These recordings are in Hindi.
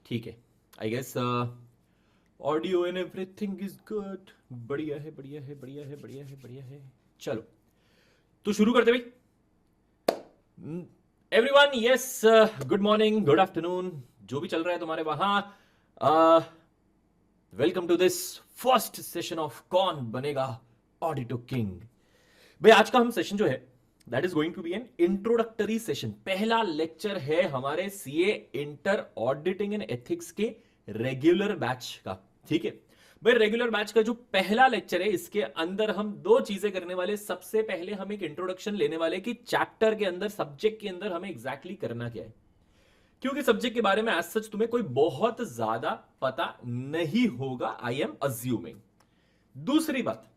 ठीक है, I guess audio and everything is good. बढ़िया है, बढ़िया है, बढ़िया है, बढ़िया है, बढ़िया है। चलो तो शुरू करते भाई। Everyone, yes, good morning, good afternoon, जो भी चल रहा है तुम्हारे वहां। Welcome to this first session of कौन बनेगा ऑडिटो किंग। भाई आज का हम सेशन जो है that is going to be an introductory session. पहला लेक्चर है हमारे CA inter auditing and ethics के रेगुलर बैच का। ठीक है भाई, रेगुलर बैच का जो पहला लेक्चर है इसके अंदर हम दो चीजें करने वाले। सबसे पहले हम एक इंट्रोडक्शन लेने वाले कि चैप्टर के अंदर, सब्जेक्ट के अंदर हमें एग्जैक्टली करना क्या है, क्योंकि सब्जेक्ट के बारे में एज सच तुम्हें कोई बहुत ज्यादा पता नहीं होगा, आई एम अज्यूमिंग। दूसरी बात,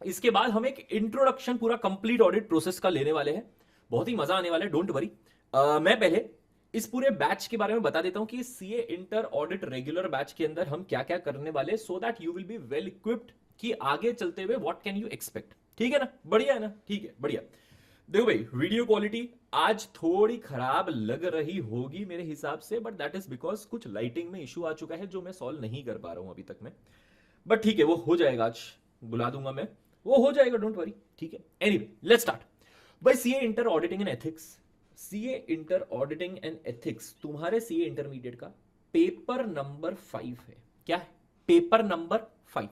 इसके बाद हम एक इंट्रोडक्शन पूरा कंप्लीट ऑडिट प्रोसेस का लेने वाले हैं। बहुत ही मजा आने वाला है, डोंट वरी। मैं पहले इस पूरे बैच के बारे में बता देता हूं कि CA inter audit regular batch के अंदर हम क्या क्या करने वाले, so that you will be well equipped कि आगे चलते हुए व्हाट कैन यू एक्सपेक्ट। ठीक है ना, बढ़िया है ना, ठीक है, बढ़िया। देखो भाई, वीडियो क्वालिटी आज थोड़ी खराब लग रही होगी मेरे हिसाब से, बट दैट इज बिकॉज कुछ लाइटिंग में इशू आ चुका है जो मैं सॉल्व नहीं कर पा रहा हूं अभी तक में। बट ठीक है, वो हो जाएगा, आज बुला दूंगा मैं, वो हो जाएगा, डोंट वरी। ठीक है, anyway let's start by CA inter auditing and ethics. CA inter auditing and ethics तुम्हारे सीए इंटरमीडिएट का पेपर नंबर 5 है। क्या है? Paper number 5।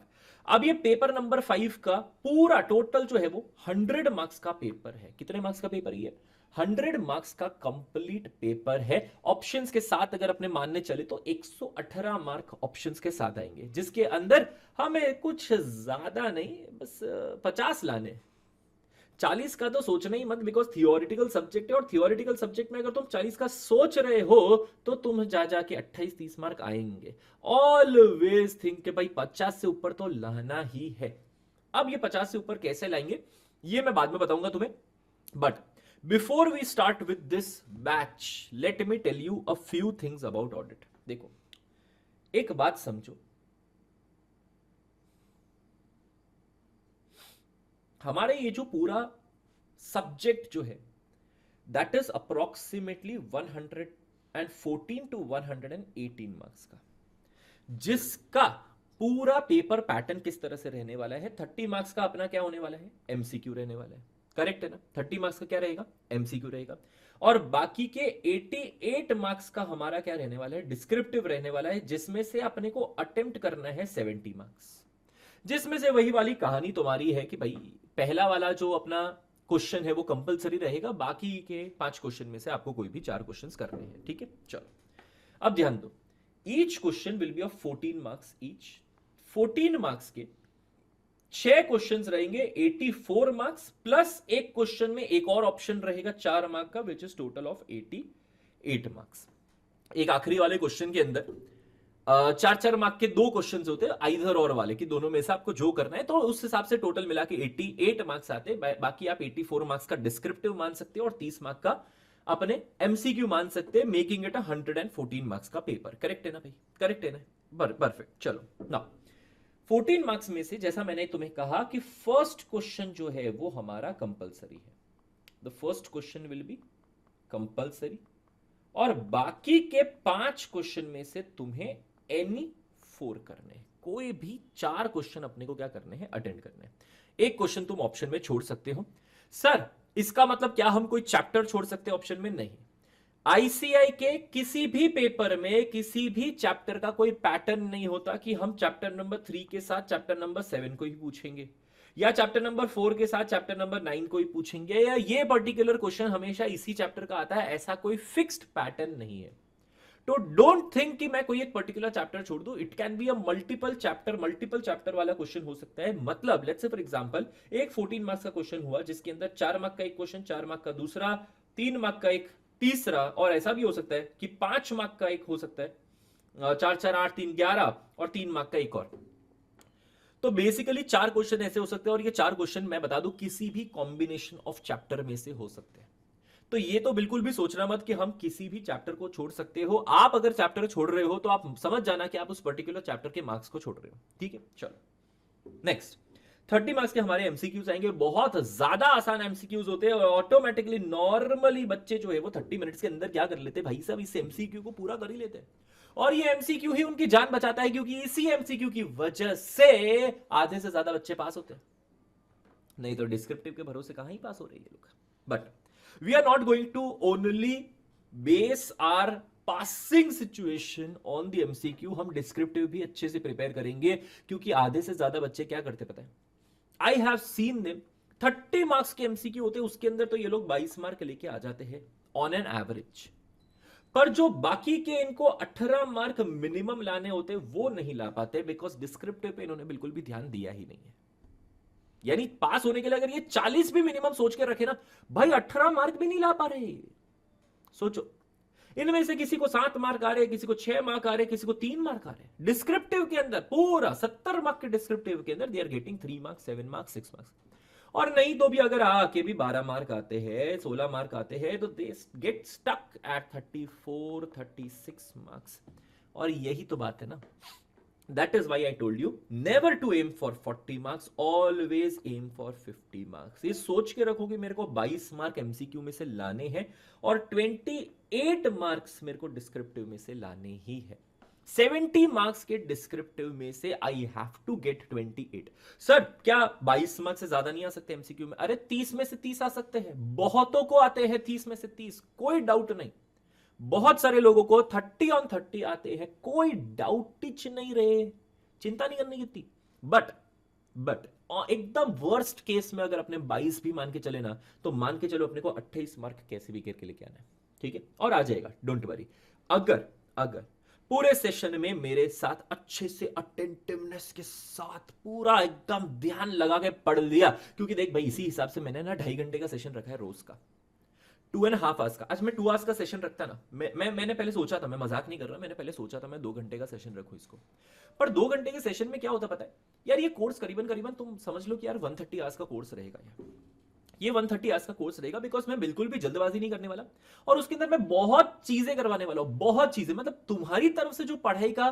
अब ये पेपर नंबर 5 का पूरा टोटल जो है वो 100 मार्क्स का पेपर है। कितने मार्क्स का पेपर ये? 100 मार्क्स का कंप्लीट पेपर है। ऑप्शंस के साथ अगर अपने मानने चले तो 118 मार्क ऑप्शंस के साथ आएंगे, जिसके अंदर हमें कुछ ज्यादा नहीं, बस 50 लाने। 40 का तो सोचना ही मत, बिकॉज थियोरिटिकल सब्जेक्ट है, और थियोरिटिकल सब्जेक्ट में अगर तुम 40 का सोच रहे हो तो तुम जा जाके 28-30 मार्क आएंगे। ऑलवेज थिंक कि भाई 50 से ऊपर तो लाना ही है। अब ये 50 से ऊपर कैसे लाएंगे ये मैं बाद में बताऊंगा तुम्हें, but before we start with this batch let me tell you a few things about audit. देखो, एक बात समझो, हमारे ये जो पूरा सब्जेक्ट जो है that is approximately 114 to 118 marks का, जिसका पूरा पेपर पैटर्न किस तरह से रहने वाला है। 30 मार्क्स का अपना क्या होने वाला है? एमसीक्यू रहने वाला है। करेक्ट है ना? 30 मार्क्स का क्या रहेगा? एमसीक्यू रहेगा। और बाकी के 88 मार्क्स का हमारा क्या रहने वाला है? डिस्क्रिप्टिव रहने वाला है, जिसमें से अपने को अटेम्प्ट करना है 70 मार्क्स। जिसमें से वही वाली कहानी तुम्हारी है कि भाई पहला वाला जो अपना क्वेश्चन है वो कंपलसरी रहेगा, बाकी के 5 क्वेश्चन में से आपको कोई भी 4 क्वेश्चन करने हैं। ठीक है, चलो अब ध्यान दो, each question will be of 14 marks each. 14 marks के 6 क्वेश्चंस रहेंगे 84 मार्क्स, प्लस एक क्वेश्चन में एक और ऑप्शन रहेगा 4 मार्क का, which is total of 88 marks. एक आखिरी वाले क्वेश्चन के अंदर 4-4 मार्क के 2 क्वेश्चंस होते हैं आइदर और वाले, कि दोनों में से आपको जो करना है, तो उस हिसाब से टोटल मिला के 88 मार्क्स आते हैं। बाकी आप 84 मार्क्स का डिस्क्रिप्टिव मान सकते हो और 30 मार्क का अपने एमसीक्यू मान सकते हैं, मेकिंग इट 114 मार्क्स का पेपर। करेक्ट है ना भाई? करेक्ट है ना? परफेक्ट। चलो नाउ 14 मार्क्स में से जैसा मैंने तुम्हें कहा कि फर्स्ट क्वेश्चन जो है वो हमारा कंपलसरी है। The first question will be compulsory, और बाकी के 5 क्वेश्चन में से तुम्हें एनी 4 करने हैं। कोई भी 4 क्वेश्चन अपने को क्या करने हैं? अटेंड करने हैं। एक क्वेश्चन तुम ऑप्शन में छोड़ सकते हो। सर इसका मतलब क्या हम कोई चैप्टर छोड़ सकते हैं ऑप्शन में? नहीं। आईसीआई के किसी भी पेपर में किसी भी चैप्टर का कोई पैटर्न नहीं होता कि हम चैप्टर नंबर 3 के साथ चैप्टर नंबर 7 को ही पूछेंगे, या चैप्टर नंबर 4 के साथ चैप्टर नंबर 9 को ही पूछेंगे, या ये पर्टिकुलर क्वेश्चन हमेशा इसी चैप्टर का आता है। ऐसा कोई फिक्स्ड पैटर्न नहीं है। तो डोंट थिंक कि मैं कोई एक पर्टिकुलर चैप्टर छोड़ दूं। It can be a multiple chapter वाला क्वेश्चन हो सकता है। मतलब लेट्स से फॉर एग्जांपल एक 14 मार्क्स का क्वेश्चन हुआ जिसके अंदर 4 मार्क का एक क्वेश्चन, 4 मार्क का दूसरा, 3 मार्क का एक तीसरा, और ऐसा भी हो सकता है कि 5 मार्क का एक हो सकता है, 4-4 8 3 11, और 3 मार्क का एक और। तो बेसिकली 4 क्वेश्चन ऐसे हो सकते हैं, और ये 4 क्वेश्चन मैं बता दूं किसी भी कॉम्बिनेशन ऑफ चैप्टर में से हो सकते हैं। तो ये तो बिल्कुल भी सोचना मत कि हम किसी भी चैप्टर को छोड़ सकते हो। आप अगर चैप्टर छोड़ रहे हो तो आप समझ जाना कि आप उस पर्टिकुलर चैप्टर के मार्क्स को छोड़ रहे हो। ठीक है, चलो नेक्स्ट 30 मार्क्स के हमारे एमसीक्यूज आएंगे, बहुत ज्यादा आसान एमसीक्यूज होते हैं और ऑटोमेटिकली नॉर्मली बच्चे जो है वो 30 मिनट्स के अंदर क्या कर लेते हैं भाई साहब, इस एमसीक्यू को पूरा कर ही लेते हैं। और ये एमसीक्यू ही उनकी जान बचाता है, क्योंकि इसी एमसीक्यू की वजह से आधे से ज्यादा बच्चे पास होते हैं। नहीं तो डिस्क्रिप्टिव के भरोसे कहां ही पास हो रहे हैं ये लोग। But we are not going to only base our passing situation on the MCQ, हम डिस्क्रिप्टिव भी अच्छे से प्रिपेयर करेंगे, क्योंकि आधे से ज्यादा बच्चे क्या करते पता है, I have seen them 30 marks के एमसीक्यू होते हैं, उसके अंदर तो ये लोग 22 मार्क लेके आ जाते हैं ऑन एन एवरेज, पर जो बाकी के इनको 18 मार्क मिनिमम लाने होते वो नहीं ला पाते, बिकॉज डिस्क्रिप्टिव पे इन्होंने बिल्कुल भी ध्यान दिया ही नहीं है। यानी पास होने के लिए अगर ये 40 भी मिनिमम सोच के रखे ना भाई, 18 मार्क भी नहीं ला पा रहे। सोचो, इनमें से किसी को 7 मार्क आ रहे, किसी को 6 मार्क आ रहे, किसी को 3 मार्क आ रहे। डिस्क्रिप्टिव के अंदर पूरा 70 मार्क के डिस्क्रिप्टिव के अंदर they are getting 3 marks, 7 marks, 6 marks. और नहीं तो भी अगर आके भी 12 मार्क आते हैं, 16 मार्क आते हैं, तो they get stuck at 34, 36 marks. और यही तो बात है ना, that is why I told you never to aim for 40 marks, always aim for 50 marks. ये सोच के रखो कि मेरे को 22 मार्क एमसीक्यू में से लाने हैं और 28 मार्क्स मेरे को डिस्क्रिप्टिव में से लाने ही है। 70 मार्क्स के डिस्क्रिप्टिव में से I have to get 28। Sir क्या 22 मार्क्स से ज्यादा नहीं आ सकते एमसीक्यू में? अरे 30 में से 30 आ सकते हैं, बहुतों को आते हैं 30 में से 30, कोई डाउट नहीं। बहुत सारे लोगों को 30 on 30 आते हैं, कोई डाउट ही नहीं रहे, चिंता नहीं करने की थी। बट एकदम वर्स्ट केस में अगर अपने 22 भी मान के चले ना, तो मान के चलो अपने को 28 मार्क कैसे भी करके लेके आना है, ठीक है, और आ जाएगा, डोंट वरी। अगर पूरे सेशन में मेरे साथ अच्छे से अटेंटिवनेस के साथ पूरा एकदम ध्यान लगा के पढ़ लिया, क्योंकि देख भाई इसी हिसाब से मैंने ना 2.5 घंटे का सेशन रखा है रोज का, 2.5 आवर्स का। आज मैं 2 आवर्स का सेशन रखता ना, मैंने पहले सोचा था, मैं मजाक नहीं कर रहा, मैंने पहले सोचा था मैं 2 घंटे का सेशन रखूं इसको। पर 2 घंटे के सेशन में क्या होता पता है यार, ये कोर्स करीबन तुम समझ लो कि यार 130 आवर्स का कोर्स रहेगा ये 130 आवर्स का कोर्स रहेगा, बिकॉज मैं बिल्कुल भी जल्दबाजी नहीं करने वाला और उसके अंदर मैं बहुत चीजें करवाने वाला हूं, बहुत चीजें, मतलब तुम्हारी तरफ से जो पढ़ाई का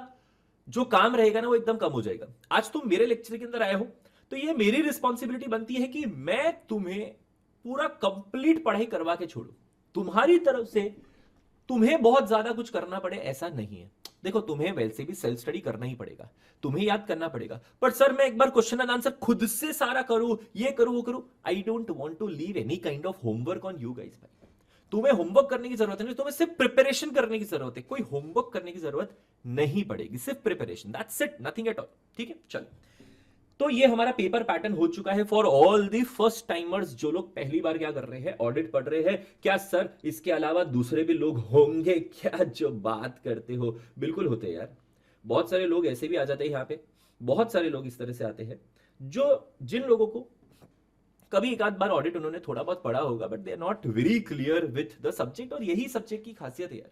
जो काम रहेगा ना वो एकदम कम हो जाएगा। आज तुम मेरे लेक्चर के अंदर आए हो तो ये मेरी रिस्पॉन्सिबिलिटी बनती है कि मैं तुम्हें पूरा कंप्लीट पढ़ाई करवा के छोड़ू। तुम्हारी तरफ से तुम्हें बहुत ज्यादा कुछ करना पड़े ऐसा नहीं है। देखो तुम्हें वैसे भी सेल्फ स्टडी करना ही पड़ेगा, तुम्हें याद करना पड़ेगा, पर सर मैं एक बार क्वेश्चन एंड आंसर खुद से सारा करूं, ये करूं वो करूं, I don't want to leave any kind of homework on you guys. भाई तुम्हें होमवर्क करने की जरूरत नहीं, तुम्हें सिर्फ प्रिपरेशन करने की जरूरत है, कोई होमवर्क करने की जरूरत नहीं पड़ेगी, सिर्फ preparation, that's it, nothing at all. ठीक है, चलो तो ये हमारा पेपर पैटर्न हो चुका है for all the first timers, जो लोग पहली बार क्या कर रहे हैं, ऑडिट पढ़ रहे हैं। क्या सर इसके अलावा दूसरे भी लोग होंगे क्या जो बात करते हो? बिल्कुल होते हैं यार, बहुत सारे लोग ऐसे भी आ जाते हैं यहाँ पे, बहुत सारे लोग इस तरह से आते हैं जो जिन लोगों को कभी एक आध बार ऑडिट उन्होंने थोड़ा बहुत पढ़ा होगा, but they are not very clear with the subject. और यही सब्जेक्ट की खासियत है यार,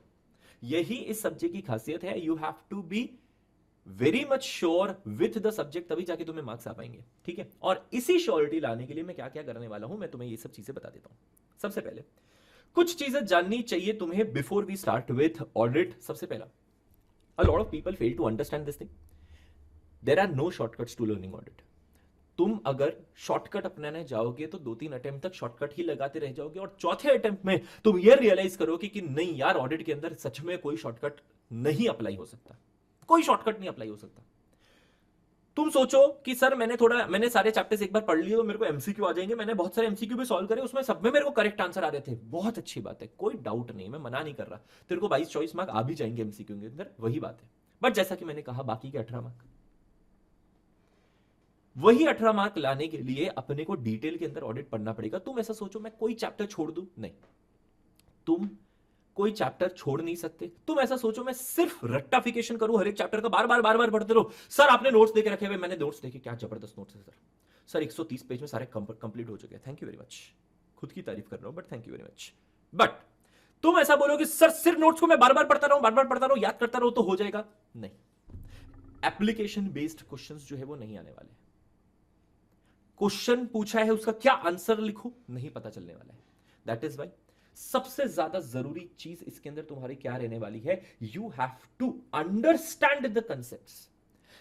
यही इस सब्जेक्ट की खासियत है, you have to be very much sure with the subject, तभी जाके तुम्हें मार्क्स आ पाएंगे। ठीक है, और इसी श्योरिटी लाने के लिए मैं क्या क्या करने वाला हूं, मैं तुम्हें ये सब चीजें बता देता हूं। सबसे पहले कुछ चीजें जाननी चाहिए तुम्हें before we start with audit. सबसे पहला, a lot of people fail to understand this thing, there are no shortcuts to learning audit. तुम अगर शॉर्टकट अपनाने जाओगे तो 2-3 अटेम्प्ट तक शॉर्टकट ही लगाते रह जाओगे, और चौथे अटेम्प्ट में तुम ये रियलाइज करोगे कि नहीं यार, ऑडिट के अंदर सच में कोई शॉर्टकट नहीं अप्लाई हो सकता, कोई शॉर्टकट नहीं अप्लाई हो सकता। तुम सोचो कि सर मैंने सारे चैप्टर्स एक बार पढ़ लिए तो मेरे को एमसीक्यू आ जाएंगे, मैंने बहुत सारे एमसीक्यू भी सॉल्व करे, उसमें सब में मेरे को करेक्ट आंसर आ रहे थे, बहुत अच्छी बात है, कोई डाउट नहीं, मैं मना नहीं कर रहा, तेरे को 22-24 मार्क आ भी जाएंगे एमसीक्यू के अंदर, वही बात है। बट जैसा कि मैंने कहा, बाकी के 18 मार्क, वही 18 मार्क लाने के लिए अपने को डिटेल के अंदर ऑडिट पढ़ना पड़ेगा। तुम ऐसा सोचो मैं कोई चैप्टर छोड़ दूं, नहीं, तुम कोई चैप्टर छोड़ नहीं सकते। तुम ऐसा सोचो मैं सिर्फ रट्टाफिकेशन करूं हर एक चैप्टर का, बार बार पढ़ते रहो। सर आपने नोट्स देके रखे हुए, मैंने नोट्स देखे, क्या जबरदस्त नोट्स है सर 130 पेज में सारे कंप्लीट हो चुके हैं, थैंक यू वेरी मच। खुद की तारीफ कर रहा हूं but thank you very much. But तुम ऐसा बोलो कि सर सिर्फ नोट्स को मैं बार बार पढ़ता रहूं, याद करता रहूं तो हो जाएगा, नहीं। एप्लीकेशन बेस्ड क्वेश्चंस जो है वो नहीं आने वाले। क्वेश्चन पूछा है, उसका क्या आंसर लिखूं, नहीं पता चलने वाला है। दैट इज वाई सबसे ज्यादा जरूरी चीज इसके अंदर तुम्हारी क्या रहने वाली है, you have to understand the concepts.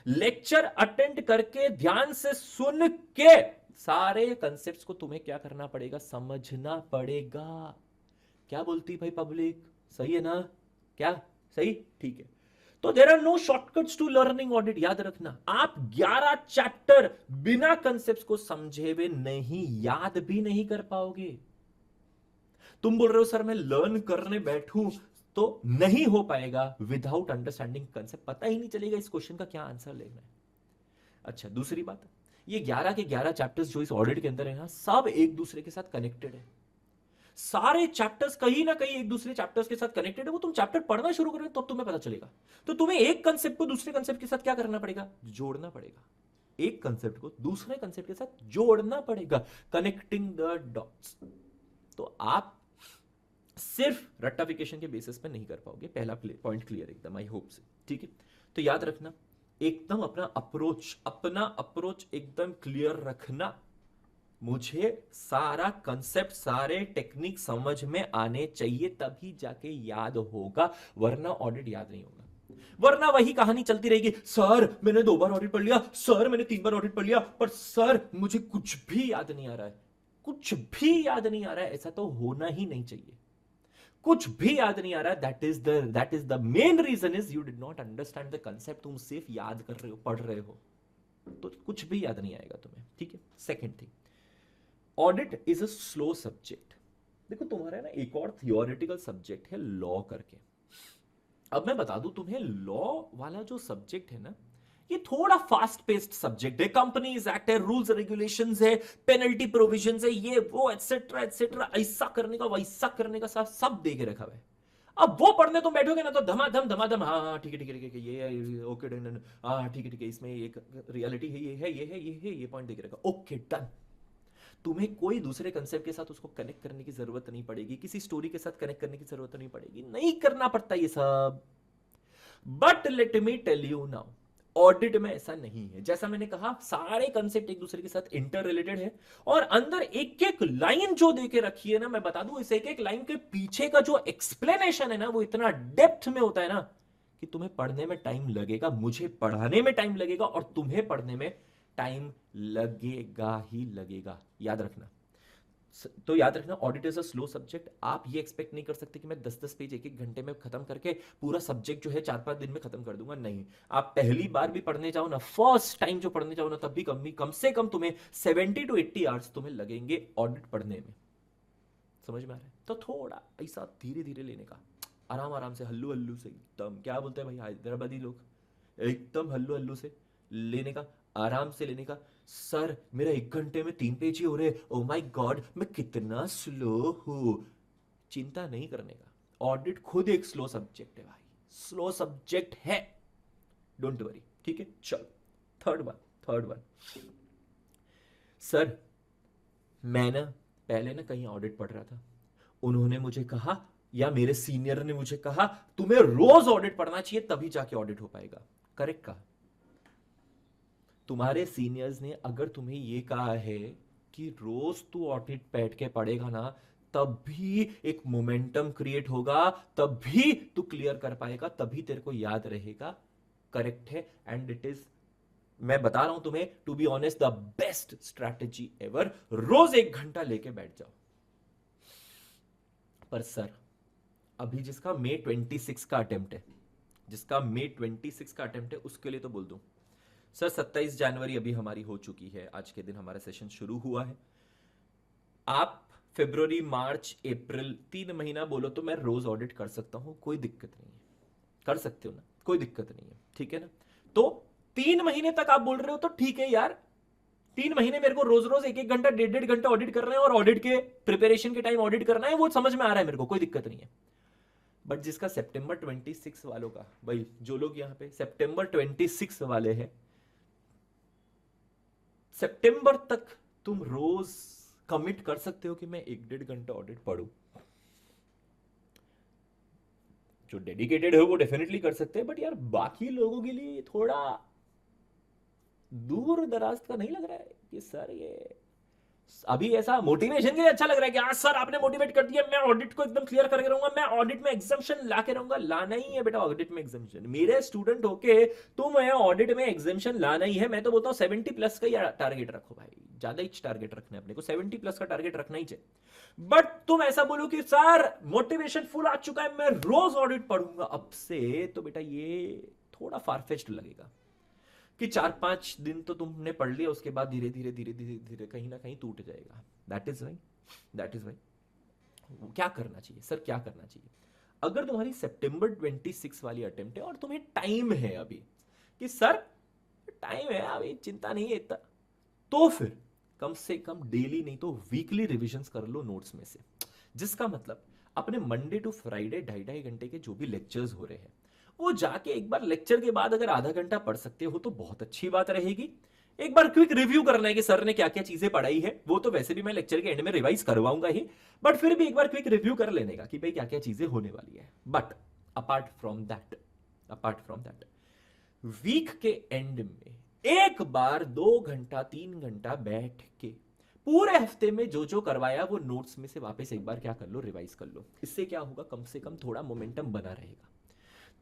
Lecture attend करके ध्यान से सुन के सारे कंसेप्ट्स को तुम्हें क्या करना पड़ेगा, समझना पड़ेगा। क्या बोलती भाई पब्लिक, सही है ना? क्या सही? ठीक है। तो there are no shortcuts to learning audit. याद रखना, आप 11 चैप्टर बिना कंसेप्ट्स को समझे हुए नहीं, याद भी नहीं कर पाओगे। तुम बोल रहे हो सर मैं लर्न करने बैठूं तो नहीं हो पाएगा विदाउट अंडरस्टैंडिंग कंसेप्ट, पता ही नहीं चलेगा इस क्वेश्चन का क्या आंसर लेना है। अच्छा, दूसरी बात, ये 11 के 11 चैप्टर्स जो इस ऑडिट के अंदर है ना, सब एक दूसरे के साथ कनेक्टेड है। सारे चैप्टर्स कहीं ना कहीं एक दूसरे चैप्टर्स के साथ कनेक्टेड है। वो तुम चैप्टर पढ़ना शुरू करोगे तो तुम्हें पता चलेगा। तो तुम्हें एक कंसेप्ट को दूसरे कंसेप्ट के साथ क्या करना पड़ेगा, जोड़ना पड़ेगा। एक कंसेप्ट को दूसरे कंसेप्ट के साथ जोड़ना पड़ेगा, कनेक्टिंग द डॉट्स। तो आप सिर्फ रट्टाफिकेशन के बेसिस पे नहीं कर पाओगे। पहला पॉइंट क्लियर एकदम, आई होप से, ठीक है। तो याद रखना, एकदम अपना अप्रोच एकदम क्लियर रखना। मुझे सारा कंसेप्ट, सारे टेक्निक समझ में आने चाहिए, तभी जाके याद होगा, वरना ऑडिट याद नहीं होगा। वरना वही कहानी चलती रहेगी, सर मैंने 2 बार ऑडिट पढ़ लिया, सर मैंने 3 बार ऑडिट पढ़ लिया, पर सर मुझे कुछ भी याद नहीं आ रहा है। कुछ भी याद नहीं आ रहा है, ऐसा तो होना ही नहीं चाहिए। कुछ भी याद नहीं आ रहा है, that is the main reason is you did not understand the concept. तुम सिर्फ याद कर रहे हो, पढ़ रहे हो, तो कुछ भी याद नहीं आएगा तुम्हें, ठीक है। Second thing, audit is a slow subject. देखो तुम्हारा ना एक और थियोरेटिकल सब्जेक्ट है लॉ करके। अब मैं बता दूं तुम्हें, लॉ वाला जो सब्जेक्ट है ना, ये थोड़ा फास्ट पेस्ड सब्जेक्ट है। कंपनीज एक्ट है, रूल्स रेगुलेशंस है, पेनल्टी प्रोविजंस है, ये वो एटसेट्रा एटसेट्रा, ऐसा करने का वैसा करने का सब दे के रखा हुआ है। अब वो पढ़ने तुम बैठोगे ना तो धमाधम, हाँ हाँ ठीक है ठीक है ठीक है, ये ओके डन, हाँ ठीक है इसमें एक रियलिटी है, ये है ये है ये है, ये पॉइंट दे के रखा, ओके डन। तुम्हें कोई दूसरे कंसेप्ट के साथ उसको कनेक्ट करने की जरूरत नहीं पड़ेगी, किसी स्टोरी के साथ कनेक्ट करने की जरूरत नहीं पड़ेगी, नहीं करना पड़ता ये सब। But let me tell you now, audit में ऐसा नहीं है। जैसा मैंने कहा, सारे कंसेप्ट एक दूसरे के साथ इंटर रिलेटेड है, और अंदर एक एक लाइन जो देके रखी है ना, मैं बता दूं, इस एक एक लाइन के पीछे का जो एक्सप्लेनेशन है ना, वो इतना डेप्थ में होता है ना कि तुम्हें पढ़ने में टाइम लगेगा, मुझे पढ़ाने में टाइम लगेगा, और तुम्हें पढ़ने में टाइम लगेगा ही लगेगा। याद रखना। तो याद रखना, audit is a slow subject. आप ये एक्सपेक्ट नहीं कर सकते कि मैं 10-10 पेज एक एक घंटे में खत्म करके पूरा सब्जेक्ट जो है 4-5 दिन में खत्म कर दूंगा, नहीं। आप पहली बार भी पढ़ने जाओ ना, फर्स्ट टाइम जो पढ़ने जाओ ना, तब भी कम से कम तुम्हें 70 to 80 आवर्स तुम्हें लगेंगे ऑडिट पढ़ने में। समझ में आ रहा है? तो थोड़ा ऐसा धीरे धीरे लेने का, आराम आराम से, हल्लू हल्लू से एकदम, क्या बोलते हैं भाई हैदराबादी लोग, एकदम हल्लू हल्लू से लेने का, आराम से लेने का। सर मेरा 1 घंटे में 3 पेज ही हो रहे, ओ माय गॉड मैं कितना स्लो हूं। चिंता नहीं करने का, ऑडिट खुद एक स्लो सब्जेक्ट है भाई, स्लो सब्जेक्ट है, डोंट वरी, ठीक है। चलो थर्ड वन, सर मैं ना पहले ना कहीं ऑडिट पढ़ रहा था, उन्होंने मुझे कहा, या मेरे सीनियर ने मुझे कहा, तुम्हें रोज ऑडिट पढ़ना चाहिए तभी जाके ऑडिट हो पाएगा। करेक्ट कहा। तुम्हारे सीनियर्स ने अगर तुम्हें यह कहा है कि रोज तू ऑडिट बैठ के पढ़ेगा ना, तब भी एक मोमेंटम क्रिएट होगा, तब भी तू क्लियर कर पाएगा, तभी तेरे को याद रहेगा, करेक्ट है। एंड इट इज, मैं बता रहा हूं तुम्हें, to be honest, the best strategy ever. रोज 1 घंटा लेके बैठ जाओ। पर सर अभी जिसका May 26 का अटेम्प्ट है, जिसका May 26 का अटेम्प्ट है, उसके लिए तो बोल दूं सर 27 जनवरी अभी हमारी हो चुकी है, आज के दिन हमारा सेशन शुरू हुआ है। आप फरवरी, मार्च, अप्रैल 3 महीना बोलो तो मैं रोज ऑडिट कर सकता हूं, कोई दिक्कत नहीं है। कर सकते हो ना, कोई दिक्कत नहीं है, ठीक है ना। तो 3 महीने तक आप बोल रहे हो तो ठीक है यार, 3 महीने मेरे को रोज रोज 1-1 घंटा, 1.5-1.5 घंटा ऑडिट करना है, और ऑडिट के प्रिपरेशन के टाइम ऑडिट करना है, वो समझ में आ रहा है मेरे को, कोई दिक्कत नहीं है। बट जिसका सितंबर 26 वालों का, भाई जो लोग यहां पे सितंबर 26 वाले हैं, सितंबर तक तुम रोज कमिट कर सकते हो कि मैं 1-1.5 घंटा ऑडिट पढ़ूं। जो डेडिकेटेड है वो डेफिनेटली कर सकते हैं, बट यार बाकी लोगों के लिए थोड़ा दूर दराज का नहीं लग रहा है कि सर ये अभी ऐसा मोटिवेशन के लिए अच्छा लग रहा है कि हाँ सर आपने मोटिवेट कर दिया, मैं ऑडिट को एकदम क्लियर करके रहूंगा, मैं ऑडिट में एग्जाम्शन ला के रहूंगा। लाना ही है बेटा ऑडिट में एग्जाम्शन, मेरे स्टूडेंट होके तुम ऑडिट में एग्जाम्शन लाना ही है। मैं तो बोलता हूँ 70 प्लस का ही टारगेट रखो भाई, ज्यादा ही टारगेट रखना है अपने को, 70 प्लस का टारगेट रखना ही चाहिए। बट तुम ऐसा बोलो कि सर मोटिवेशन फुल आ चुका है, मैं रोज ऑडिट पढ़ूंगा अब से, तो बेटा ये थोड़ा फारफेच्ड लगेगा कि 4-5 दिन तो तुमने पढ़ लिया, उसके बाद धीरे धीरे धीरे धीरे धीरे कहीं ना कहीं टूट जाएगा। दैट इज वाई क्या करना चाहिए सर, क्या करना चाहिए? अगर तुम्हारी सितंबर 26 वाली अटेम्प्ट है और तुम्हें टाइम है अभी कि सर टाइम है अभी, चिंता नहीं है इतना, तो फिर कम से कम डेली नहीं तो वीकली रिविजन्स कर लो नोट्स में से। जिसका मतलब अपने मंडे टू फ्राइडे 2.5-2.5 घंटे के जो भी लेक्चर्स हो रहे हैं, वो जाके एक बार लेक्चर के बाद अगर आधा घंटा पढ़ सकते हो तो बहुत अच्छी बात रहेगी। एक बार क्विक रिव्यू करना है कि सर ने क्या क्या चीजें पढ़ाई है, वो तो वैसे भी मैं लेक्चर के एंड में रिवाइज करवाऊंगा ही, बट फिर भी एक बार क्विक रिव्यू कर लेने का कि भाई क्या क्या चीजें होने वाली है। But apart from that week के एंड में एक बार 2 घंटा 3 घंटा बैठ के पूरे हफ्ते में जो जो करवाया वो नोट्स में से वापस एक बार क्या कर लो, रिवाइज कर लो। इससे क्या होगा, कम से कम थोड़ा मोमेंटम बना रहेगा।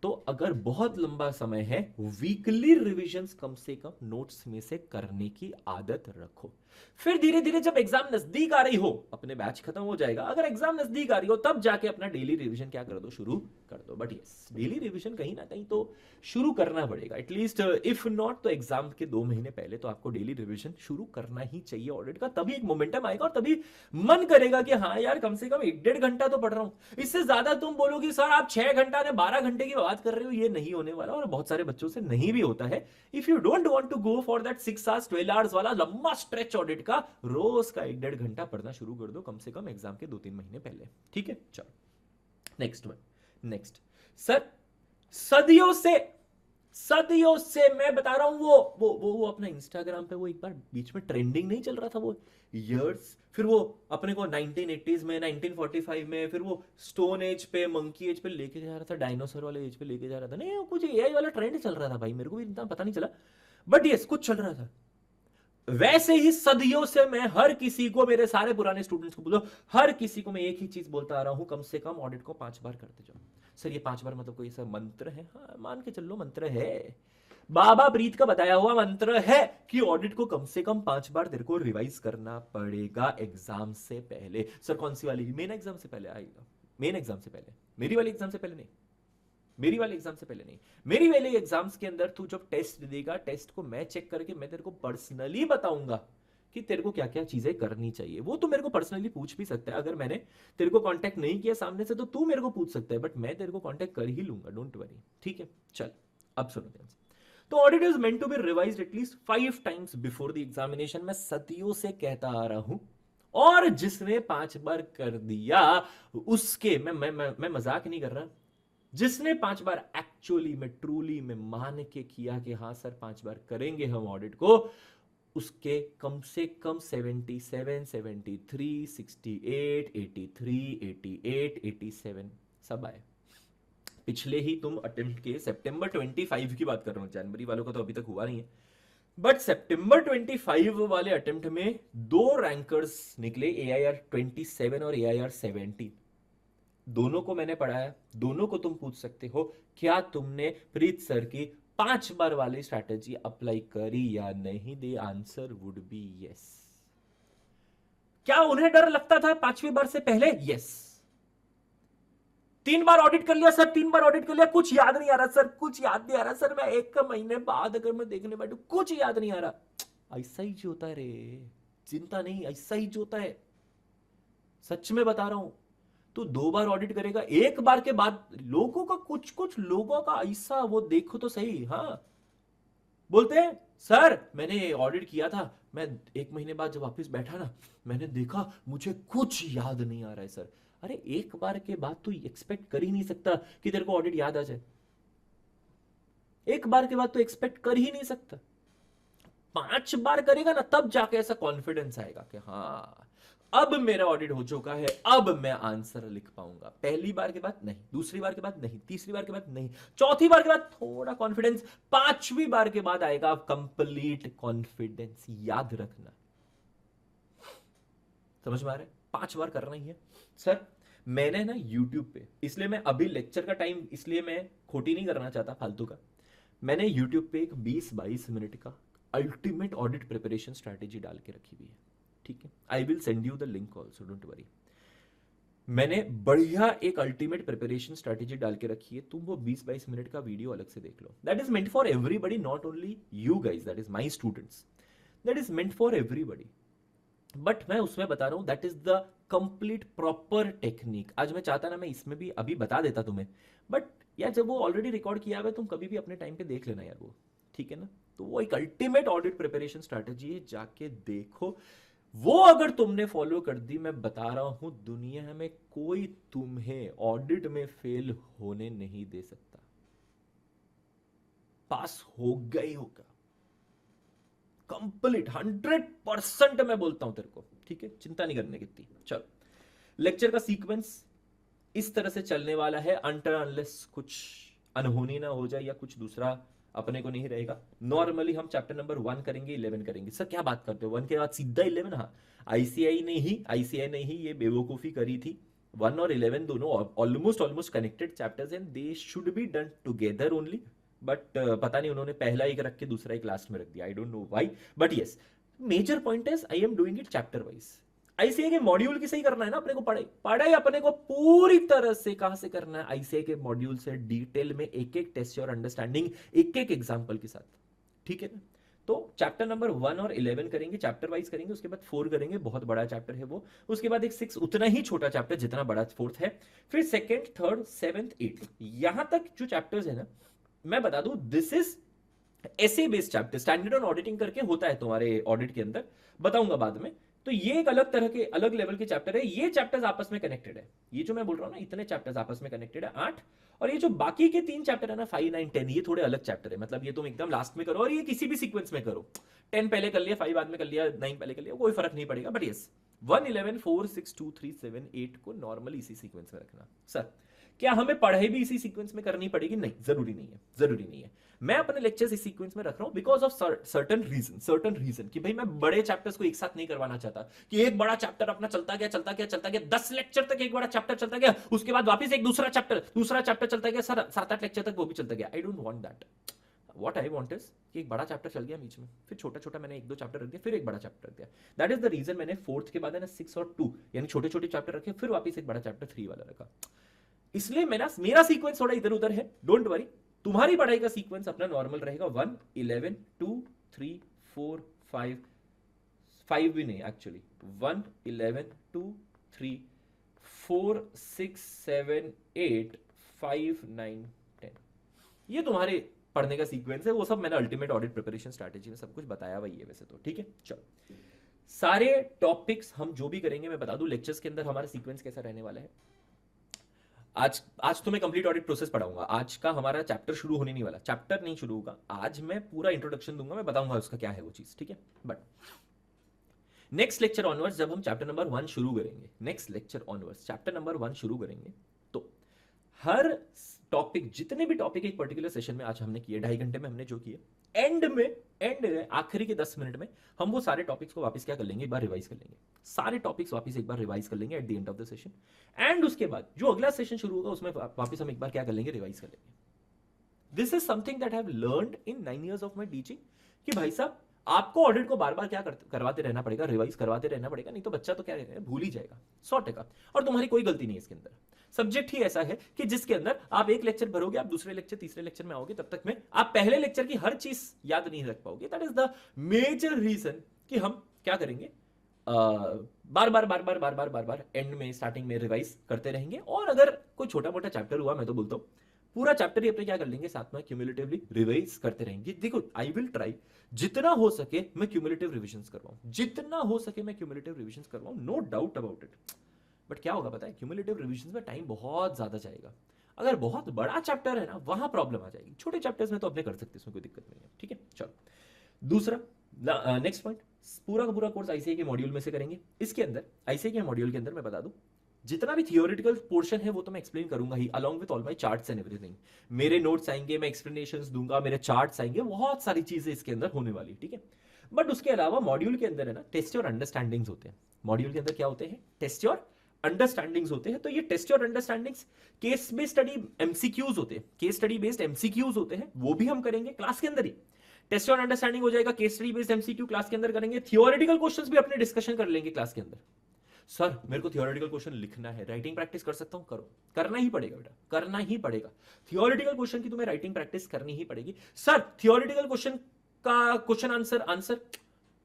तो अगर बहुत लंबा समय है, वीकली रिविजन्स कम से कम नोट्स में से करने की आदत रखो। फिर धीरे धीरे जब एग्जाम नजदीक आ रही हो, अपने बैच खत्म हो जाएगा, अगर एग्जाम नजदीक आ रही हो तब जाके अपना डेली रिवीजन क्या कर दो, शुरू कर दो। बट यस, डेली रिवीजन कहीं ना कहीं तो शुरू करना पड़ेगा एटलीस्ट, इफ नॉट तो एग्जाम के 2 महीने पहले तो आपको डेली रिवीजन शुरू करना ही चाहिए ऑडिट का। तभी एक मोमेंटम आएगा और तभी मन करेगा कि हाँ यार कम से कम 1-1.5 घंटा तो पढ़ रहा हूं। इससे ज्यादा तुम बोलोगे सर आप 6 घंटा ने 12 घंटे की बात कर रहे हो, ये नहीं होने वाला और बहुत सारे बच्चों से नहीं भी होता है। If you don't want to go for that 6 hours 12 hours वाला लंबा स्ट्रेच ऑडिट का, रोज का 1-1.5 घंटा पढ़ना शुरू कर दो कम से कम एग्जाम के 2-3 महीने पहले। ठीक है, चलो नेक्स्ट वन। नेक्स्ट सर, सदियों से मैं बता रहा हूं, वो अपना इंस्टाग्राम पे वो एक बार बीच में ट्रेंडिंग नहीं चल रहा था, वो ईयर्स, फिर वो अपने को 1980s में 1945 में, फिर वो स्टोन एज पे मंकी एज पे लेके जा रहा था, डायनासोर वाले एज पे लेके जा रहा था। नहीं कुछ एआई वाला ट्रेंड चल रहा था भाई, मेरे को भी इतना पता नहीं चला, बट यस कुछ चल रहा था। वैसे ही सदियों से मैं हर किसी को, मेरे सारे पुराने स्टूडेंट्स को बोलो, हर किसी को मैं एक ही चीज बोलता आ रहा हूं, कम से कम ऑडिट को 5 बार करते जाओ। सर ये 5 बार मतलब कोई ऐसा मंत्र है? हाँ मान के चलो मंत्र है, बाबा प्रीत का बताया हुआ मंत्र है कि ऑडिट को कम से कम 5 बार तेरे को रिवाइज करना पड़ेगा एग्जाम से पहले। सर कौन सी वाली? मेन एग्जाम से पहले आएगा, मेन एग्जाम से पहले, मेरी वाली एग्जाम से पहले नहीं, मेरी वाले एग्जाम से पहले नहीं। मेरी वाले एग्जाम्स के अंदर तू जब टेस्ट देगा, टेस्ट को मैं चेक करके मैं तेरे को पर्सनली बताऊंगा कि तेरे को क्या क्या चीजें करनी चाहिए। वो तो मेरे को पर्सनली पूछ भी सकता है, अगर मैंने तेरे को कांटेक्ट नहीं किया सामने से तो तू मेरे को पूछ सकता है, बट मैं तेरे को कांटेक्ट कर ही लूंगा, डोंट वरी। ठीक है, चल अब सुनो ध्यान से। तो audit is meant to be revised at least 5 times before the examination. मैं सदियों से कहता आ रहा हूं, और जिसने 5 बार कर दिया उसके, मैं मजाक नहीं कर रहा, जिसने 5 बार एक्चुअली में ट्रूली में मान के किया कि हाँ सर 5 बार करेंगे हम ऑडिट को, उसके कम से कम 77, 73, 68, 83, 88, 87 सब आए। पिछले ही तुम अटेम्प्ट के सितंबर 25 की बात कर रहा हूं, जनवरी वालों का तो अभी तक हुआ नहीं है, बट सितंबर 25 वाले अटेम्प्ट में 2 रैंकर्स निकले, AIR 27 और AIR 17। दोनों को मैंने पढ़ाया, दोनों को तुम पूछ सकते हो क्या तुमने प्रीत सर की 5 बार वाली स्ट्रैटेजी अप्लाई करी या नहीं? The answer would be yes. क्या उन्हें डर लगता था 5वीं बार से पहले? यस। 3 बार ऑडिट कर लिया सर, 3 बार ऑडिट कर लिया, कुछ याद नहीं आ रहा सर, कुछ याद नहीं आ रहा सर, मैं 1 महीने बाद अगर मैं देखने बैठू कुछ याद नहीं आ रहा। ऐसा ही जो होता है रे, चिंता नहीं, ऐसा ही जो होता है, सच में बता रहा हूं। तो 2 बार ऑडिट करेगा, 1 बार के बाद लोगों का, कुछ कुछ लोगों का ऐसा, वो देखो तो सही, हाँ बोलते हैं सर मैंने ऑडिट किया था, मैं 1 महीने बाद जब वापस बैठा ना, मैंने देखा मुझे कुछ याद नहीं आ रहा है सर। अरे 1 बार के बाद तो एक्सपेक्ट कर ही नहीं सकता कि तेरे को ऑडिट याद आ जाए, 1 बार के बाद तो एक्सपेक्ट कर ही नहीं सकता। 5 बार करेगा ना तब जाके ऐसा कॉन्फिडेंस आएगा कि हाँ अब मेरा ऑडिट हो चुका है, अब मैं आंसर लिख पाऊंगा। पहली बार के बाद नहीं, दूसरी बार के बाद नहीं, तीसरी बार के बाद नहीं, चौथी बार के बाद थोड़ा कॉन्फिडेंस, 5वीं बार के बाद आएगा कंप्लीट कॉन्फिडेंस। याद रखना, समझ में आ रहा है? 5 बार करना ही है। सर मैंने ना यूट्यूब पे, इसलिए मैं अभी लेक्चर का टाइम इसलिए मैं खोटी नहीं करना चाहता फालतू का, मैंने यूट्यूब पे एक 20-22 मिनट का अल्टीमेट ऑडिट प्रिपरेशन स्ट्रैटेजी डाल के रखी हुई है, ठीक है? I will send you the link also, don't worry. मैंने बढ़िया एक अल्टीमेट प्रिपरेशन स्ट्रैटेजी डाल के रखी है, तुम वो 20-22 मिनट का वीडियो अलग से देख लो। That is meant for everybody, not only you guys, that is my students, that is meant for everybody. But मैं उसमें बता रहा हूं that is the complete proper technique. आज मैं चाहता ना मैं इसमें भी अभी बता देता तुम्हें, बट यार जब वो ऑलरेडी रिकॉर्ड किया हुआ है तुम कभी भी अपने टाइम पे देख लेना यार वो, ठीक है ना? तो वो एक अल्टीमेट ऑडिट प्रिपरेशन स्ट्रैटेजी है, जाके देखो। वो अगर तुमने फॉलो कर दी, मैं बता रहा हूं दुनिया में कोई तुम्हें ऑडिट में फेल होने नहीं दे सकता, पास होगा ही होगा, कंप्लीट 100% मैं बोलता हूं तेरे को, ठीक है? चिंता नहीं करने की इतनी। चलो, लेक्चर का सीक्वेंस इस तरह से चलने वाला है, अनटिल अनलेस कुछ अनहोनी ना हो जाए या कुछ दूसरा अपने को नहीं रहेगा। नॉर्मली हम चैप्टर नंबर 1 करेंगे, 11 करेंगे। सर क्या बात करते हो, 1 के बाद सीधा 11? हाँ, आईसीआई ने ही ये बेवकूफी करी थी। 1 और 11 दोनों almost connected chapters and they should be done together only, but पता नहीं उन्होंने पहला एक रख के दूसरा एक लास्ट में रख दिया, I don't know why, but yes, major point is I am doing it chapter wise. ICI के मॉड्यूल की सही करना है ना अपने को, पढ़ाई अपने को पूरी तरह से कहां से करना है, आईसीआई के मॉड्यूल से डिटेल में, एक एक टेस्ट और अंडरस्टैंडिंग, एक एक एग्जांपल के साथ, ठीक है ना? तो चैप्टर नंबर 1 और 11 करेंगे, चैप्टर वाइज करेंगे, उसके बाद 4 करेंगे, बहुत बड़ा चैप्टर है वो, उसके बाद एक 6 उतना ही छोटा चैप्टर जितना बड़ा 4th है, फिर 2nd, 3rd, 7th, 8th, यहां तक जो चैप्टर्स है ना, मैं बता दूं दिस इज ऐसे based chapter, standard on auditing करके होता है तुम्हारे ऑडिट के अंदर, बताऊंगा बाद में। तो ये एक अलग तरह के, अलग लेवल के चैप्टर है, ये चैप्टर्स आपस में कनेक्टेड है, ये जो मैं बोल रहा हूं ना, इतने चैप्टर्स आपस में कनेक्टेड है 8, और ये जो बाकी के 3 चैप्टर है ना, 5, 9, 10, ये थोड़े अलग चैप्टर है, मतलब ये तुम एकदम लास्ट में करो और ये किसी भी सीक्वेंस में करो, 10 पहले कर लिया, 5 बाद में कर लिया, 9 पहले कर लिया, कोई फर्क नहीं पड़ेगा। बट यस, 1, 11, 4, 6, 2, 3, 7, 8 को नॉर्मली इसी सीक्वेंस में रखना। सर क्या हमें पढ़ाई भी इसी सीक्वेंस में करनी पड़ेगी? नहीं, जरूरी नहीं है, जरूरी नहीं है। मैं अपने लेक्चर्स इस सीक्वेंस में रख रहा हूं बिकॉज ऑफ सर्टन रीजन कि भाई मैं बड़े चैप्टर्स को एक साथ नहीं करवाना चाहता कि एक बड़ा चैप्टर अपना चलता गया 10 लेक्चर तक एक बड़ा चैप्टर चलता गया, उसके बाद वापस एक दूसरा चैप्टर चलता गया, सर 7-8 लेक्चर तक वो भी चलता गया। आई don't want that. What I want is कि एक बड़ा चैप्टर चल गया बीच में, फिर छोटा मैंने 1-2 चैप्टर रख दिया, फिर एक बड़ा चैप्टर रख दिया। दैट इज द रीजन मैंने 4th के बाद है ना 6 और 2 यानी छोटे चैप्टर रखे, फिर वापस एक बड़ा चैप्टर 3 वाला रखा। इसलिए मेरा सीक्वेंस थोड़ा इधर उधर है, डोंट वरी। तुम्हारी पढ़ाई का सीक्वेंस अपना नॉर्मल रहेगा, 1, 11, 2, 3, 4, 5 भी नहीं एक्चुअली, 1, 11, 2, 3, 4, 6, 7, 8, 5, 9, 10, ये तुम्हारे पढ़ने का सीक्वेंस है। वो सब मैंने अल्टीमेट ऑडिट प्रिपरेशन स्ट्रैटेजी में सब कुछ बताया हुआ ही है वैसे तो, ठीक है? चलो, सारे टॉपिक्स हम जो भी करेंगे, मैं बता दूं लेक्चर्स के अंदर हमारा सीक्वेंस कैसा रहने वाला है। आज तो मैं कंप्लीट ऑडिट प्रोसेस पढ़ाऊंगा, आज का हमारा चैप्टर शुरू होने नहीं वाला, चैप्टर नहीं शुरू होगा आज, मैं पूरा इंट्रोडक्शन दूंगा, मैं बताऊंगा उसका क्या है वो चीज, ठीक है? बट नेक्स्ट लेक्चर ऑनवर्ड्स जब हम चैप्टर नंबर 1 शुरू करेंगे, next lecture onwards chapter number 1 शुरू करेंगे, तो हर टॉपिक, जितने भी टॉपिक एक पर्टिकुलर सेशन में आज हमने किए, 2.5 घंटे में हमने जो किए, एंड में आखिरी के 10 मिनट में हम वो सारे टॉपिक्स को वापस क्या कर लेंगे, एक बार रिवाइज कर लेंगे, सारे टॉपिक्स वापस एक बार रिवाइज कर लेंगे at the end of the session. And उसके बाद जो अगला सेशन शुरू होगा उसमें वापस हम एक बार क्या कर लेंगे, रिवाइज कर लेंगे। This is something that I have learned in 9 years of my teaching कि भाई साहब आपको ऑडिट को बार बार क्या करवाते रहना पड़ेगा, रिवाइज करवाते रहना पड़ेगा, नहीं तो बच्चा तो क्या है, भूल ही जाएगा 100%। और तुम्हारी कोई गलती नहीं है इसके अंदर, सब्जेक्ट ही ऐसा है कि जिसके अंदर आप एक लेक्चर भरोगे, आप दूसरे लेक्चर तीसरे लेक्चर में आओगे, तब तक में आप पहले लेक्चर की हर चीज याद नहीं रख पाओगे। That is the major reason कि हम क्या करेंगे, बार बार एंड में स्टार्टिंग में रिवाइज करते रहेंगे। और अगर कोई छोटा मोटा चैप्टर हुआ, मैं तो बोलता हूं पूरा चैप्टर ही अपने क्या कर लेंगे, साथ में क्यूमुलेटिवली रिवाइज करते रहेंगे। देखो आई विल ट्राई जितना हो सके मैं क्यूमुलेटिव रिविजन्स करवाऊं, जितना हो सके मैं क्यूमुलेटिव रिविजन्स करवाऊं, no doubt about it. But क्या होगा पता है, क्यूमुलेटिव रिविजन्स में टाइम बहुत ज्यादा जाएगा। अगर बहुत बड़ा चैप्टर है ना, वहां प्रॉब्लम आ जाएगी, छोटे चैप्टर्स में तो अपने कर सकते, इसमें कोई दिक्कत नहीं है, ठीक है? चलो, दूसरा नेक्स्ट पॉइंट, पूरा का पूरा कोर्स आईसीआई के मॉड्यूल में से करेंगे। इसके अंदर आईसीआई के मॉड्यूल के अंदर मैं बता दूं जितना भी थियोरेटिकल पोर्शन है वो तो मैं एक्सप्लेन करूंगा ही, along with all my charts and everything. मेरे नोट्स आएंगे, मैं एक्सप्लेनेशंस दूंगा, मेरे चार्ट्स आएंगे, बहुत सारी चीजें इसके अंदर होने वाली, ठीक है? बट उसके अलावा मॉड्यूल के अंदर है ना टेस्ट और अंडरस्टैंडिंग्स होते हैं। मॉड्यूल के अंदर क्या होते हैं, टेस्ट योर अंडरस्टैंडिंग्स होते हैं। तो ये test your understandings case based study MCQs होते हैं, केस स्टडी बेस्ड एमसीक्यूज होते हैं, वो भी हम करेंगे क्लास के अंदर ही। टेस्ट योर अंडरस्टैंडिंग हो जाएगा, case study based MCQ class के अंदर करेंगे, थियोरेटिकल क्वेश्चंस भी अपने डिस्कशन कर लेंगे क्लास के अंदर। सर मेरे को थियोरेटिकल क्वेश्चन लिखना है, राइटिंग प्रैक्टिस कर सकता हूं? करो, करना ही पड़ेगा बेटा, करना ही पड़ेगा। थियोरेटिकल क्वेश्चन की तुम्हें राइटिंग प्रैक्टिस करनी ही पड़ेगी। सर थियोरेटिकल क्वेश्चन का क्वेश्चन आंसर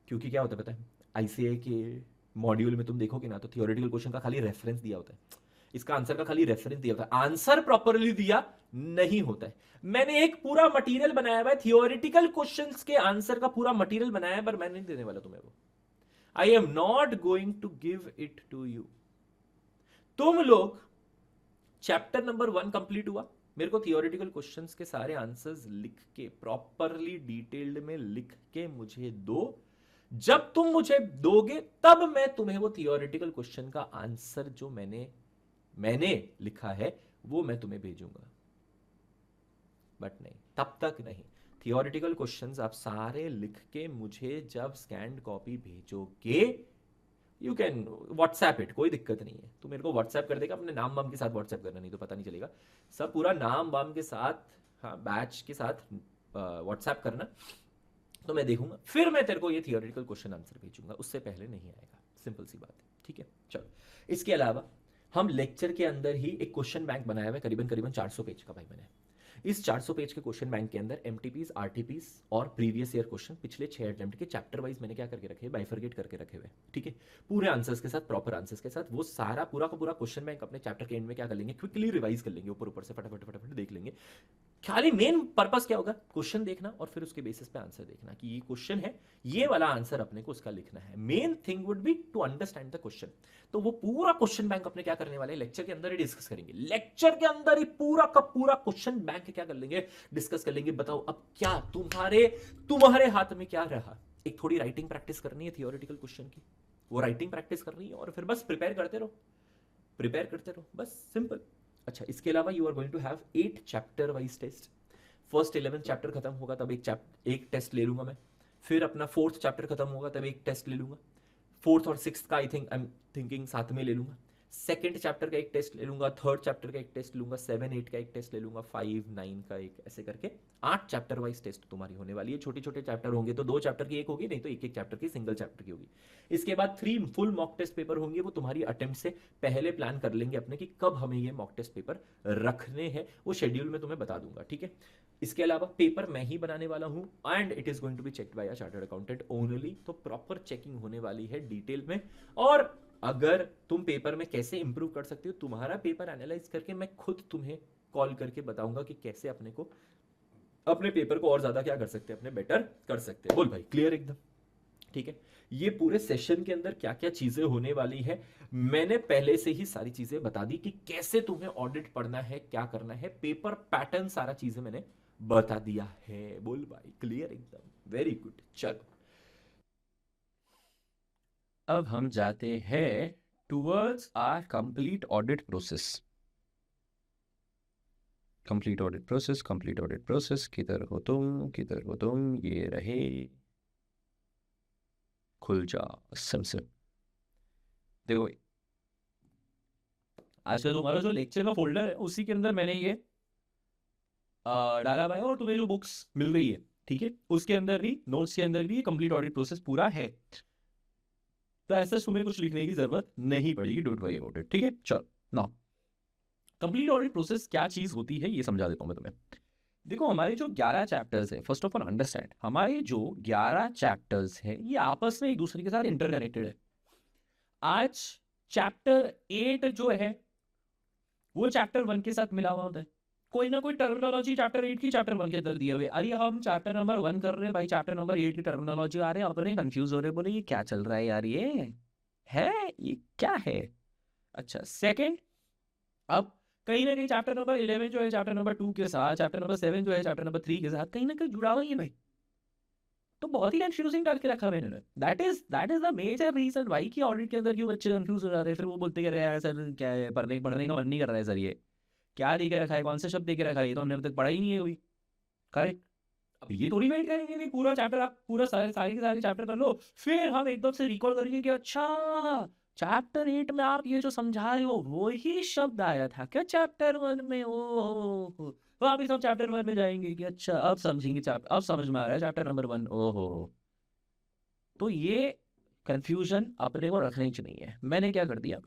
क्योंकि क्या होता है पता है, आईसीए के मॉड्यूल में तुम देखोगे ना तो थियोरेटिकल क्वेश्चन का खाली रेफरेंस दिया होता है, इसका आंसर का खाली रेफरेंस दिया होता है, आंसर प्रॉपरली दिया नहीं होता है। मैंने एक पूरा मटेरियल बनाया हुआ है थियोरेटिकल क्वेश्चंस के आंसर का, पूरा मटेरियल बनाया है, पर मैं नहीं देने वाला तुम्हें वो। I am not going to give it to you. तुम लोग चैप्टर नंबर 1 कंप्लीट हुआ, मेरे को थियोरेटिकल क्वेश्चंस के सारे आंसर्स लिख के प्रॉपरली डिटेल्ड में लिख के मुझे दो। जब तुम मुझे दोगे तब मैं तुम्हें वो थियोरेटिकल क्वेश्चन का आंसर जो मैंने लिखा है वो मैं तुम्हें भेजूंगा, बट नहीं, तब तक नहीं। थियोरेटिकल क्वेश्चंस आप सारे लिख के मुझे जब स्कैन्ड कॉपी भेजोगे, यू कैन व्हाट्सएप इट, कोई दिक्कत नहीं है। तू मेरे को व्हाट्सएप कर देगा, अपने नाम वाम के साथ व्हाट्सएप करना, नहीं तो पता नहीं चलेगा। सब पूरा नाम वाम के साथ, हाँ बैच के साथ व्हाट्सएप करना, तो मैं देखूंगा, फिर मैं तेरे को ये थियोरेटिकल क्वेश्चन आंसर भेजूंगा, उससे पहले नहीं आएगा। सिंपल सी बात है, ठीक है। चलो, इसके अलावा हम लेक्चर के अंदर ही एक क्वेश्चन बैंक बनाया हुआ है, करीबन 400 पेज का भाई मैंने। इस 400 पेज के क्वेश्चन बैंक के अंदर एमटीपीज, आरटीपीज और प्रीवियस ईयर क्वेश्चन पिछले 6 अटेम्प्ट के चैप्टर वाइज मैंने क्या करके रखे, बाइफरगेट करके रखे हुए, ठीक है, पूरे आंसर्स के साथ, प्रॉपर आंसर्स के साथ। वो सारा पूरा का पूरा क्वेश्चन बैंक अपने चैप्टर के एंड में क्या कर लेंगे, क्विकली रिवाइज कर लेंगे, ऊपर ऊपर से फटाफट देख लेंगे। खाली मेन पर्पस क्या होगा, क्वेश्चन देखना और फिर उसके बेसिस पे आंसर देखना कि ये क्वेश्चन है, ये वाला आंसर अपने को उसका लिखना है। Main thing would be to understand the question. तो वो पूरा क्वेश्चन बैंक अपने क्या करने वाले, लेक्चर के अंदर ही डिस्कस करेंगे। लेक्चर के अंदर ही पूरा का पूरा क्वेश्चन बैंक क्या कर लेंगे, डिस्कस कर लेंगे। बताओ अब क्या तुम्हारे हाथ में क्या रहा। एक थोड़ी राइटिंग प्रैक्टिस करनी है थियोरेटिकल क्वेश्चन की, वो राइटिंग प्रैक्टिस करनी है और फिर बस प्रिपेयर करते रहो, बस सिंपल। अच्छा, इसके अलावा you are going to have 8 chapter wise test. First 11 chapter खत्म होगा तब एक टेस्ट ले लूंगा मैं, फिर अपना 4th चैप्टर खत्म होगा तब एक टेस्ट ले लूंगा, 4th और 6th का आई थिंकिंग साथ में ले लूंगा, सेकंड चैप्टर का एक टेस्ट ले लूंगा, 3rd चैप्टर का एक टेस्ट लूंगा, 7, 8 का एक टेस्ट ले लूंगा, 5, 9 का एक, ऐसे करके 8 चैप्टर वाइज टेस्ट तुम्हारी होने वाली है। छोटे छोटे चैप्टर होंगे तो 2 चैप्टर की एक होगी, नहीं तो एक चैप्टर की सिंगल चैप्टर की होगी। इसके बाद 3 फुल मॉक टेस्ट पेपर होंगे, वो तुम्हारी अटेम्प्ट से पहले प्लान कर लेंगे अपने कि कब हमें ये मॉक टेस्ट पेपर रखने हैं, वो शेड्यूल में तुम्हें बता दूंगा, ठीक है। इसके अलावा पेपर मैं ही बनाने वाला हूं and it is going to be checked by a chartered accountant only. तो प्रॉपर चेकिंग होने वाली है डिटेल में। और अगर तुम पेपर में कैसे इंप्रूव कर सकते हो, तुम्हारा पेपर एनालाइज करके मैं खुद तुम्हें कॉल करके बताऊंगा कि कैसे अपने पेपर को और ज्यादा क्या कर सकते हैं, अपने बेटर कर सकते हैं। बोल भाई, क्लियर एकदम, ठीक है। ये पूरे सेशन के अंदर क्या क्या चीजें होने वाली है मैंने पहले से ही सारी चीजें बता दी कि कैसे तुम्हें ऑडिट पढ़ना है, क्या करना है, पेपर पैटर्न, सारा चीजें मैंने बता दिया है। बोल भाई, क्लियर एकदम, वेरी गुड। चलो, अब हम जाते हैं towards our complete audit process. Complete audit process, किधर हो तुम, ये रहे, खुल जा सिम। देखो भाई, आज का तुम्हारा जो लेक्चर का फोल्डर है उसी के अंदर मैंने ये डाला हुआ है, और तुम्हें जो बुक्स मिल रही है, ठीक है, उसके अंदर भी, नोट्स के अंदर भी कंप्लीट ऑडिट प्रोसेस पूरा है। तो ऐसा तुम्हें कुछ लिखने की जरूरत नहीं पड़ेगी, डोंट वरी अबाउट इट, ठीक है। चलो नाउ, कंप्लीट ऑडिट प्रोसेस क्या चीज होती है ये समझा देता हूं मैं तुम्हें। देखो, हमारे जो 11 चैप्टर्स है, फर्स्ट ऑफ ऑल अंडरस्टैंड, हमारे जो 11 चैप्टर्स है ये आपस में एक दूसरे के साथ इंटरकनेक्टेड है। आज चैप्टर 8 जो है वो चैप्टर 1 के साथ मिला हुआ होता है। कोई ना कोई टर्मिनोलॉजी चैप्टर 8 की चैप्टर 1 के अंदर दिए हुए। अरे हम चैप्टर नंबर 1 कर रहे हैं भाई, चैप्टर नंबर 8 की टर्मिनोलॉजी आ रहे हैं, अपने कंफ्यूज हो रहे, बोले ये क्या चल रहा है यार, ये क्या है। अच्छा, सेकंड, अब कहीं ना कहीं चैप्टर नंबर 11 जो है चैप्टर नंबर 2 के साथ, चैप्टर नंबर 7 जो है चैप्टर नंबर 3 के साथ कहीं ना कहीं जुड़ा हुआ ही है भाई। तो बहुत ही कंफ्यूजिंग करके रखा है मैंने। That is the major reason भाई कि ऑडिट के अंदर क्यों बच्चे कंफ्यूज हो जाते हैं। फिर वो बोलते हैं यार सर क्या है, पढ़ने का मन नहीं कर रहा है सर, ये क्या दे के रखा है, कौन सा शब्द दे के रखा है, ये तो हमने अब तक पढ़ा ही नहीं है कोई। करेक्ट। अब ये थोड़ी वेट करेंगे कि पूरा चैप्टर आप पूरा सारे के सारे चैप्टर कर लो, फिर हम एकदम से रिकॉल करेंगे कि अच्छा चैप्टर 8 में आप ये जो समझा रहे हो वो ही शब्द आया था क्या चैप्टर 1 में, ओ वापिस हम चैप्टर 1 में जाएंगे कि अच्छा अब समझेंगे चैप्टर, अब समझ में आ रहा है चैप्टर नंबर 1, ओहो। तो ये कंफ्यूजन अपने को रखने की नहीं है। मैंने क्या कर दिया,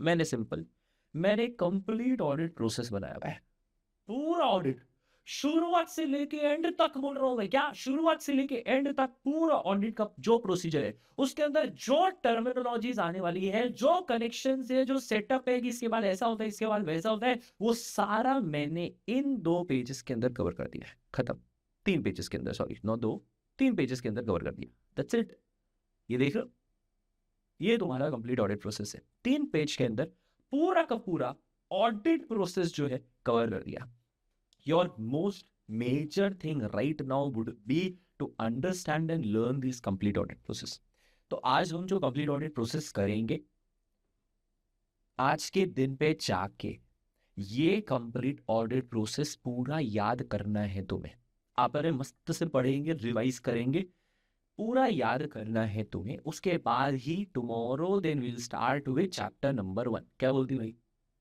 मैंने कंप्लीट ऑडिट प्रोसेस बनाया हुआ है, पूरा ऑडिट शुरुआत से लेके एंड तक, बोल रहा हूं मैं क्या, शुरुआत से लेके एंड तक पूरा ऑडिट का जो प्रोसीजर है उसके अंदर जो टर्मिनोलॉजीज आने वाली है, जो कनेक्शन है, जो सेटअप है कि इसके बाद ऐसा होता है इसके बाद वैसा होता है, वो सारा मैंने इन 2 पेजेस के अंदर कवर कर दिया है। खत्म। 3 पेजेस के अंदर, सॉरी, 3 पेजेस के अंदर कवर कर दिया। That's it. ये देख लो, ये तुम्हारा कंप्लीट ऑडिट प्रोसेस है। 3 पेज के अंदर पूरा का पूरा ऑडिट प्रोसेस जो है कवर कर दिया। Your most major thing right now would be to understand and learn this complete audit process. तो आज हम जो complete audit process करेंगे, आज के दिन पे जाके ये complete audit process पूरा याद करना है तुम्हें। आप अरे मस्त से पढ़ेंगे, रिवाइज करेंगे, पूरा याद करना है तुम्हें। उसके बाद ही tomorrow then we'll start with chapter number 1। क्या बोलती भाई,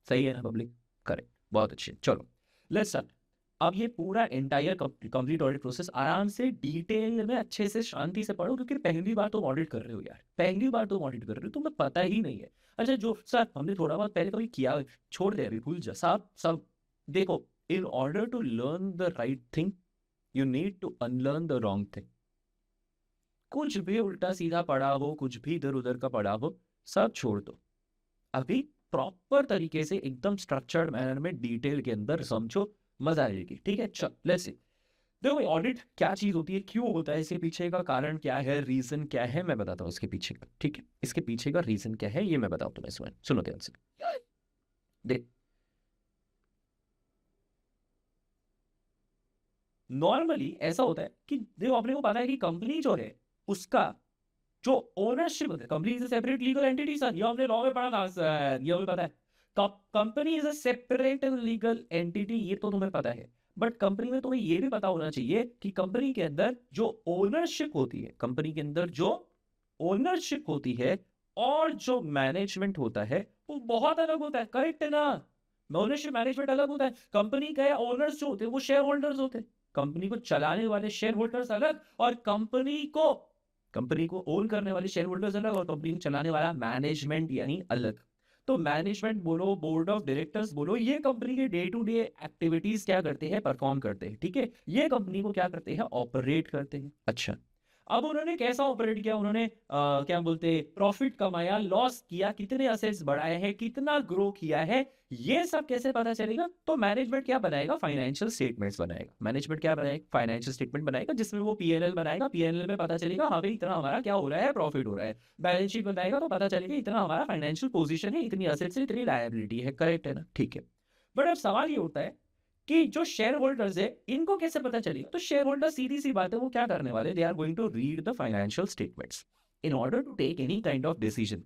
सही है ना पब्लिक? करेक्ट, बहुत अच्छे। चलो लेट्स स्टार्ट। अब ये पूरा एंटायर कंप्लीट ऑडिट प्रोसेस आराम से डिटेल में अच्छे से शांति से पढ़ो, क्योंकि पहली बार तुम ऑडिट कर रहे हो यार, पहली बार तुम ऑडिट कर रहे हो, तुम्हें पता ही नहीं है। अच्छा जो सर हमने थोड़ा बहुत पहले कभी किया, छोड़ दे, अभी भूल जा। सब देखो, in order to learn the right thing you need to unlearn the wrong thing. कुछ भी उल्टा सीधा पढ़ा हो, कुछ भी इधर उधर का पढ़ा हो, सब छोड़ दो। अभी प्रॉपर तरीके से एकदम स्ट्रक्चर्ड मैनर में डिटेल के अंदर समझो, मजा आएगी। ठीक है, चल लेट्स सी। देखो भाई, ऑडिट क्या चीज होती है, क्यों होता है, इसके पीछे का कारण क्या है, रीजन क्या है, मैं बताता हूँ इसके पीछे का। ठीक है, इसके पीछे का रीजन क्या है ये मैं बताऊँ तुम्हें। सुनो ध्यान से। देख, नॉर्मली ऐसा होता है कि देखो अपने को पता है कि कंपनी जो है उसका जो ओनरशिप होता है, company is a separate legal entity. Sir ये हमने लॉ में पढ़ा था सर, ये हमें पता है। Company is a separate legal entity, ये तो तुम्हें पता है। बट कंपनी में तुम्हें ये भी पता होना चाहिए कि कंपनी के अंदर जो ओनरशिप होती है, कंपनी के अंदर जो ओनरशिप होती है और जो मैनेजमेंट होता है वो बहुत अलग होता है। करेक्ट है ना? ओनरशिप मैनेजमेंट अलग होता है। कंपनी का ओनर्स जो होते हैं वो शेयर होल्डर्स होते हैं, कंपनी को चलाने वाले शेयर होल्डर्स अलग, और कंपनी को ओन करने वाले शेयर होल्डर्स अलग, और कंपनी को चलाने वाला मैनेजमेंट यानी अलग। तो मैनेजमेंट बोलो, बोर्ड ऑफ डायरेक्टर्स बोलो, ये कंपनी के डे टू डे एक्टिविटीज क्या करते हैं, परफॉर्म करते हैं। ठीक है, ये कंपनी को क्या करते हैं, ऑपरेट करते हैं। अच्छा, अब उन्होंने कैसा ऑपरेट किया, उन्होंने क्या बोलते हैं, प्रॉफिट कमाया, लॉस किया, कितने असेट्स बढ़ाए हैं, कितना ग्रो किया है, ये सब कैसे पता चलेगा? तो मैनेजमेंट क्या बनाएगा, फाइनेंशियल स्टेटमेंट्स बनाएगा। मैनेजमेंट क्या बनाएगा, फाइनेंशियल स्टेटमेंट बनाएगा, जिसमें वो पीएनएल बनाएगा। पीएनएल में पता चलेगा हाँ भाई इतना हमारा क्या हो रहा है, प्रॉफिट हो रहा है। बैलेंस शीट बनाएगा तो पता चलेगा इतना हमारा फाइनेंशियल पोजीशन है, इतनी असेट्स है, इतनी लायबिलिटी है। करेक्ट है ना? ठीक है। बट अब सवाल ये होता है कि जो शेयर होल्डर्स है इनको कैसे पता चलेगा? तो शेयर होल्डर, सीधी सी बात है, वो क्या करने वाले, they are going to read the financial statements in order to take any kind of decision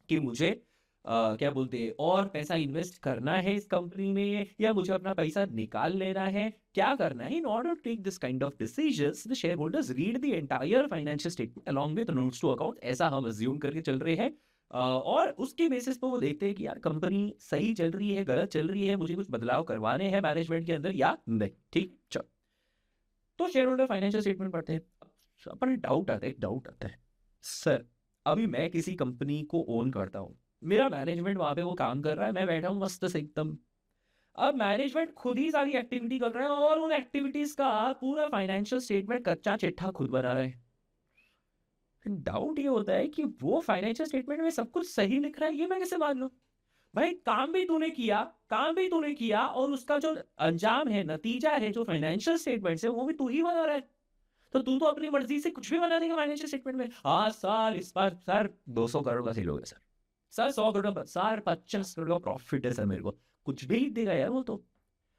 कि मुझे क्या बोलते हैं और पैसा इन्वेस्ट करना है इस कंपनी में, या मुझे अपना पैसा निकाल लेना है, क्या करना है। In order to take this kind of decisions the share holders read the entire financial statement along with notes to account, ऐसा हम अज्यूम करके चल रहे हैं। और उसके बेसिस पर वो देखते हैं कि यार कंपनी सही चल रही है, गलत चल रही है, मुझे कुछ बदलाव करवाने हैं मैनेजमेंट के अंदर या नहीं। ठीक, चल। तो शेयर होल्डर फाइनेंशियल स्टेटमेंट पढ़ते हैं। अपन डाउट आता है सर, अभी मैं किसी कंपनी को ओन करता हूँ, मेरा मैनेजमेंट वहां पे वो काम कर रहा है, मैं बैठा हूँ मस्त से एकदम। अब मैनेजमेंट खुद ही सारी एक्टिविटी कर रहा है और उन एक्टिविटीज का पूरा फाइनेंशियल स्टेटमेंट कच्चा चिट्ठा खुद बना रहा है। डाउट ये होता है कि वो फाइनेंशियल स्टेटमेंट में सब कुछ सही लिख रहा है, ये मैं कैसे मान लूं? भाई काम भी तूने किया और उसका जो अंजाम है, नतीजा है, जो फाइनेंशियल स्टेटमेंट है वो भी तू ही बना रहा है। तो तू तो अपनी मर्जी से कुछ भी बना देगा फाइनेंशियल स्टेटमेंट में। हाँ सर, इस बार सर 200 करोड़ का सेल हो गया सर, सर 100 करोड़ का, सर 50 करोड़ का प्रॉफिट है सर, मेरे को कुछ भी लिख देगा यार। वो तो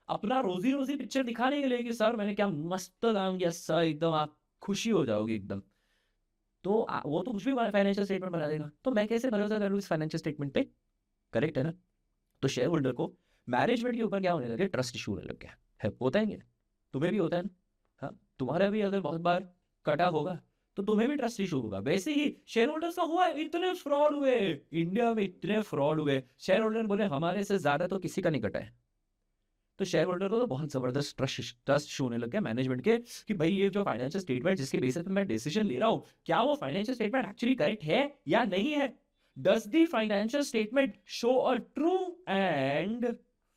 अपना रोजी रोजी पिक्चर दिखाने के लिए कि सर मैंने क्या मस्त काम किया सर, एकदम आप खुशी हो जाओगे एकदम। तो वो तो कुछ भी फाइनेंशियल स्टेटमेंट बना देगा, तो मैं कैसे भरोसा करूँ इस फाइनेंशियल स्टेटमेंट पे? करेक्ट है ना? तो शेयर होल्डर को मैनेजमेंट के ऊपर क्या होने लगे, ट्रस्ट इशू होने लग गया है। होता है क्या? तुम्हें भी होता है ना? हाँ, तुम्हारा भी अगर बहुत बार कटा होगा तो तुम्हें भी ट्रस्ट इशू होगा। वैसे ही शेयर होल्डर्स का हुआ है, इतने फ्रॉड हुए इंडिया में, इतने फ्रॉड हुए, शेयर होल्डर बोले हमारे से ज्यादा तो किसी का नहीं कटा है। तो शेयर होल्डर को तो बहुत जबरदस्त ट्रस्ट होने लग गया मैनेजमेंट के कि भाई ये जो फाइनेंशियल स्टेटमेंट जिसके बेसिस पे मैं डिसीजन ले रहा हूँ, क्या वो फाइनेंशियल स्टेटमेंट एक्चुअली करेक्ट है या नहीं है। Does the financial statement show a true and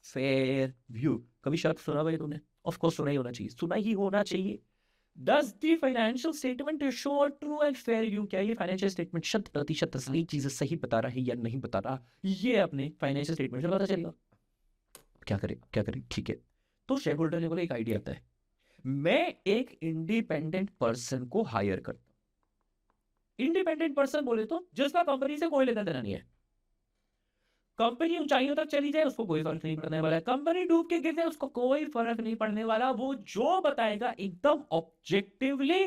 fair view. कभी शब्द सुना भाई तूने? ऑफ कोर्स सुना ही होना चाहिए, सुना ही होना चाहिए। Does the financial statement show a true and fair view. क्या ये फाइनेंशियल स्टेटमेंट शत प्रतिशत असली चीजें सही बता रहा है या नहीं बता रहा, ये अपने फाइनेंशियल स्टेटमेंट से पता चलेगा। क्या करें ठीक है। तो शेयर होल्डर ने बोला एक आइडिया आता है, मैं एक इंडिपेंडेंट पर्सन को हायर करता हूं। इंडिपेंडेंट पर्सन बोले तो जिसका कंपनी से कोई लेना देना नहीं है, कंपनी ऊंचाइयों तक चली जाए उसको कोई फर्क नहीं पड़ने वाला है, कंपनी डूब के गिर जाए उसको कोई फर्क नहीं पड़ने वाला। वो जो बताएगा एकदम ऑब्जेक्टिवली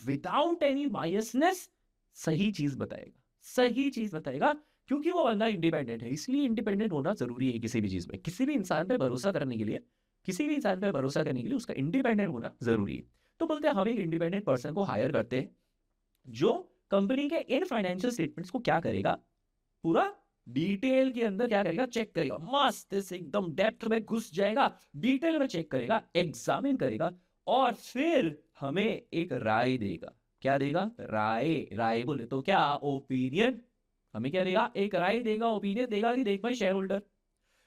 विदाउट एनी बायसनेस सही चीज बताएगा। क्योंकि वो बंदा इंडिपेंडेंट है, इसलिए इंडिपेंडेंट होना जरूरी है किसी भी चीज में। किसी भी इंसान पे भरोसा करने के लिए उसका इंडिपेंडेंट होना जरूरी है। तो बोलते हैं हम एक इंडिपेंडेंट पर्सन को हायर करते हैं जो कंपनी के इन फाइनेंशियल स्टेटमेंट्स को क्या करेगा, पूरा डिटेल के अंदर क्या करेगा, चेक करेगा, मस्त से एकदम डेप्थ में घुस जाएगा, डिटेल में चेक करेगा, एग्जामिन करेगा और फिर हमें एक राय देगा। क्या देगा? राय बोले तो क्या, ओपिनियन। हमें क्या देगा? एक राय देगा, ओपिनियन देगा कि देख भाई शेयर होल्डर,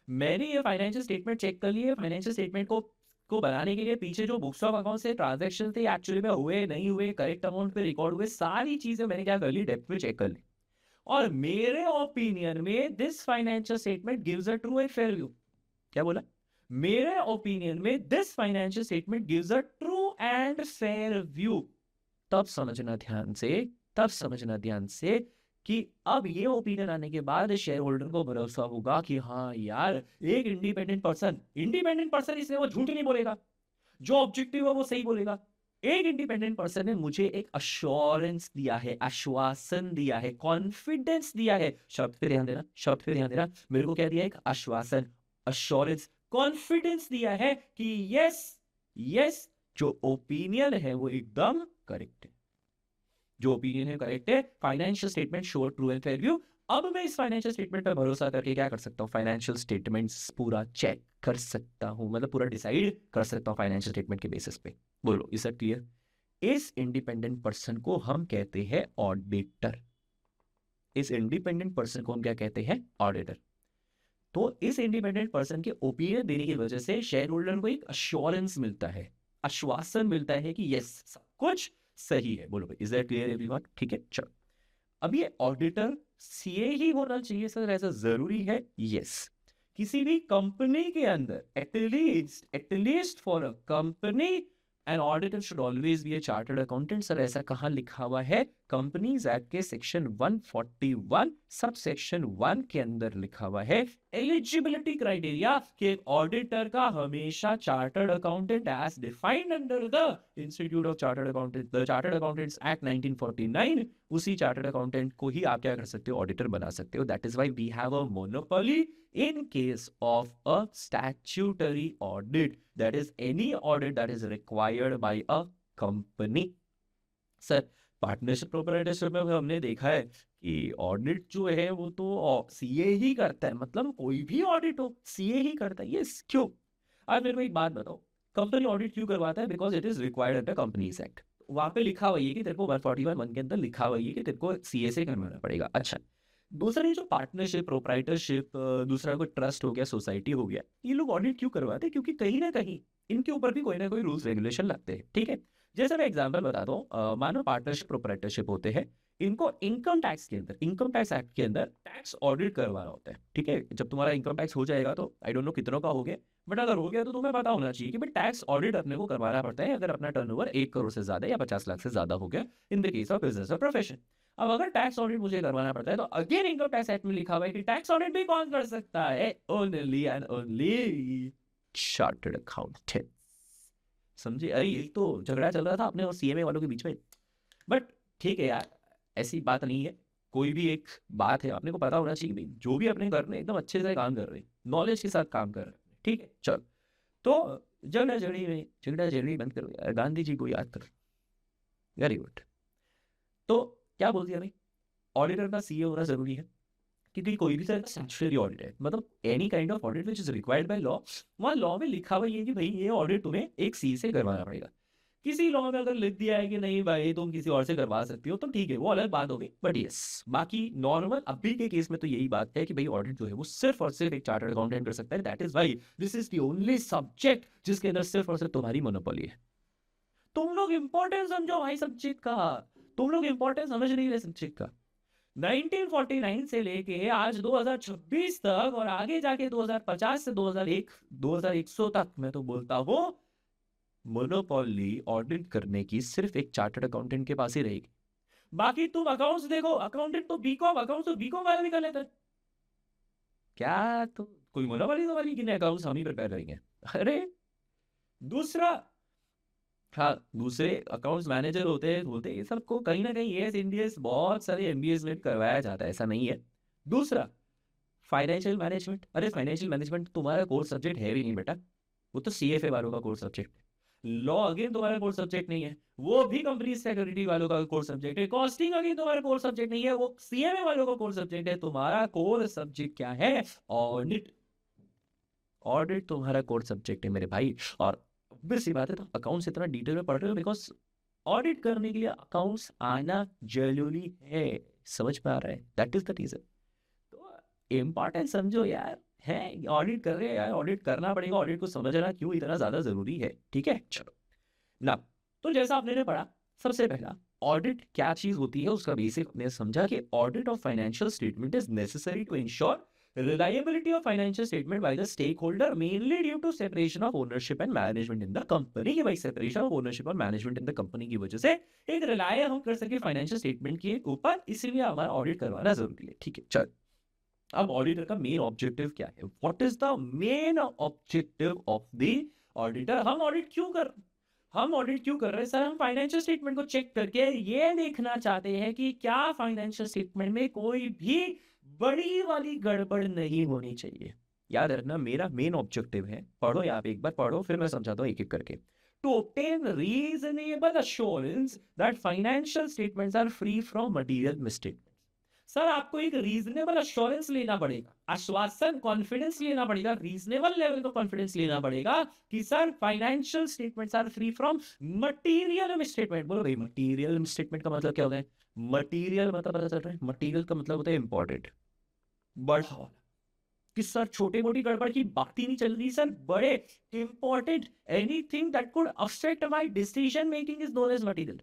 मैंने ये फाइनेंशियल स्टेटमेंट चेक कर लिए, फाइनेंशियल स्टेटमेंट को बनाने के लिए पीछे जो बुक्स ऑफ अकाउंट से ट्रांजैक्शन थे एक्चुअली में हुए नहीं हुए, करेक्ट अमाउंट पे रिकॉर्ड हुए, सारी चीजें मैंने क्या कर ली, डेप्थ में चेक कर ली। और मेरे ओपिनियन में this financial statement gives a true and fair view. क्या बोला? मेरे ओपिनियन में this financial statement gives a true and fair view. तब समझना ध्यान से कि अब ये ओपिनियन आने के बाद शेयर होल्डर को भरोसा होगा कि हाँ यार एक इंडिपेंडेंट पर्सन इसलिए वो झूठ नहीं बोलेगा, जो ऑब्जेक्टिव है वो सही बोलेगा। एक इंडिपेंडेंट पर्सन ने मुझे एक अश्योरेंस दिया है, आश्वासन दिया है, कॉन्फिडेंस दिया है। शब्द पे ध्यान देना, मेरे को क्या दिया? एक आश्वासन, अश्योरेंस, कॉन्फिडेंस दिया है कि यस जो ओपिनियन है वो एकदम करेक्ट है, financial statement show true and fair view. अब मैं इस फाइनेंशियल स्टेटमेंट पर भरोसा करके क्या कर सकता हूँ, फाइनेंशियल स्टेटमेंट्स पूरा चेक कर सकता हूँ, मतलब पूरा डिसाइड कर सकता हूँ फाइनेंशियल स्टेटमेंट के बेसिस पे। बोलो, इज इट क्लियर? इस इंडिपेंडेंट पर्सन को हम कहते हैं ऑडिटर। इस इंडिपेंडेंट पर्सन को हम क्या कहते हैं? ऑडिटर। तो इस इंडिपेंडेंट पर्सन के ओपिनियन देने की वजह से शेयर होल्डर को एक अश्योरेंस मिलता है, आश्वासन मिलता है कि यस सब कुछ सही है। बोलो भाई, इज दैट क्लियर एवरीवन? ठीक है, चलो। अब ये ऑडिटर सीए ही होना चाहिए सर, ऐसा जरूरी है? यस। किसी भी कंपनी के अंदर at least for a company an auditor should always be A chartered accountant. Sir ऐसा कहां लिखा हुआ है? कंपनीज एक्ट के सेक्शन 141 सब सेक्शन 1 के अंदर लिखा हुआ है एलिजिबिलिटी क्राइटेरिया के ऑडिटर का हमेशा chartered accountant as defined under the institute of chartered accountant, the chartered accountants act 1949, उसी चार्टर्ड अकाउंटेंट को ही आप क्या कर सकते हो? ऑडिटर बना सकते हो। That is why we have a monopoly in case of a statutory audit, that is any audit that is required by a company. Sir partnership proprietorship में हमने देखा है कि ऑडिट जो है वो तो सीए ही करता है, मतलब कोई भी ऑडिट हो सीए ही करता है। यस, क्यों? अब मेरे को एक बात बताओ, कंपनी ऑडिट क्यों करवाता है? Because it is required under companies act. वहां पे लिखा हुआ है कि तेरे को 141 के अंदर लिखा हुआ है कि तेरे को सीए से करवाना पड़ेगा। अच्छा, दूसरा ये जो पार्टनरशिप, प्रोप्राइटरशिप, दूसरा कोई ट्रस्ट हो गया, सोसाइटी हो गया, ये लोग ऑडिट क्यों करवाते हैं? क्योंकि कहीं ना कहीं इनके ऊपर भी कोई ना कोई रूल्स रेगुलेशन लगते हैं। ठीक है, जैसे मैं एग्जांपल बताता हूँ, मानो पार्टनरशिप, प्रोप्राइटरशिप होते हैं, इनको इनकम टैक्स एक्ट के अंदर टैक्स ऑडिट करवाना होता है। ठीक है, जब तुम्हारा इनकम टैक्स हो जाएगा तो आई डोंट नो कितनों का हो गया, बट अगर हो गया तो तुम्हें पता होना चाहिए कि भाई टैक्स ऑडिट अपने को करवाना पड़ता है अगर अपना टर्नओवर 1 करोड़ से ज्यादा या 50 लाख से ज्यादा हो गया in the case of business और प्रोफेशन। अब अगर टैक्स ऑडिट मुझे करवाना पड़ता है तो अगेन इनकम टैक्स एक्ट में लिखा हुआ है कि टैक्स ऑडिट भी कौन कर सकता है? Only and only chartered accountant. समझे? अरे ये तो झगड़ा चल रहा था अपने और सीएमए वालों के बीच में, बट ठीक है यार, ऐसी बात नहीं है। कोई भी एक बात है, अपने को पता होना चाहिए भाई जो भी अपने कर रहे हैं एकदम अच्छे से काम कर रहे हैं, नॉलेज के साथ काम कर रहे हैं। ठीक है, चलो। तो झगड़ा झगड़ी बंद करो यार, गांधी जी को याद करो। Very good. तो क्या बोल दिया भाई, ऑडिटर का सीए होना जरूरी है, क्योंकि कोई भी तरह का स्टैट्यूटरी ऑडिट है, मतलब any kind of audit which is required by law, वहाँ लॉ में लिखा हुआ ये कि भाई ये ऑडिट तुम्हें एक सी से करवाना पड़ेगा। किसी लॉ में अगर लिख दिया है कि नहीं भाई तुम किसी और से करवा सकती हो तो ठीक है, वो अलग बात होगी, बट यस बाकी नॉर्मल अभी के केस में तो यही बात है कि भाई ऑडिट जो है वो सिर्फ और सिर्फ एक चार्टर्ड अकाउंटेंट कर सकता है। That is why this is the only subject जिसके अंदर सिर्फ और सिर्फ तुम्हारी मोनोपोली है। तुम लोग इंपॉर्टेंस समझो भाई सब्जेक्ट का, तुम लोग इंपॉर्टेंस समझ नहीं रहे सब्जेक्ट का। 1949 से लेके आज 2026 तक और आगे जाके 2050 से 2100 तक मैं तो बोलता हूँ मोनोपोली ऑडिट करने की सिर्फ एक चार्टर्ड अकाउंटेंट के पास ही रहेगी। बाकी तुम अकाउंट्स देखो, अकाउंटेंट तो बीकॉम, अकाउंट्स तो बीकॉम वाले भी कर लेते हैं। क्या तो कोई मोनोपोली तो वाली कि अकाउंट्स हम ही प्रिपेयर करेंगे? अरे दूसरा, हाँ दूसरे अकाउंट्स मैनेजर होते हैं बोलते हैं, ये सबको कहीं ना कहीं एएस इंडियस बहुत सारे एमबीएस में करवाया जाता है, ऐसा नहीं है। दूसरा फाइनेंशियल मैनेजमेंट, अरे फाइनेंशियल मैनेजमेंट तुम्हारा कोर्स सब्जेक्ट है भी नहीं बेटा, वो तो सीएफए वालों का कोर्स सब्जेक्ट है। लॉ अगेन तुम्हारा कोर्स सब्जेक्ट नहीं है, वो भी कंपनी सेक्रेटरी वालों का कोर्स सब्जेक्ट है। कॉस्टिंग अगेन तुम्हारा कोर्स सब्जेक्ट नहीं है, वो सीएमए वालों का कोर्स सब्जेक्ट है। तुम्हारा कोर्स सब्जेक्ट क्या है? ऑडिट। ऑडिट तुम्हारा कोर्स सब्जेक्ट है मेरे भाई। और obvious सी बात है, तो अकाउंट्स इतना डिटेल में पढ़ रहे हो बिकॉज ऑडिट करने के लिए अकाउंट्स आना जरूरी है। समझ में आ रहा है? That is the reason. तो इम्पोर्टेंट समझो यार, है ऑडिट कर रहे हैं यार, ऑडिट करना पड़ेगा, ऑडिट को समझना क्यों इतना ज्यादा जरूरी है। ठीक है चलो ना, तो जैसा आपने पढ़ा, सबसे पहला ऑडिट क्या चीज होती है उसका बेसिक हमने समझा कि audit of financial statement is necessary to ensure reliability of financial statement by the stakeholder mainly due to separation of ownership and management in the company। कि भाई separation of ownership और management in the company की वजह से एक रिलाय हम कर सके फाइनेंशियल स्टेटमेंट के ऊपर, इसलिए हमारा ऑडिट करवाना जरूरी है। ठीक है चल, अब ऑडिटर का मेन ऑब्जेक्टिव क्या है? What is the main objective of the auditor? हम ऑडिट क्यों कर रहे हैं सर? हम फाइनेंशियल स्टेटमेंट को चेक करके ये देखना चाहते हैं कि क्या फाइनेंशियल स्टेटमेंट में कोई भी बड़ी वाली गड़बड़ नहीं होनी चाहिए। याद रखना मेरा मेन ऑब्जेक्टिव है, पढ़ो यहाँ पे एक बार पढ़ो फिर मैं समझाता हूँ एक एक करके। To obtain reasonable assurance that financial statements are free from material mistake. Sir आपको एक रीजनेबल अश्योरेंस लेना पड़ेगा, आश्वासन कॉन्फिडेंस लेना पड़ेगा, रीजनेबल लेवल का कॉन्फिडेंस लेना पड़ेगा कि sir financial statements are free from material misstatement. बोलो भाई मटेरियल मिसस्टेटमेंट का मतलब क्या होता है? मटेरियल मतलब पता चल रहा है, मटेरियल का मतलब होता है इंपॉर्टेंट, बड़ा, कि सर छोटे मोटी गड़बड़ की बात ही नहीं चल रही सर, बड़े important anything that could affect my decision making is known as material.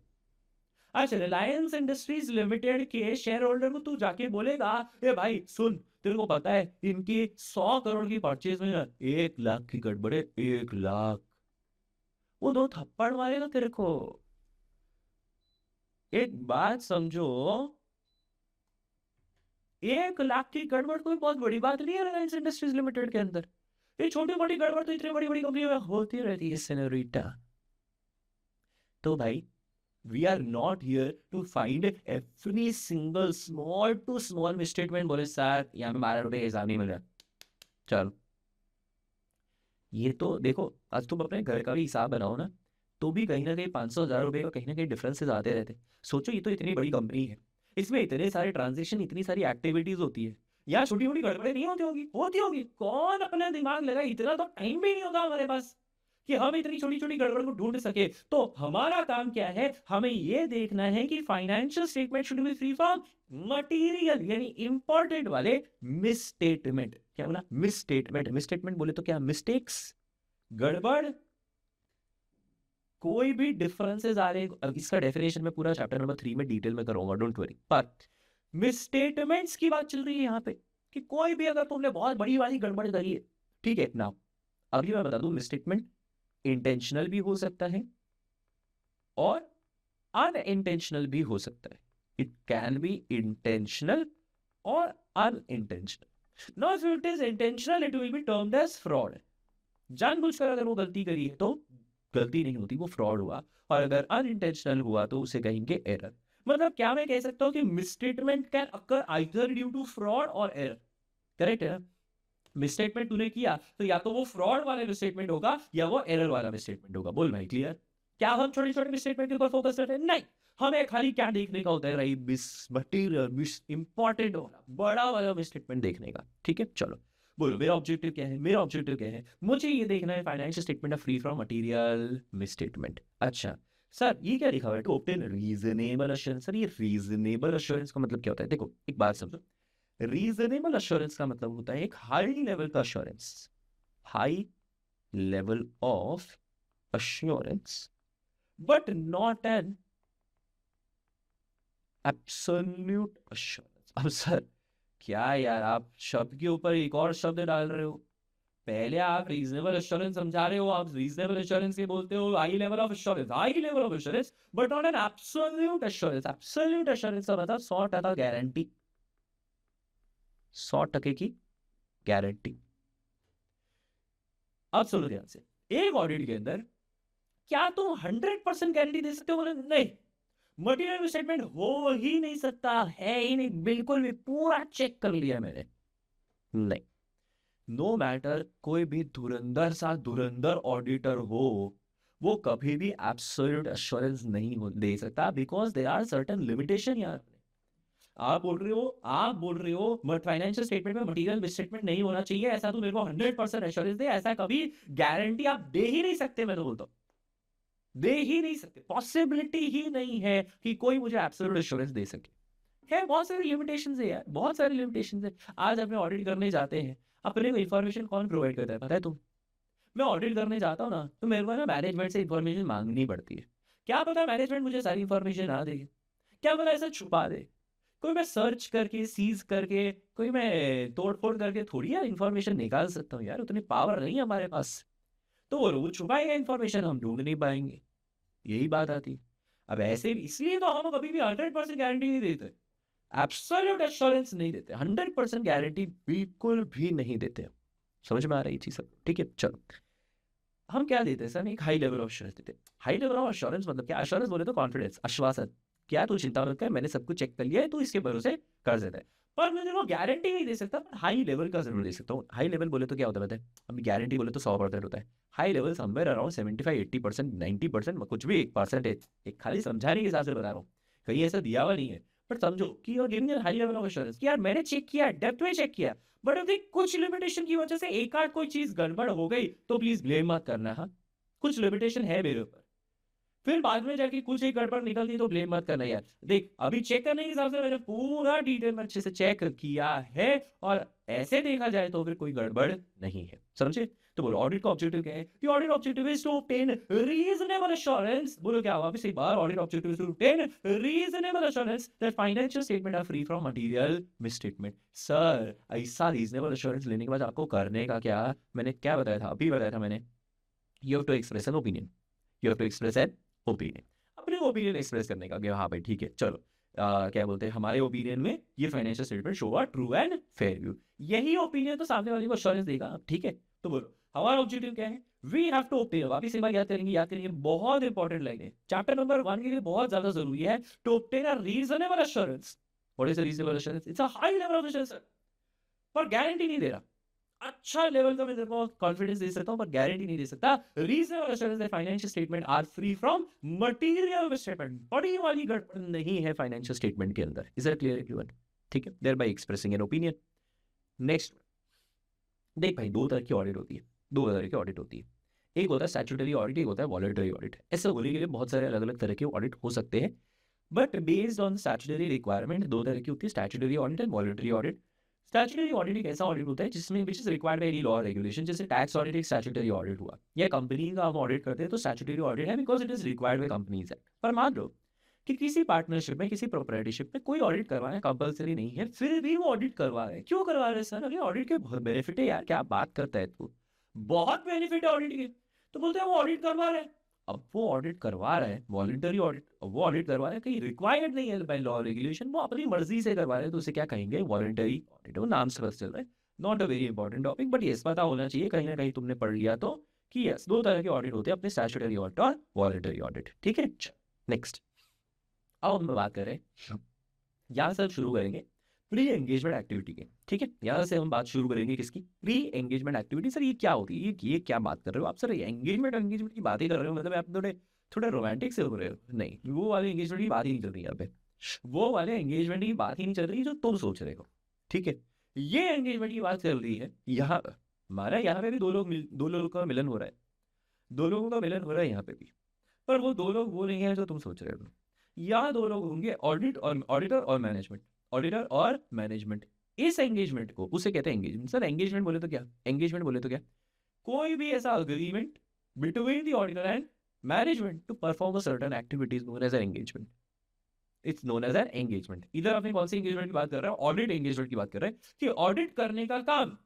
अच्छा रिलायंस इंडस्ट्रीज लिमिटेड के शेयर होल्डर को तू जाके बोलेगा ए भाई सुन, तेरे को पता है इनकी 100 करोड़ की परचेज में 1 लाख की गड़बड़ है, 1 लाख, वो 2 थप्पड़ मारेगा तेरे को। एक बात समझो, 1 लाख की गड़बड़ कोई बहुत बड़ी बात नहीं है रिलायंस इंडस्ट्रीज लिमिटेड के अंदर। ये छोटी मोटी गड़बड़ तो इतनी बड़ी बड़ी कंपनी में होती रहती है सेनोरिटा। तो भाई we are not here to find every single small to small misstatement। बोले सर यहाँ पे 12 रुपए का हिसाब नहीं मिल रहा, चलो ये तो देखो आज तुम अपने घर का भी हिसाब बनाओ ना, तो भी कहीं ना कहीं 500-1000 रुपए का कहीं ना कहीं डिफरेंसेस आते रहते। सोचो ये तो इतनी बड़ी कंपनी है, इसमें इतने सारे ट्रांजेक्शन, इतनी सारी एक्टिविटीज होती है, यहाँ छोटी मोटी गड़बड़ें नहीं होती होगी, कौन अपना दिमाग लगा, इतना तो टाइम भी नहीं होता हमारे पास कि हम इतनी छोटी छोटी गड़बड़ को ढूंढ सके। तो हमारा काम क्या है? हमें यह देखना है कि financial statement should be free from material यानी इंपॉर्टेंट वाले मिसस्टेटमेंट। क्या बोला? मिसस्टेटमेंट। मिसस्टेटमेंट बोले तो क्या? मिस्टेक्स, गड़बड़, कोई भी डिफरेंसेस आ रहे। अब इसका डेफिनेशन में पूरा चैप्टर नंबर 3 में डिटेल में करूंगा, डोंट वरी। पर मिसस्टेटमेंट्स की बात चल रही है यहाँ पे कि कोई भी अगर तुमने बहुत बड़ी वाली गड़बड़ करी है, ठीक है ना, अभी मैं बता दूं मिसस्टेटमेंट इंटेंशनल भी हो सकता है और अनइंटेंशनल भी हो सकता है। इट कैन बी इंटेंशनल और unintentional. Now if it is intentional it will be termed as fraud. जानबूझकर अगर वो गलती करी है तो गलती नहीं होती, वो फ्रॉड हुआ। और अगर अनइंटेंशनल हुआ तो उसे कहेंगे एरर। मतलब क्या मैं कह सकता हूं कि misstatement can occur either due to fraud और एरर। करेक्ट है ना? मिसस्टेटमेंट तूने किया तो या तो वो फ्रॉड वाला मिसस्टेटमेंट होगा या वो एरर वाला मिसस्टेटमेंट होगा। बोल भाई, क्लियर? क्या हम छोटे छोटे मिसस्टेटमेंट के ऊपर फोकस करते हैं? नहीं, हमें खाली क्या देखने का होता है, right, miss material, miss important होना, बड़ा वाला मिसस्टेटमेंट देखने का। ठीक है, चलो बोलो मेरा ऑब्जेक्टिव क्या है। मेरा ऑब्जेक्टिव क्या है? मुझे ये देखना है financial statement free from material misstatement. अच्छा सर, ये क्या लिखा हुआ है? To obtain reasonable assurance. Sir, ये रीजनेबल एश्योरेंस का मतलब क्या होता है? देखो एक बात समझो, रीजनेबल एश्योरेंस का मतलब होता है एक हाई लेवल का assurance, high level of assurance but not an absolute assurance। अब सर क्या यार, आप शब्द के ऊपर एक और शब्द डाल रहे हो। पहले आप रीजनेबल एश्योरेंस समझा रहे हो, आप रीजनेबल एश्योरेंस के बोलते हो high level of assurance, high level of assurance but not an absolute assurance. Absolute assurance का मतलब 100% गारंटी, 100% की गारंटी। अब सुनो ध्यान से, एक ऑडिट के अंदर क्या तुम 100% गारंटी दे सकते हो? बोले नहीं, मटेरियल स्टेटमेंट हो ही नहीं सकता, है ही नहीं, बिल्कुल भी, पूरा चेक कर लिया मैंने। नहीं, नो मैटर कोई भी धुरंधर सा धुरंधर ऑडिटर हो, वो कभी भी एब्सोल्यूट एश्योरेंस नहीं दे सकता, because there are certain limitation. यार आप बोल रहे हो बट फाइनेंशियल स्टेटमेंट में मटेरियल मिसस्टेटमेंट नहीं होना चाहिए, ऐसा तो मेरे को 100% एश्योरेंस दे, ऐसा कभी गारंटी आप दे ही नहीं सकते। मैं तो बोलता हूँ दे ही नहीं सकते, पॉसिबिलिटी ही नहीं है कि कोई मुझे एब्सोल्यूट एश्योरेंस दे सके। है, बहुत सारी लिमिटेशंस है यार, बहुत सारी लिमिटेशंस है। आज अपने ऑडिट करने जाते हैं, अपने को इन्फॉर्मेशन कौन प्रोवाइड करता है पता है तुम? मैं ऑडिट करने जाता हूँ ना, तो मेरे को ना मैनेजमेंट से इन्फॉर्मेशन मांगनी पड़ती है। क्या पता मैनेजमेंट मुझे सारी इन्फॉर्मेशन ना दे, क्या पता ऐसा छुपा दे। कोई मैं सर्च करके सीज करके, कोई मैं तोड़ फोड़ करके थोड़ी यार इन्फॉर्मेशन निकाल सकता हूँ यार, उतनी पावर नहीं है हमारे पास। तो वो छुपाएगा इन्फॉर्मेशन, हम ढूंढ नहीं पाएंगे, यही बात आती। अब ऐसे इसलिए तो हम कभी भी 100% गारंटी नहीं देते, एब्सोल्यूट एश्योरेंस नहीं देते, 100% गारंटी बिल्कुल भी नहीं देते। समझ में आ रही चीज सब? ठीक है, चलो हम क्या देते हैं सर? एक हाई लेवल ऑफ एश्योरेंस देते हैं। हाई लेवल ऑफ एश्योरेंस मतलब क्या? एश्योरेंस बोले तो कॉन्फिडेंस, आश्वासन, क्या तू चिंता मत कर, मैंने सब कुछ चेक कर लिया है, तू इसके भरोसे कर देता है। पर मैं तेरे को गारंटी नहीं दे सकता, पर हाई लेवल का जरूर दे सकता हूँ। हाई लेवल बोले तो क्या होता है पता है? अब गारंटी बोले तो 100% होता है, हाई लेवल समवेयर अराउंड 75-80%, 90%, कुछ भी 1%। एक खाली समझाने के हिसाब से बता रहा हूँ, कहीं ऐसा दिया हुआ नहीं है। बट समझो कि you are giving high level of assurance कि यार मैंने चेक किया, डेप्थ में चेक किया, बट अभी कुछ लिमिटेशन की वजह से एक आध कोई चीज गड़बड़ हो गई तो प्लीज ब्लेम मत करना। हाँ, कुछ लिमिटेशन है मेरे ऊपर, फिर बाद में जाके कुछ एक गड़बड़ निकलती तो ब्लेम मत करना यार। देख, अभी चेक करने के हिसाब से मैंने पूरा डिटेल में अच्छे से चेक किया है, और ऐसे देखा जाए तो फिर कोई गड़बड़ नहीं है। समझे? तो बोलो ऑडिट का ऑब्जेक्टिव क्या है? कि audit objective is to obtain reasonable assurance. बोलो क्या हुआ? वापस एक बार, audit objective is to obtain reasonable assurance that financial statement are free from material misstatement. Sir, ऐसा रीजनेबल एश्योरेंस लेने के बाद आपको करने का क्या? मैंने क्या बताया था? अभी बताया था मैंने, you have to express an opinion, you have to express an opinion. अपने ओपिनियन एक्सप्रेस करने का कि हाँ भाई ठीक है, चलो क्या बोलते हैं, हमारे ओपिनियन में ये financial statement show are true and fair view. यही ओपिनियन तो सामने वाले को एश्योरेंस देगा। ठीक है, तो बोलो हमारा ऑब्जेक्टिव क्या है? वी हैव टू ऑब्टेन, वापस एक बार याद करेंगे, बहुत इंपॉर्टेंट लाइन है, चैप्टर नंबर 1 के लिए बहुत ज्यादा जरूरी है। To obtain a reasonable assurance. What is a reasonable assurance? It's a high level of assurance, पर गारंटी नहीं दे रहा। अच्छा लेवल का मैं तेरे को कॉन्फिडेंस दे सकता हूं, पर गारंटी नहीं दे सकता। Reasonable assurance that financial statement are free from material misstatement. बड़ी वाली गड़बड़ नहीं है फाइनेंशियल स्टेटमेंट के अंदर। Is that clear everyone? ठीक है, thereby expressing an opinion. Next, देख भाई, दो तरह की ऑडिट होती है, दो तरह की ऑडिट होती है। एक होता है स्टैट्यूटरी ऑडिट, एक होता है वॉलंटरी ऑडिट। ऐसा होने के लिए बहुत सारे अलग अलग तरह के ऑडिट हो सकते हैं, but based on statutory requirement दो तरह की होती है, statutory audit and voluntary audit. Statutory audit एक ऐसा ऑडिट होता है जिसमें which is required by any law regulation, जैसे टैक्स ऑडिट एक स्टैट्यूटरी ऑडिट हुआ, या कंपनी का हम ऑडिट करते हैं तो स्टैट्यूटरी ऑडिट है, because it is required by companies act. पर मान लो कि किसी पार्टनरशिप में, किसी प्रोप्राइटरशिप में कोई ऑडिट करवाना कंपलसरी नहीं है, फिर भी वो ऑडिट करवा रहे हैं। क्यों करवा रहे हैं सर? अरे ऑडिट के बहुत बेनिफिट है यार, क्या बात करता है तू, बहुत बेनिफिट है ऑडिट के, तो बोलते हैं वो ऑडिट करवा रहे हैं। अब वो ऑडिट करवा रहे हैं, वॉलंटरी ऑडिट, वो ऑडिट करवा रहे हैं, कहीं रिक्वायर्ड नहीं है बाय लॉ रेगुलेशन, वो अपनी मर्जी से करवा रहे हैं, तो उसे क्या कहेंगे? Voluntary audit. वो नाम से बस चल रहा है, not a very important topic, but ये पता होना चाहिए कहीं ना कहीं तुमने पढ़ लिया तो, कि यस दो तरह के ऑडिट होते हैं, अपने स्टैट्यूटरी ऑडिट और वॉलंटरी ऑडिट। ठीक है, नेक्स्ट अब हम बात करें, यहाँ से शुरू करेंगे प्री एंगेजमेंट एक्टिविटी के, ठीक है। यहाँ से हम बात शुरू करेंगे किसकी, प्री एंगेजमेंट एक्टिविटी। सर ये क्या होती है, ये क्या बात कर रहे हो आप सर, एंगेजमेंट एंगेजमेंट की बात ही कर रहे हो, मतलब आप थोड़े थोड़ा रोमांटिक से हो रहे हो। नहीं, वो वाले एंगेजमेंट की बात ही नहीं चल रही यहाँ पे, वो वाले एंगेजमेंट की बात ही नहीं चल रही जो तुम सोच रहे हो, ठीक है। ये एंगेजमेंट की बात चल रही है यहाँ पर। हमारा यहाँ पे भी दो लोगों का मिलन हो रहा है, दो लोगों का मिलन हो रहा है यहाँ पे भी, पर वो दो लोग वो नहीं है जो तुम सोच रहे हो। यहाँ दो लोग होंगे, ऑडिटर और मैनेजमेंट, ऑडिटर और मैनेजमेंट। इस एंगेजमेंट को उसे कहते हैं एंगेजमेंट। सर एंगेजमेंट बोले तो क्या, एंगेजमेंट बोले तो क्या, कोई भी ऐसा agreement between the auditor and management to perform a certain activities known as engagement. It's known as an engagement. इधर अपने कौन सी एंगेजमेंट की बात कर रहे हैं, ऑडिट एंगेजमेंट की बात कर रहे हैं, कि ऑडिट करने का काम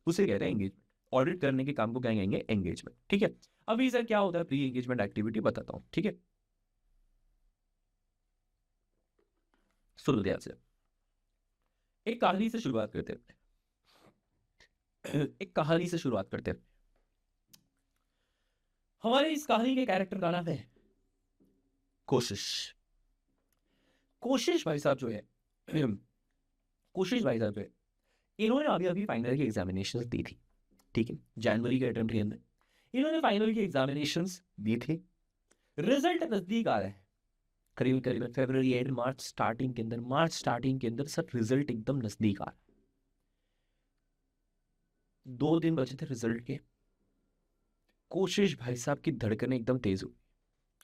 उसे कहते हैं एंगेजमेंट। ऑडिट करने के काम को क्या कहेंगे, एंगेजमेंट, ठीक है। अभी सर क्या होता है प्री एंगेजमेंट एक्टिविटी, बताता हूं, ठीक है। सुनो ध्यान से, एक कहानी से शुरुआत करते हैं, एक कहानी से शुरुआत करते हैं। हमारे इस कहानी के कैरेक्टर का नाम है कोशिश। कोशिश भाई साहब जो है, कोशिश भाई साहब जो है, इन्होंने अभी अभी फाइनल की एग्जामिनेशन दी थी, ठीक है, जनवरी के अटेम्प्ट के अंदर इन्होंने फाइनल की एग्जामिनेशन दी थी। रिजल्ट नजदीक आ रहा है, करीब करीब फरवरी एंड मार्च स्टार्टिंग के अंदर, मार्च स्टार्टिंग के अंदर सर रिजल्ट एकदम नजदीक आ रहा है। 2 दिन बचे थे रिजल्ट के। कोशिश भाई साहब की धड़कनें एकदम तेज हो,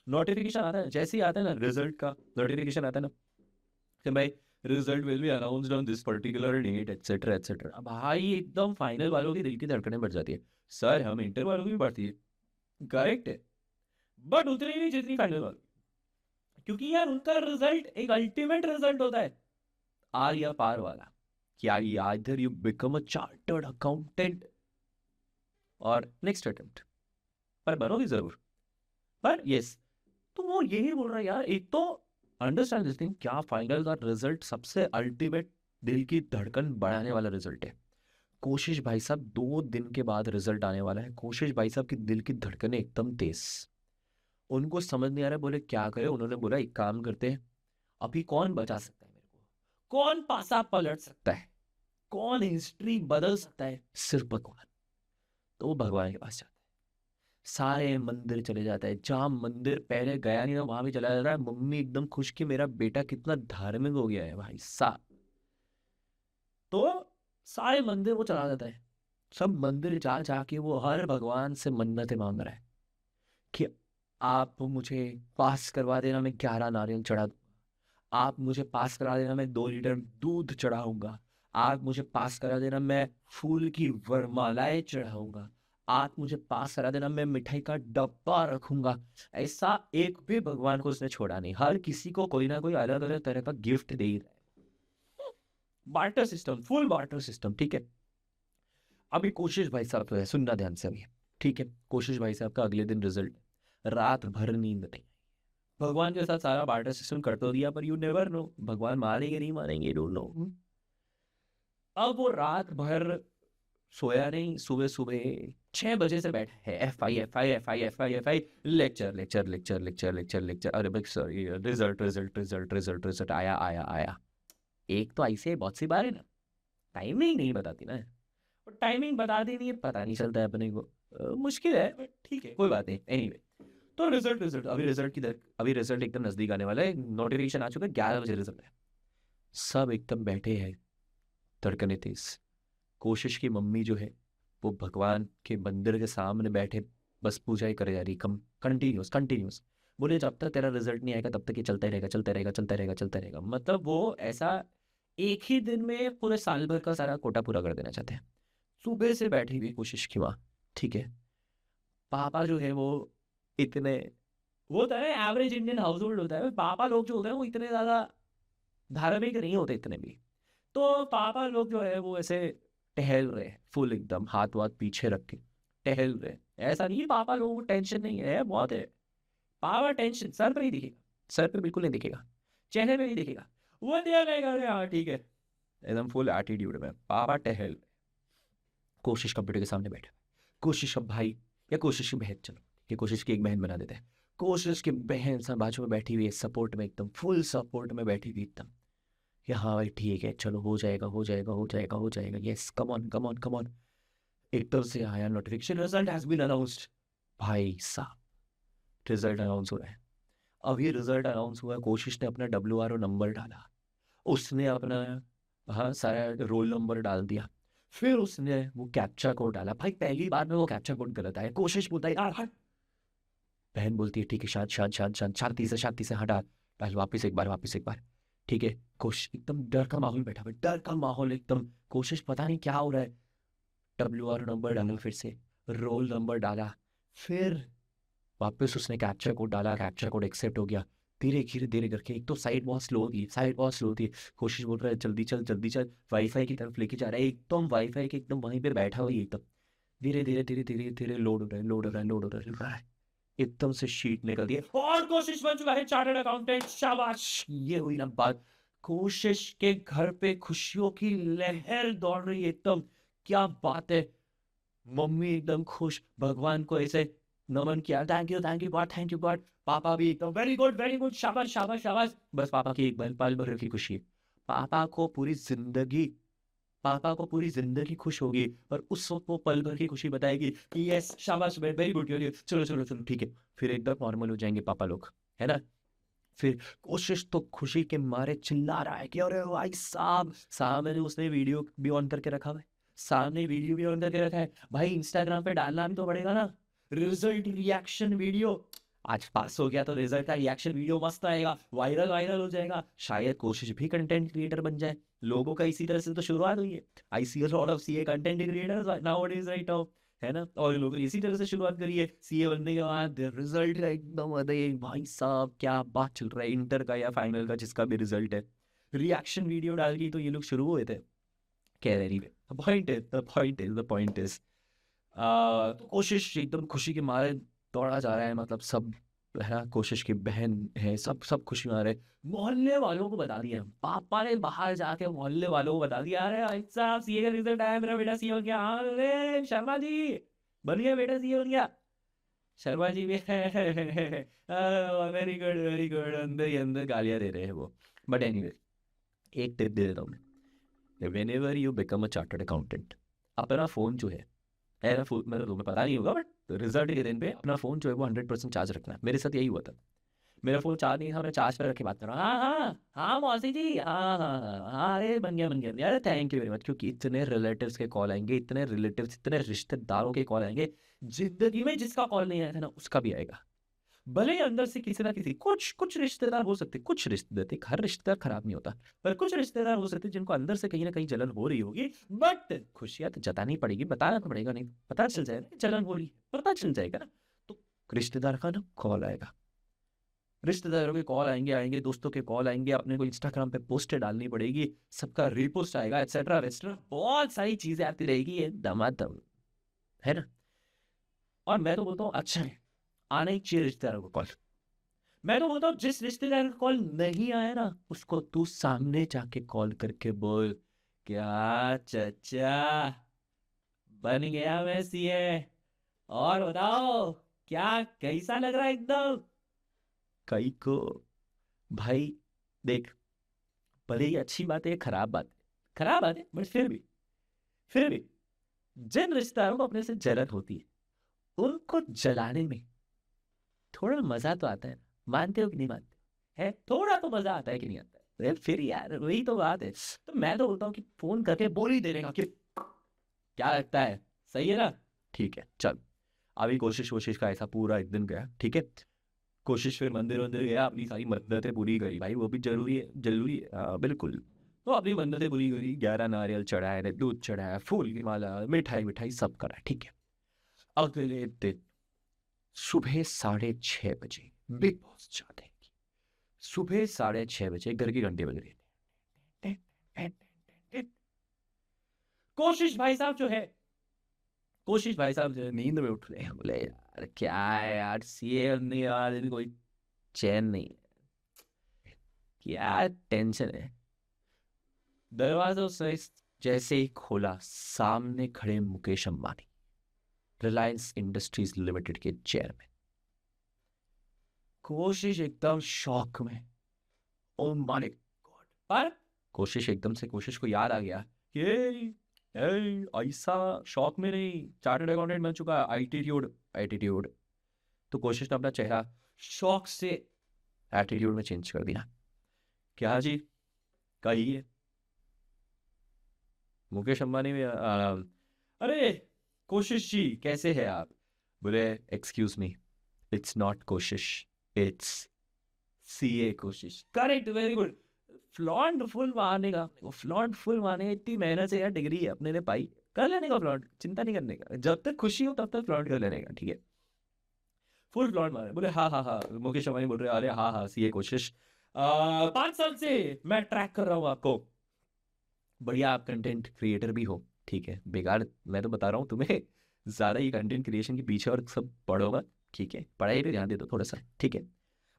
नोटिफिकेशन आता है, जैसे ही आता है ना रिजल्ट का नोटिफिकेशन आता है ना कि भाई result will be announced on this particular date et cetera et cetera, अब भाई एकदम फाइनल वालों की दिल की धड़कनें बढ़ जाती है। सर हम इंटर वालों की भी बढ़ती है, करेक्ट है, बट उतनी नहीं जितनी फाइनल वालों, क्योंकि यार उनका रिजल्ट एक अल्टीमेट रिजल्ट होता है, आर या पार वाला। क्या ये either you become a chartered accountant और नेक्स्ट अटेम्प्ट पर बनोगे जरूर, पर यस। तो वो यही बोल रहा है यार, एक तो अंडरस्टैंड दिस थिंग, क्या फाइनल का रिजल्ट सबसे अल्टीमेट दिल की धड़कन बढ़ाने वाला रिजल्ट है। कोशिश भाई साहब 2 दिन के बाद रिजल्ट आने वाला है, कोशिश भाई साहब की दिल की धड़कनें एकदम तेज, उनको समझ नहीं आ रहा बोले क्या करे। उन्होंने बोला एक काम करते हैं, अभी कौन बचा सकता है मेरे को, कौन पासा पलट सकता है, कौन हिस्ट्री बदल सकता है, सिर्फ भगवान। तो वो भगवान के पास जाता है, सारे मंदिर चले जाता है, जहां मंदिर पहले गया नहीं था वहां भी चला जाता है। मम्मी एकदम खुश कि मेरा बेटा कितना धार्मिक हो गया है भाई साहब, तो सारे मंदिर वो चला जाता है। सब मंदिर जा जाके वो हर भगवान से मन्नतें मांग रहा है कि आप मुझे पास करवा देना, मैं 11 नारियल चढ़ा दूंगा, आप मुझे पास करा देना, मैं 2 लीटर दूध चढ़ाऊंगा, आप मुझे पास करा देना, मैं फूल की वरमालाएं चढ़ाऊंगा, आप मुझे पास करा देना, मैं मिठाई का डब्बा रखूंगा। ऐसा एक भी भगवान को उसने छोड़ा नहीं, हर किसी को कोई ना कोई अलग अलग तरह का गिफ्ट दे ही रहा है। Barter system, full barter system, ठीक है। अभी कोशिश भाई साहब तो है, सुनना ध्यान से अभी, ठीक है। कोशिश भाई साहब का अगले दिन रिजल्ट, रात भर नींद नहीं, भगवान के साथ सारा बार्टर सिस्टम कर तो दिया, पर यू नेवर नो भगवान मारेंगे नहीं मारेंगे, डोंट नो। अब वो रात भर सोया नहीं, सुबह सुबह 6 बजे से बैठा है, FI FI FI FI FI, lecture lecture lecture lecture lecture lecture, अरे भाई sorry, result result result result result आया आया आया। एक तो ऐसे बहुत सी बार है ना, टाइमिंग नहीं बताती ना, और टाइमिंग बताती नहीं है, पता नहीं चलता है अपने को। मुश्किल है, but ठीक है कोई बात नहीं, एनीवे। तो रिजल्ट रिजल्ट अभी रिजल्ट की अभी रिजल्ट एकदम नजदीक आने वाला है, नोटिफिकेशन आ चुका है, 11 बजे रिजल्ट है। सब एकदम बैठे हैं, धड़कने तेज। कोशिश की मम्मी जो है वो भगवान के मंदिर के सामने बैठे बस पूजा ही करे जा रही, कम कंटिन्यूस कंटिन्यूस। बोले जब तक तेरा रिजल्ट नहीं आएगा तब तक ये चलता ही रहेगा चलता रहेगा चलता रहेगा चलता रहेगा। मतलब वो ऐसा एक ही दिन में पूरे साल भर का सारा कोटा पूरा कर देना चाहते हैं। सुबह से बैठी हुई कोशिश की माँ, ठीक है। पापा जो है वो इतने, वो होता है एवरेज इंडियन हाउस होल्ड होता है, पापा लोग जो होते हैं वो इतने ज्यादा धार्मिक नहीं होते इतने भी। तो पापा लोग जो है वो ऐसे टहल रहे हैं, फुल एकदम हाथ वाथ पीछे रख के टहल रहे हैं। ऐसा नहीं है पापा लोगों को टेंशन नहीं है, बहुत है। पापा टेंशन सर पे नहीं दिखेगा, सर पे बिल्कुल नहीं दिखेगा, चेहरे पे नहीं दिखेगा, वो दिया रहेगा, अरे हाँ ठीक है, एकदम फुल एटीट्यूड में पापा टहल। कोशिश कंप्यूटर के सामने बैठे, कोशिश का भाई या कोशिश की बहन, चलो ये कोशिश की एक बहन बना देते हैं। कोशिश की बहन सब बाजू में बैठी हुई है, सपोर्ट में एकदम फुल सपोर्ट में बैठी हुई एकदम, कि हाँ भाई ठीक है, चलो हो जाएगा हो जाएगा हो जाएगा हो जाएगा, yes come on come on come on. एकदम से आया notification, result has been announced. भाई साहब, रिजल्ट अनाउंस हो रहा है। अब ये रिजल्ट अनाउंस हुआ, कोशिश ने अपना WRO नंबर डाला, उसने अपना हाँ सारा रोल नंबर डाल दिया, फिर उसने वो कैप्चा कोड डाला। भाई पहली बार में वो कैप्चा कोड गलत आया, कोशिश बोलता है यार हट। बहन बोलती है ठीक है, शांत शांत शांत शांत, शांति से हटा, पहले वापस एक बार, वापस एक बार। ठीक है, कोशिश एकदम डर का माहौल बैठा हुआ है, डर का माहौल एकदम। कोशिश पता नहीं क्या हो रहा है। WRO नंबर डाला, फिर से रोल नंबर डाला, फिर वापस उसने कैप्चा कोड डाला, कैप्चा कोड एक्सेप्ट हो गया। धीरे धीरे धीरे करके, एक तो साइड बहुत स्लो थी, साइड बहुत स्लो थी। कोशिश बोल रहा है जल्दी चल जल्दी चल, वाईफाई की तरफ लेके जा रहा है, एकदम वाईफाई के एकदम वहीं पे बैठा हुआ है एकदम। धीरे धीरे धीरे धीरे धीरे लोड हो रहा है, लोड हो रहा है, लोड हो रहा है। एकदम से शीट निकल दी और कोशिश बन चुका है चार्टर्ड अकाउंटेंट। शाबाश, ये हुई ना बात। कोशिश के घर पे खुशियों की लहर दौड़ रही है एकदम। क्या बात है, मम्मी एकदम खुश, भगवान को ऐसे नमन किया, thank you God, thank you God. पापा भी एकदम वेरी गुड, शाबाश शाबाश शाबाश। बस पापा की एक पल भर की खुशी है। पापा को पूरी जिंदगी, पापा को पूरी जिंदगी खुश होगी, और उस वक्त वो पल भर की खुशी बताएगी कि यस शाबाश वेरी गुड, चलो चलो चलो ठीक है। फिर एकदम नॉर्मल हो जाएंगे पापा लोग, है ना। फिर कोशिश तो खुशी के मारे चिल्ला रहा है कि अरे भाई साहब, सामने उसने वीडियो भी ऑन करके रखा है, सामने वीडियो भी ऑन करके रखा है। भाई इंस्टाग्राम पे डालना भी तो पड़ेगा ना, रिजल्ट रिएक्शन वीडियो। आज पास हो गया तो रिजल्ट का रिएक्शन वीडियो मस्त आएगा, वायरल वायरल हो जाएगा, शायद कोशिश भी कंटेंट क्रिएटर बन जाए। लोगों का इसी तरह से तो शुरुआत हुई है। I see a lot of CA content creators nowadays right now, है ना। और लोगों ने इसी तरह से शुरुआत करी है, सीए बनने के बाद रिजल्ट का एकदम अरे भाई साहब क्या बात चल रहा है, इंटर का या फाइनल का जिसका भी रिजल्ट है, रिएक्शन वीडियो डाल के तो ये लोग शुरू हुए थे। कह रही है द पॉइंट इज तो कोशिश एकदम खुशी के मारे दौड़ा जा रहा है, मतलब सब, है ना। कोशिश की बहन है, सब सब खुशी मारे। मोहल्ले वालों को बता दिया, पापा ने बाहर जाके मोहल्ले वालों को बता दिया, अरे भाई साहब सीए का रिजल्ट आया, मेरा बेटा सीए हो गया। हाँ अरे शर्मा जी बन गया, बेटा सीए बन गया। शर्मा जी भी वेरी गुड, अंदर ही अंदर गालियां दे रहे हैं वो। बट एनीवे, एक टिप दे देता हूँ मैं, when ever you become a chartered accountant, अपना फोन जो है, मेरा फोन मतलब तुम्हें पता नहीं होगा, बट रिजल्ट के दिन पे अपना फोन जो है वो 100% चार्ज रखना है। मेरे साथ यही हुआ था, मेरा फोन चार्ज नहीं था, मैं चार्ज पर रख के बात कर रहा हूँ। हाँ हाँ हाँ मौसी जी, हाँ हाँ हाँ हाँ, अरे बन गया बन गया, अरे थैंक यू वेरी मच। क्योंकि इतने रिलेटिव्स के कॉल आएंगे, इतने रिलेटिव्स, इतने रिश्तेदारों के कॉल आएंगे, जिंदगी में जिसका कॉल नहीं आया था ना उसका भी आएगा। भले ही अंदर से किसी ना किसी, कुछ कुछ रिश्तेदार हो सकते, कुछ रिश्तेदार, देख हर रिश्तेदार खराब नहीं होता, पर कुछ रिश्तेदार हो सकते जिनको अंदर से कहीं ना कहीं जलन हो रही होगी। बट खुशियां तो जतानी पड़ेगी, बताना तो पड़ेगा, नहीं पता चल जाएगा जलन हो रही है, पता चल जाएगा ना। तो रिश्तेदार का ना कॉल आएगा, रिश्तेदारों के कॉल आएंगे आएंगे, दोस्तों के कॉल आएंगे, अपने को इंस्टाग्राम पे पोस्टें डालनी पड़ेगी, सबका रीपोस्ट आएगा, एक्सेट्रा एक्सेट्रा, बहुत सारी चीजें आती रहेगी, ये दमादम, है ना। और मैं तो बोलता हूँ अच्छा है, आना ही चाहिए रिश्तेदारों को कॉल। मैं तो बोलता हूँ जिस रिश्तेदार का कॉल नहीं आया ना, उसको तू सामने जाके कॉल करके बोल, क्या चचा बन गया मैं सीए, और बताओ क्या कैसा लग रहा है एकदम। कई को भाई देख, भले ही अच्छी बात है खराब बात है, खराब बात है, बट फिर भी जिन रिश्तेदारों को अपने से जलन होती है, उनको जलाने में थोड़ा मजा तो आता है। मानते हो कि नहीं मानते, है थोड़ा तो मजा आता है कि नहीं आता है। अरे फिर यार वही तो बात है। तो मैं तो बोलता हूँ कि फोन करके बोल ही देने का कि क्या लगता है, सही है ना, ठीक है चल। अभी कोशिश का ऐसा पूरा एक दिन गया, ठीक है। कोशिश फिर मंदिर वंदिर गया, अपनी सारी मन्नतें पूरी करी, भाई वो भी जरूरी है, जरूरी है बिल्कुल। तो अपनी मन्नतें पूरी करी, 11 नारियल चढ़ाए, दूध चढ़ाया, फूल की माला, मिठाई मिठाई सब करा, ठीक है। अगले दिन सुबह 6:30 बजे बिग बॉस चाहते हैं कि सुबह 6:30 बजे घर की घंटी बज रही है। कोशिश भाई साहब जो है, कोशिश भाई साहब जो है नींद में उठ रहे हैं, बोले यार क्या है यार, सीए नहीं आ रही, कोई चैन नहीं है, क्या टेंशन है। दरवाजा उसने जैसे ही खोला, सामने खड़े मुकेश अंबानी, रिलायंस इंडस्ट्रीज लिमिटेड के चेयरमैन। कोशिश एकदम शॉक में, ओ माय गॉड। पर कोशिश एकदम से कोशिश को याद आ गया ये ऐसा शौक में नहीं, चार्टर्ड अकाउंटेंट बन चुका, एटीट्यूड एटीट्यूड। तो कोशिश ने अपना चेहरा शौक से एटीट्यूड में चेंज कर दिया। क्या जी, कहिए। मुकेश अंबानी में अरे कोशिश जी कैसे है आप? बोले एक्सक्यूज मी, इट्स नॉट कोशिश, इट्स सीए कोशिश। Correct, very good. Flaunt full मारने का, फ्लॉन्ट फुल मारने इतनी मेहनत से यार डिग्री है अपने ने पाई, कर लेने का फ्लॉन्ट, चिंता नहीं करने का, जब तक खुशी हो तब तक फ्लॉन्ट कर लेने का, ठीक है। फुल फ्लॉन्ट मारे, बोले हाँ हाँ हाँ। मुकेश अंबानी बोल रहे अरे हाँ हाँ सीए कोशिश, 5 साल से मैं ट्रैक कर रहा हूँ आपको। बढ़िया, आप कंटेंट क्रिएटर भी हो, ठीक है, बेकार मैं तो बता रहा हूँ तुम्हें, ज्यादा ये कंटेंट क्रिएशन के पीछे और सब पढ़ो मत, ठीक है, पढ़ाई पे ध्यान दे दो थोड़ा सा, ठीक है।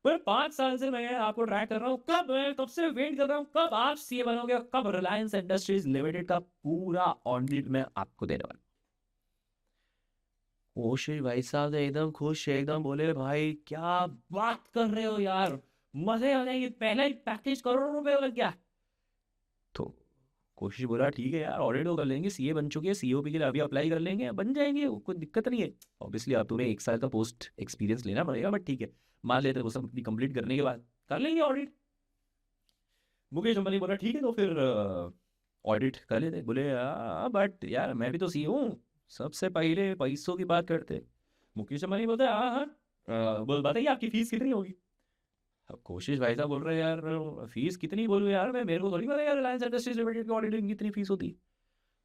पर 5 साल से मैं आपको ट्रैक कर रहा हूँ, कब से वेट कर रहा हूँ, कब आप सीए बनोगे, कब रिलायंस इंडस्ट्रीज लिमिटेड का पूरा ऑडिट मैं आपको देने वाला। ओशित भाई साहब तो एकदम खुश, एकदम बोले भाई क्या बात कर रहे हो यार, मजे आ जाएंगे, पहला ही पैकेज करोड़ों रुपए लग गया। तो कोशिश बोला ठीक है यार, ऑडिट तो कर लेंगे, सीए बन चुके हैं, सीओपी के लिए अभी अप्लाई कर लेंगे, बन जाएंगे, कोई दिक्कत नहीं है। ऑब्वियसली आप तुम्हें 1 साल का पोस्ट एक्सपीरियंस लेना पड़ेगा, बट ठीक है, मान लेते हैं वो सब कंप्लीट करने के बाद कर लेंगे ऑडिट। मुकेश अंबानी बोला ठीक है, तो फिर ऑडिट कर लेते। बोले बट यार मैं भी तो सीए हूँ, सबसे पहले पैसों की बात करते। मुकेश अंबानी बोलते हाँ हाँ, बोल बताइए आपकी फीस कितनी होगी। अब कोशिश भाई साहब बोल रहे हैं यार फीस कितनी बोलूँ यार, मैं मेरे को थोड़ी पता यार रिलायंस इंडस्ट्रीज लिमिटेड की ऑडिटिंग कितनी फीस होती है।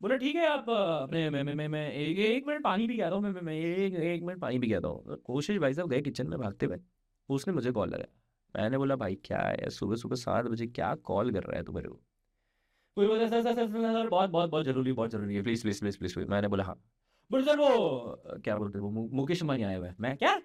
बोले ठीक है आप अपने मैं एक मिनट पानी भी आता हूँ, मैं एक मिनट पानी भी आता हूँ। कोशिश भाई साहब गए किचन में भागते हुए, उसने मुझे कॉल लगाया। मैंने बोला भाई क्या है, सुबह सुबह 7 बजे क्या कॉल कर रहा है तू मेरे को? कोई बोला सर बहुत बहुत बहुत जरूरी है, प्लीज प्लीज प्लीज प्लीज। मैंने बोला हाँ। बोले सर वो क्या बोलते हैं, वो मुकेश अंबानी आया हुआ है। मैं क्या?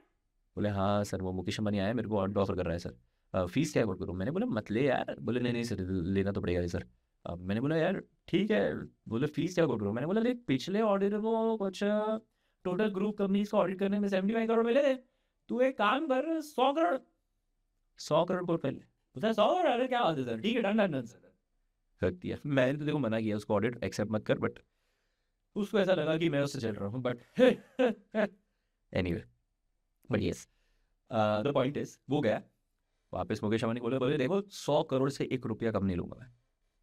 बोले हाँ सर वो मुकेश अंबानी आया है, मेरे को ऑफर कर रहा है सर, फीस क्या बोल करूँ? मैंने बोला मत ले यार। बोले नहीं नहीं सर लेना तो पड़ेगा सर। अब मैंने बोला यार ठीक है। बोले फीस क्या बोल करूँ? मैंने बोला देख पिछले ऑडिट को कुछ टोटल ग्रुप कंपनीज को ऑडिट करने में 75 करोड़ मिले थे, तू एक काम कर 100 करोड़, 100 करोड़ को पहले। बोला 100 करोड़? अरे क्या बात है सर, ठीक है डन डन डन सर, कर दिया। मैंने तो देखो मना किया उसको ऑडिट एक्सेप्ट मत कर, बट उसको ऐसा लगा कि मैं उससे चल रहा हूँ, but anyway, but yes the point is वो गया वापस। मुकेश अंबानी बोले बोले देखो 100 करोड़ से 1 रुपया कम नहीं लूंगा मैं।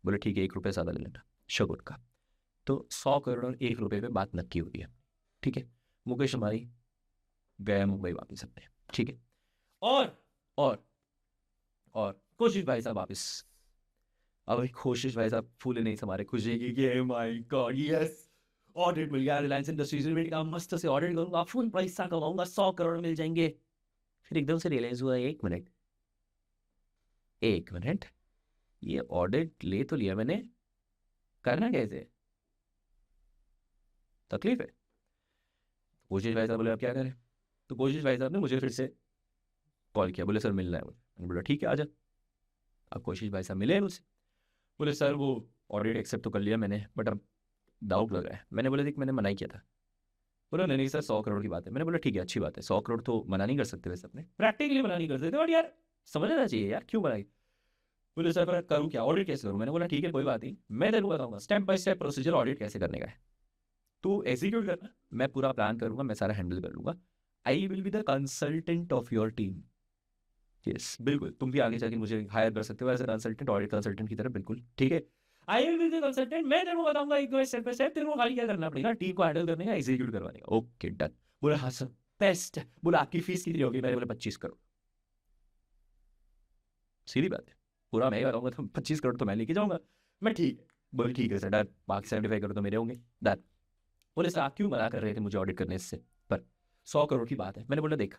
बोले ठीक है 1 रुपया ज़्यादा ले लेना शगुन का। तो 100 करोड़ और 1 रुपये पे बात नक्की हुई है, ठीक है। मुकेश अंबानी गया मुंबई वापस अपने, ठीक है। और और और कोशिश भाई साहब वापस। अब कोशिश भाई साहब फूले नहीं समारे खुशी की माय गॉड यस, ऑडिट मिल गया, रिलायंस इंडस्ट्रीज लिमिटेड का मस्त से ऑडिट करूंगा, फुल पैसा कमाऊंगा, 100 करोड़ मिल जाएंगे। फिर एकदम से रियलाइज हुआ 1 मिनट, ये ऑडिट ले तो लिया मैंने, करना कैसे, तकलीफ है। कोशिश भाई साहब बोले अब क्या करें? तो कोशिश भाई साहब ने मुझे फिर से कॉल किया, बोले सर मिलना है मुझे। मैंने बोला ठीक है आजा। अब कोशिश भाई साहब मिले मुझसे, बोले सर वो ऑडिट एक्सेप्ट तो कर लिया मैंने, बट अब डाउट लग रहा है। मैंने बोला देख मैंने मना ही किया था। बोला नहीं नहीं सर 100 करोड़ की बात है। मैंने बोला ठीक है अच्छी बात है, 100 करोड़ तो मना नहीं कर सकते वैसे, अपने प्रैक्टिकली मना नहीं कर सकते, बट यार समझना चाहिए यार क्यों मनाई। बोले सर पर करूँ क्या, ऑडिट कैसे करूँ? मैंने बोला ठीक है कोई बात नहीं, मैं तेरे को बताऊंगा step by step procedure audit कैसे करने का है, तू एग्जीक्यूट करना, मैं पूरा प्लान करूंगा, मैं सारा हैंडल कर लूंगा। आई will be the consultant of your team. Yes बिल्कुल, तुम भी आगे जाके मुझे हायर कर सकते हो as a consultant, audit consultant की तरह, बिल्कुल ठीक है। I will be the consultant, मैं तेरे को बताऊंगा एक दो स्टेप बाय स्टेप, तेरे को खाली क्या करना पड़ेगा, टीम को हैंडल करने का, एग्जीक्यूट करवाने का। Okay done. बोला हाँ सर बेस्ट। बोला आपकी फीस कितनी होगी? मैंने बोला 25 करोड़। सीधी बात है, पूरा मैं ही बताऊंगा तो 25 करोड़ तो मैं लेके जाऊंगा। मैं ठीक है। बोले ठीक है सर डन, बाकी 75 करोड़ तो मेरे होंगे, डन। बोले सर आप क्यों मना कर रहे थे मुझे ऑडिट करने से, पर 100 करोड़ की बात है। मैंने बोला देख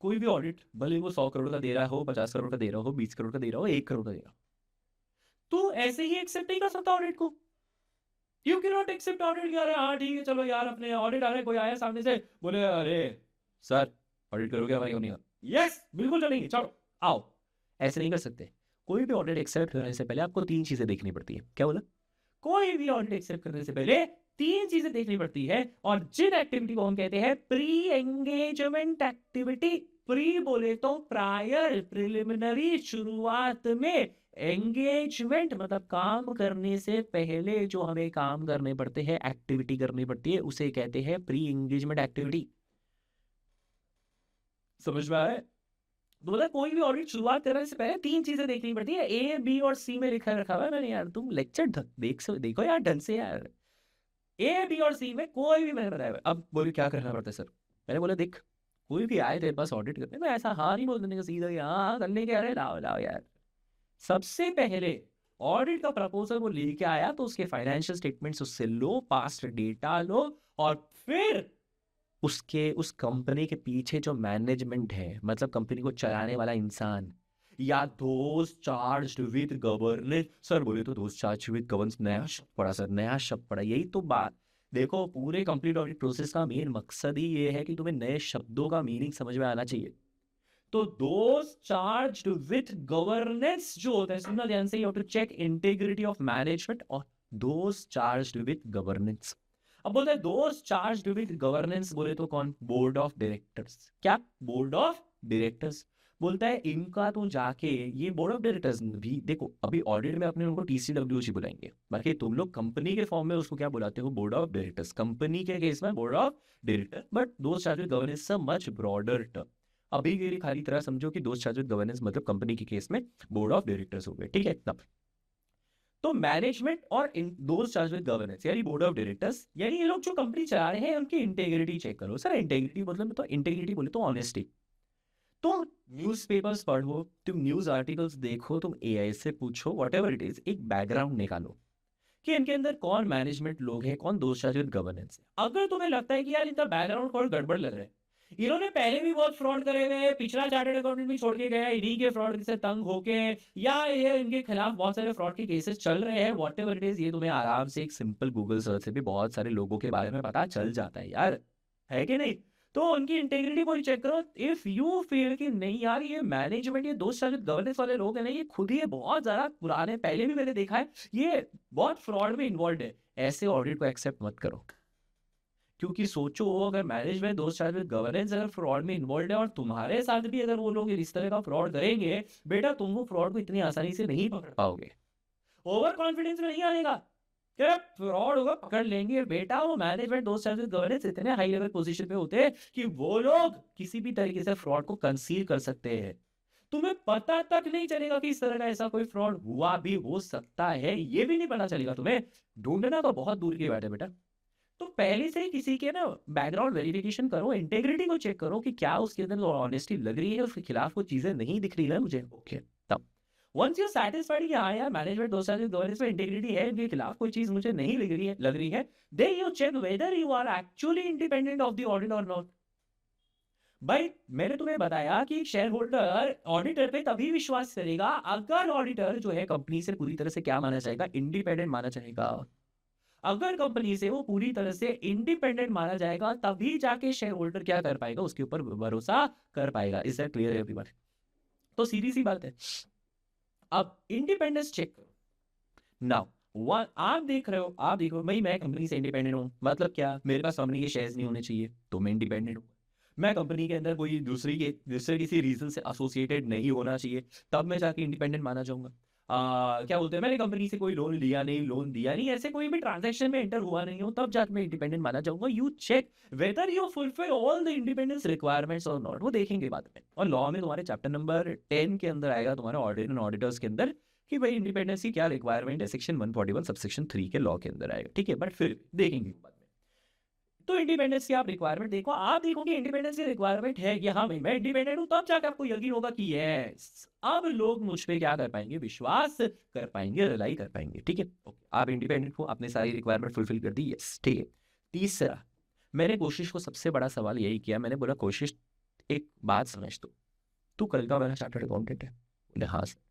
कोई भी ऑडिट भले वो 100 करोड़ का दे रहा हो, 50 करोड़ का दे रहा हो, 20 करोड़ का दे रहा हो, 1 करोड़ का दे रहा हो, तू ऐसे ही एक्सेप्ट नहीं कर सकता ऑडिट को। You can not accept audit यार, हाँ ठीक है चलो यार अपने ऑडिट आ रहे, कोई आया सामने से बोले अरे सर ऑडिट करोगे भाई नहीं? यस बिल्कुल चलेंगे चलो आओ। ऐसे नहीं कर सकते। कोई भी ऑडिट एक्सेप्ट करने से पहले आपको 3 चीजें देखनी पड़ती है। क्या बोला? कोई भी ऑडिट एक्सेप्ट करने से पहले तीन चीजें देखनी पड़ती है, और जिन एक्टिविटी को हम कहते हैं प्री एंगेजमेंट एक्टिविटी। प्री बोले तो प्रायर, प्रिलिमिनरी, शुरुआत में। एंगेजमेंट मतलब काम करने से पहले जो हमें काम करने पड़ते हैं, एक्टिविटी करनी पड़ती है, उसे कहते हैं प्री एंगेजमेंट एक्टिविटी। समझ में आया? तो मतलब कोई भी ऑडिट शुरुआत करने से पहले तीन चीजें देखनी पड़ती है। ए, बी और सी में लिखा रखा हुआ है मैंने, यार तुम लेक्चर देखो यार ढंग से यार। ए, बी और सी में कोई भी मैंने बताया। अब बोले क्या करना पड़ता है सर? मैंने बोला देख, कोई भी आए तेरे पास ऑडिट करने, मैं ऐसा हाँ नहीं बोल देने का, सीधा कि हाँ करने के, अरे लाओ लाओ यार। सबसे पहले ऑडिट का प्रपोजल वो लेके आया तो उसके फाइनेंशियल स्टेटमेंट्स उससे लो, पास्ट डेटा लो, और फिर उसके उस कंपनी के पीछे जो मैनेजमेंट है, मतलब कंपनी को चलाने वाला इंसान, या those charged with governance. Sir बोले तो दोज चार्ज्ड विद गवर्नेंस नया शब्द पड़ा सर, नया शब्द पड़ा। यही तो बात, देखो पूरे कंप्लीट ऑडिट प्रोसेस का मेन मकसद ही ये है कि तुम्हें नए शब्दों का मीनिंग समझ में आना चाहिए। तो दोज चार्ज्ड विथ गवर्नेंस जो होता है, सुनना ध्यान से, you have to check integrity of management, और दोज चार्ज्ड विथ गवर्नेंस। अब बोलते हैं दोज चार्ज्ड विथ गवर्नेंस, बोले तो कौन? Board of directors. क्या? Board of directors. बोलता है इनका तो जाके, ये बोर्ड ऑफ डायरेक्टर्स भी देखो, अभी ऑडिट में अपने उनको TCWG बुलाएंगे, बाकी तुम लोग कंपनी के फॉर्म में उसको क्या बुलाते हो? Board of directors. कंपनी के केस में board of director, but those charged with governance much broader term. अभी के लिए खाली तरह समझो कि दोस्त चार्ज विद गवर्नेंस मतलब कंपनी के केस में बोर्ड ऑफ डायरेक्टर्स हो गए, ठीक है? तब तो मैनेजमेंट और दोस्त चार्ज विद गवर्नेंस यानी बोर्ड ऑफ डायरेक्टर्स, यानी ये लोग जो कंपनी चला रहे हैं उनकी इंटेग्रिटी चेक करो। सर इंटेग्रिटी मतलब, तो इंटेग्रिटी बोले तो ऑनेस्टी। तुम न्यूज़पेपर्स पढ़ो, तुम न्यूज आर्टिकल्स देखो, तुम AI से पूछो, व्हाटएवर इट इज, एक बैकग्राउंड निकालो कि इनके अंदर कौन मैनेजमेंट लोग हैं, कौन दोस्त चार्ज विद गवर्नेंस है। अगर तुम्हें लगता है कि यार इनका बैकग्राउंड थोड़ा गड़बड़ लग रहा है, इन्होंने पहले भी बहुत फ्रॉड करे हुए हैं, पिछला चार्टर्ड अकाउंटेंट भी छोड़ के गया है इन्हीं के फ्रॉड से तंग होके, या ये इनके खिलाफ बहुत सारे फ्रॉड के केसेस चल रहे हैं, व्हाटएवर इट इज, ये तुम्हें आराम से एक सिंपल गूगल सर्च से भी बहुत सारे लोगों के बारे में पता चल जाता है यार, है कि नहीं? तो उनकी इंटेग्रिटी को चेक करो। इफ यू फील कि नहीं यार ये मैनेजमेंट, ये दोस्त शायद गवर्नेंस वाले लोग हैं ना, ये खुद ही बहुत ज्यादा पुराने, पहले भी मैंने देखा है, ये बहुत फ्रॉड में इन्वॉल्व है, ऐसे ऑडिट को एक्सेप्ट मत करो। क्योंकि सोचो अगर मैनेजमेंट दोस्त शायद गवर्नेंस अगर फ्रॉड में इन्वॉल्व है, और तुम्हारे साथ भी अगर वो लोग इस तरह का फ्रॉड करेंगे, बेटा तुम वो फ्रॉड को इतनी आसानी से नहीं पकड़ पाओगे। ओवर कॉन्फिडेंस में नहीं आएगा कि फ्रॉड होगा पकड़ लेंगे, बेटा वो मैनेजमेंट दोस्त शायद गवर्नेंस इतने हाई लेवल पोजीशन पे होते हैं कि वो लोग किसी भी तरीके से फ्रॉड को कंसील कर सकते हैं। तुम्हें पता तक नहीं चलेगा कि इस तरह का ऐसा कोई फ्रॉड हुआ भी हो सकता है, ये भी नहीं पता चलेगा तुम्हें। ढूंढना तो बहुत दूर की बात है बेटा। तो पहले से ही किसी के ना बैकग्राउंड वेरिफिकेशन करो, इंटेग्रिटी को चेक करो कि क्या उसके अंदर ऑनेस्टी लग रही है, उसके खिलाफ कोई चीजें नहीं दिख रही है मुझे, ओके। तब वंस यू सेटिस्फाइड कि हाँ यार मैनेजमेंट दोस्त गवर्नेंस में इंटेग्रिटी है, इनके खिलाफ कोई चीज मुझे नहीं लग रही है, then you check whether you are actually independent of the audit और नॉट। भाई मैंने तुम्हें बताया कि शेयर होल्डर ऑडिटर पे तभी विश्वास करेगा अगर ऑडिटर जो है कंपनी से पूरी तरह से क्या माना जाएगा? इंडिपेंडेंट माना जाएगा। अगर कंपनी से वो पूरी तरह से इंडिपेंडेंट माना जाएगा, तभी जाके शेयर होल्डर क्या कर पाएगा? उसके ऊपर भरोसा कर पाएगा। Is that clear everyone? तो सीधी सी बात है। अब इंडिपेंडेंस चेक करो नाउ। आप देख रहे हो, आप देखो भाई मैं कंपनी से इंडिपेंडेंट हूँ, मतलब क्या? मेरे पास कंपनी के शेयर्स नहीं होने चाहिए तो मैं इंडिपेंडेंट हूँ। मैं कंपनी के अंदर कोई दूसरे किसी रीजन से एसोसिएटेड नहीं होना चाहिए, तब मैं जाके इंडिपेंडेंट माना जाऊंगा। क्या बोलते हैं, मैंने कंपनी से कोई लोन लिया नहीं, लोन दिया नहीं, ऐसे कोई भी ट्रांजैक्शन में एंटर हुआ नहीं हो, तब जाके मैं इंडिपेंडेंट माना जाऊंगा। You check whether you fulfil all the independence requirements और नॉट, वो देखेंगे बाद में। और लॉ में तुम्हारे चैप्टर नंबर 10 के अंदर आएगा, तुम्हारे ऑडिट एंड ऑडिटर्स के अंदर, कि भाई इंडिपेंडेंस की क्या रिक्वायरमेंट है, सेक्शन 141 सबसेक्शन 3 के लॉ के अंदर आएगा, ठीक है? बट फिर देखेंगे बाद में। तो इंडिपेंडेंस की आप रिक्वायरमेंट देखो, आप देखो कि इंडिपेंडेंस की रिक्वायरमेंट है कि हाँ भाई मैं इंडिपेंडेंट हूं, तब जाकर आपको यकीन होगा कि यस अब लोग मुझ पे क्या कर पाएंगे? विश्वास कर पाएंगे, रिलाई कर पाएंगे, ठीक है? ओके, आप इंडिपेंडेंट हो, आपने सारी रिक्वायरमेंट फुलफिल कर दी, यस, ठीक है। तीसरा, मैंने कोशिश को सबसे बड़ा सवाल यही किया, मैंने बोला कोशिश एक बात समझ, तू कल का मेरा चार्टर्ड अकाउंटेंट है? बोले हाँ सर।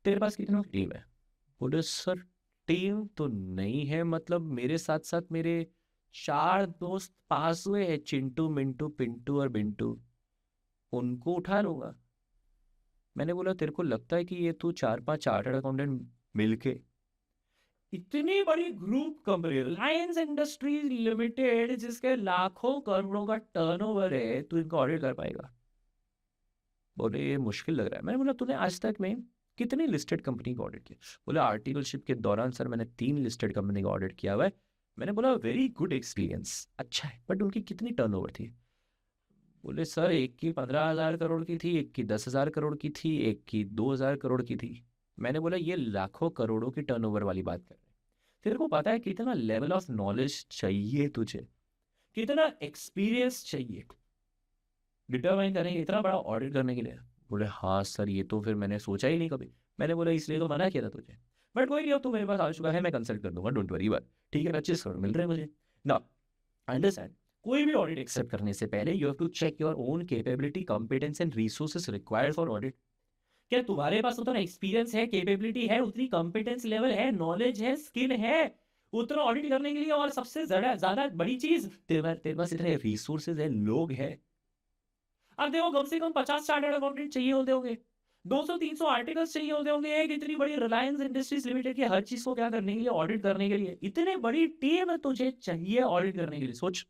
तेरे पास कितना टीम है? बोले सर टीम तो नहीं है, मतलब मेरे साथ साथ मेरे 4 दोस्त पास हुए हैं, चिंटू, मिंटू, पिंटू और बिंटू, उनको उठा लूंगा। मैंने बोला तेरे को लगता है कि ये तू 4-5 चार्टर्ड अकाउंटेंट मिलके इतनी बड़ी group company Reliance Industries limited जिसके लाखों करोड़ों का टर्नओवर है, तू इनको ऑडिट कर पाएगा? बोले ये मुश्किल लग रहा है। मैंने बोला तूने आज तक में कितनी लिस्टेड कंपनी का ऑडिट किया? बोला आर्टिकलशिप के दौरान सर मैंने 3 लिस्टेड कंपनी का ऑडिट किया हुआ है। मैंने बोला वेरी गुड एक्सपीरियंस, अच्छा है, बट उनकी कितनी टर्नओवर थी? बोले सर एक की 15,000 करोड़ की थी, एक की 10,000 करोड़ की थी, एक की 2,000 करोड़ की थी। मैंने बोला ये लाखों करोड़ों की टर्नओवर वाली बात कर रहे हैं। तेरे को पता है कितना लेवल ऑफ नॉलेज चाहिए तुझे, कितना एक्सपीरियंस चाहिए डिटरमाइन करेंगे इतना बड़ा ऑडिट करने के लिए? बोले हाँ सर ये तो फिर मैंने सोचा ही नहीं कभी। मैंने बोला इसलिए तो मना किया था तुझे, बट कोई नहीं, अब तू मेरे पास आ चुका है, मैं कंसल्ट कर दूंगा, डोंट वरी बट ठीक है, 25 करोड़ मिल रहे हैं मुझे ना। अंडरस्टैंड, कोई भी ऑडिट एक्सेप्ट करने से पहले you have to check your own capability, competence and resources required for audit. क्या तुम्हारे पास उतना एक्सपीरियंस है, कैपेबिलिटी है, उतनी कॉम्पिटेंस लेवल है, नॉलेज है, स्किल है उतना ऑडिट करने के लिए? और सबसे ज्यादा ज्यादा बड़ी चीज, तेरे पास इतने रिसोर्सेज है, लोग है। अब देखो कम से कम 50 चार्टर्ड अकाउंटेंट चाहिए होते होंगे, 200-300 आर्टिकल्स चाहिए होते होंगे, एक इतनी बड़ी रिलायंस इंडस्ट्रीज लिमिटेड की हर चीज को क्या करने के लिए, ऑडिट करने के लिए। इतनी बड़ी टीम तुझे चाहिए ऑडिट करने के लिए, सोच।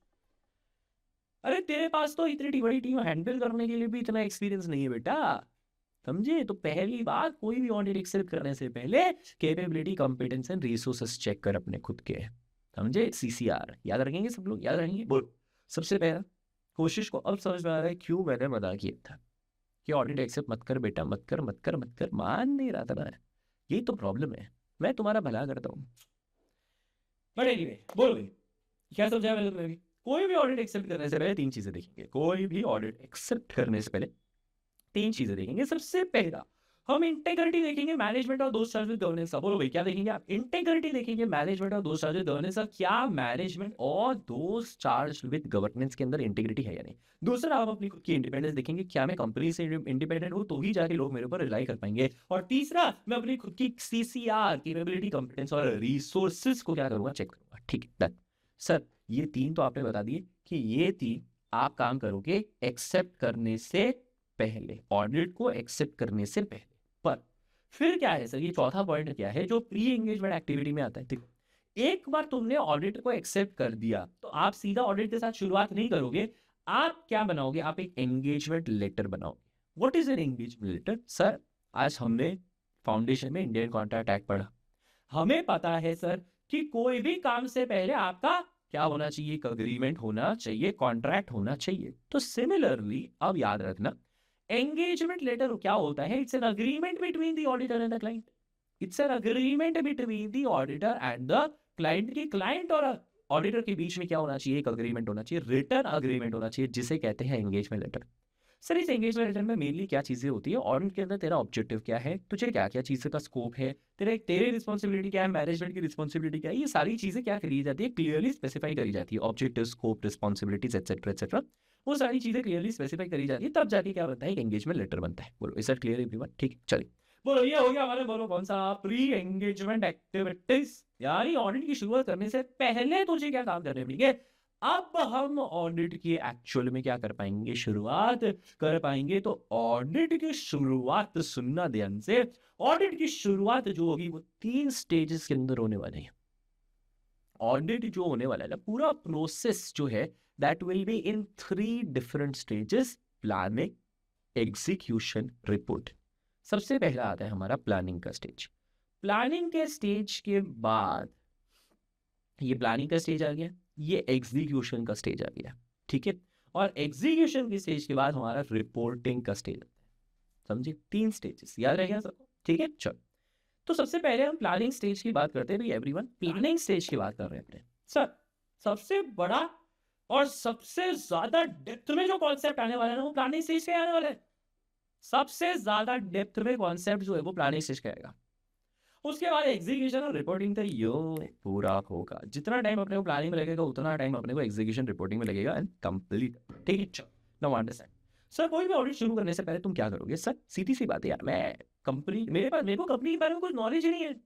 अरे तेरे पास तो इतनी बड़ी टीम हैंडल करने के लिए भी इतना एक्सपीरियंस नहीं है बेटा, समझे? तो पहली बात, कोई भी ऑडिट एक्सेप्ट करने से पहले capability, competence and resources check कर अपने खुद के, समझे? CCR याद रखेंगे सब लोग, याद रखेंगे। बोलो सबसे पहला कोशिश को अब समझ में आ रहा है क्यों मैंने मना किया था कि ऑडिट एक्सेप्ट मत कर बेटा, मत कर मत कर मत कर, मान नहीं रहा था मैं। यही तो प्रॉब्लम है, मैं तुम्हारा भला करता हूँ। बट एनीवे बोलो भाई, क्या समझाया मैंने तुम्हें? कोई भी ऑडिट एक्सेप्ट करने से पहले 3 चीजें देखेंगे, कोई भी ऑडिट एक्सेप्ट करने से पहले 3 चीजें देखेंगे। सबसे पहला हम इंटेग्रिटी देखेंगे, मैनेजमेंट और दोस्त चार्ज विद गवर्नेंस का। बोलो भाई क्या देखेंगे आप? इंटेग्रिटी देखेंगे, मैनेजमेंट और दोस्त चार्ज विद गवर्नेंस का। क्या मैनेजमेंट और दोस्त चार्ज विद गवर्नेंस के अंदर इंटेग्रिटी है या नहीं? दूसरा हम अपनी खुद की इंडिपेंडेंस देखेंगे, क्या मैं कंपनी से इंडिपेंडेंट हूं तो ही जाके लोग मेरे ऊपर रिलाई कर पाएंगे। और तीसरा मैं अपनी खुद की CCR, कैपेबिलिटी, कॉम्पिटेंस और रिसोर्सेज को क्या करूंगा, चेक करूंगा। ठीक है डन। सर ये 3 तो आपने बता दिए कि ये 3 आप काम करोगे एक्सेप्ट करने से पहले, ऑडिट को एक्सेप्ट करने से पहले। पर फिर क्या है सर, ये चौथा पॉइंट क्या है जो प्री एंगेजमेंट एक्टिविटी में आता है? देखो एक बार तुमने ऑडिट को एक्सेप्ट कर दिया तो आप सीधा ऑडिट के साथ शुरुआत नहीं करोगे। आप क्या बनाओगे? आप एक एंगेजमेंट लेटर बनाओगे। What is an engagement letter? Sir आज हमने फाउंडेशन में इंडियन कॉन्ट्रैक्ट एक्ट पढ़ा, हमें पता है सर कि कोई भी काम से पहले आपका क्या होना चाहिए, एक अग्रीमेंट होना चाहिए, कॉन्ट्रैक्ट होना चाहिए। तो सिमिलरली अब याद रखना, एंगेजमेंट लेटर क्या होता है? It's an agreement between the auditor and the client. It's an agreement between the auditor and the client. की क्लाइंट और ऑडिटर के बीच में क्या होना चाहिए? एक अग्रीमेंट होना चाहिए, रिटर्न अग्रीमेंट होना चाहिए, जिसे कहते हैं एंगेजमेंट लेटर। सर इस एंगेजमेंट लेटर में मेनली क्या चीजें होती है? ऑडिट के अंदर तेरा ऑब्जेक्टिव क्या है, तुझे क्या क्या चीज का स्कोप है, तेरे रिस्पॉन्सिबिलिटी क्या है, मैनेजमेंट की रिस्पॉन्सिबिलिटी क्या है, ये सारी चीजें क्या करी जाती है, क्लियरली स्पेसिफाई करी जाती है। Objective, scope, responsibilities etcetera etcetera, वो सारी चीजें क्लियरली स्पेसिफाई करी जाती है, तब जाके क्या बनता है, एक एंगेजमेंट लेटर बनता है। बोलो इज दैट क्लियर एवरीवन? ठीक है चलिए, बोलो ये हो गया हमारे, बोलो कौन सा, प्री एंगेजमेंट एक्टिविटीज। यानी ऑडिट की शुरुआत करने से पहले तुझे क्या काम करने पड़ेंगे। अब हम ऑडिट की एक्चुअल में क्या कर पाएंगे, शुरुआत कर पाएंगे। तो ऑडिट की शुरुआत, सुनना ध्यान से, ऑडिट की शुरुआत जो होगी वो 3 स्टेजेस के अंदर होने वाले हैं। ऑडिट जो होने वाला है ना, पूरा प्रोसेस जो है that will be in 3 different stages: planning, execution, report. सबसे पहला आता है हमारा प्लानिंग का स्टेज। प्लानिंग के स्टेज के बाद, ये प्लानिंग का स्टेज आ गया, ये एग्जीक्यूशन का स्टेज आ गया, ठीक है। और एग्जीक्यूशन के स्टेज के बाद हमारा रिपोर्टिंग का स्टेज आता है। समझे? 3 स्टेजेस, याद रहेगा सबको, ठीक है। चलो तो सबसे पहले हम प्लानिंग स्टेज की बात करते हैं भाई एवरीवन, प्लानिंग स्टेज की बात कर रहे हैं सर। सबसे बड़ा और सबसे ज्यादा डेप्थ में जो कॉन्सेप्ट आने वाला है ना, वो प्लानिंग स्टेज के आने वाला है। सबसे ज्यादा डेप्थ में कॉन्सेप्ट जो है वो प्लानिंग स्टेज का आएगा। उसके बाद एग्जीक्यूशन और रिपोर्टिंग तो यो पूरा होगा। जितना टाइम अपने को प्लानिंग में लगेगा उतना टाइम अपने को एग्जीक्यूशन रिपोर्टिंग में लगेगा एंड कंप्लीट, ठीक है। चलो नाउ अंडरस्टैंड। सर कोई भी ऑडिट शुरू करने से पहले तुम क्या करोगे? सर सीधी सी बात है यार, मैं कंपनी, मेरे को कंपनी के बारे में कुछ नॉलेज ही नहीं है।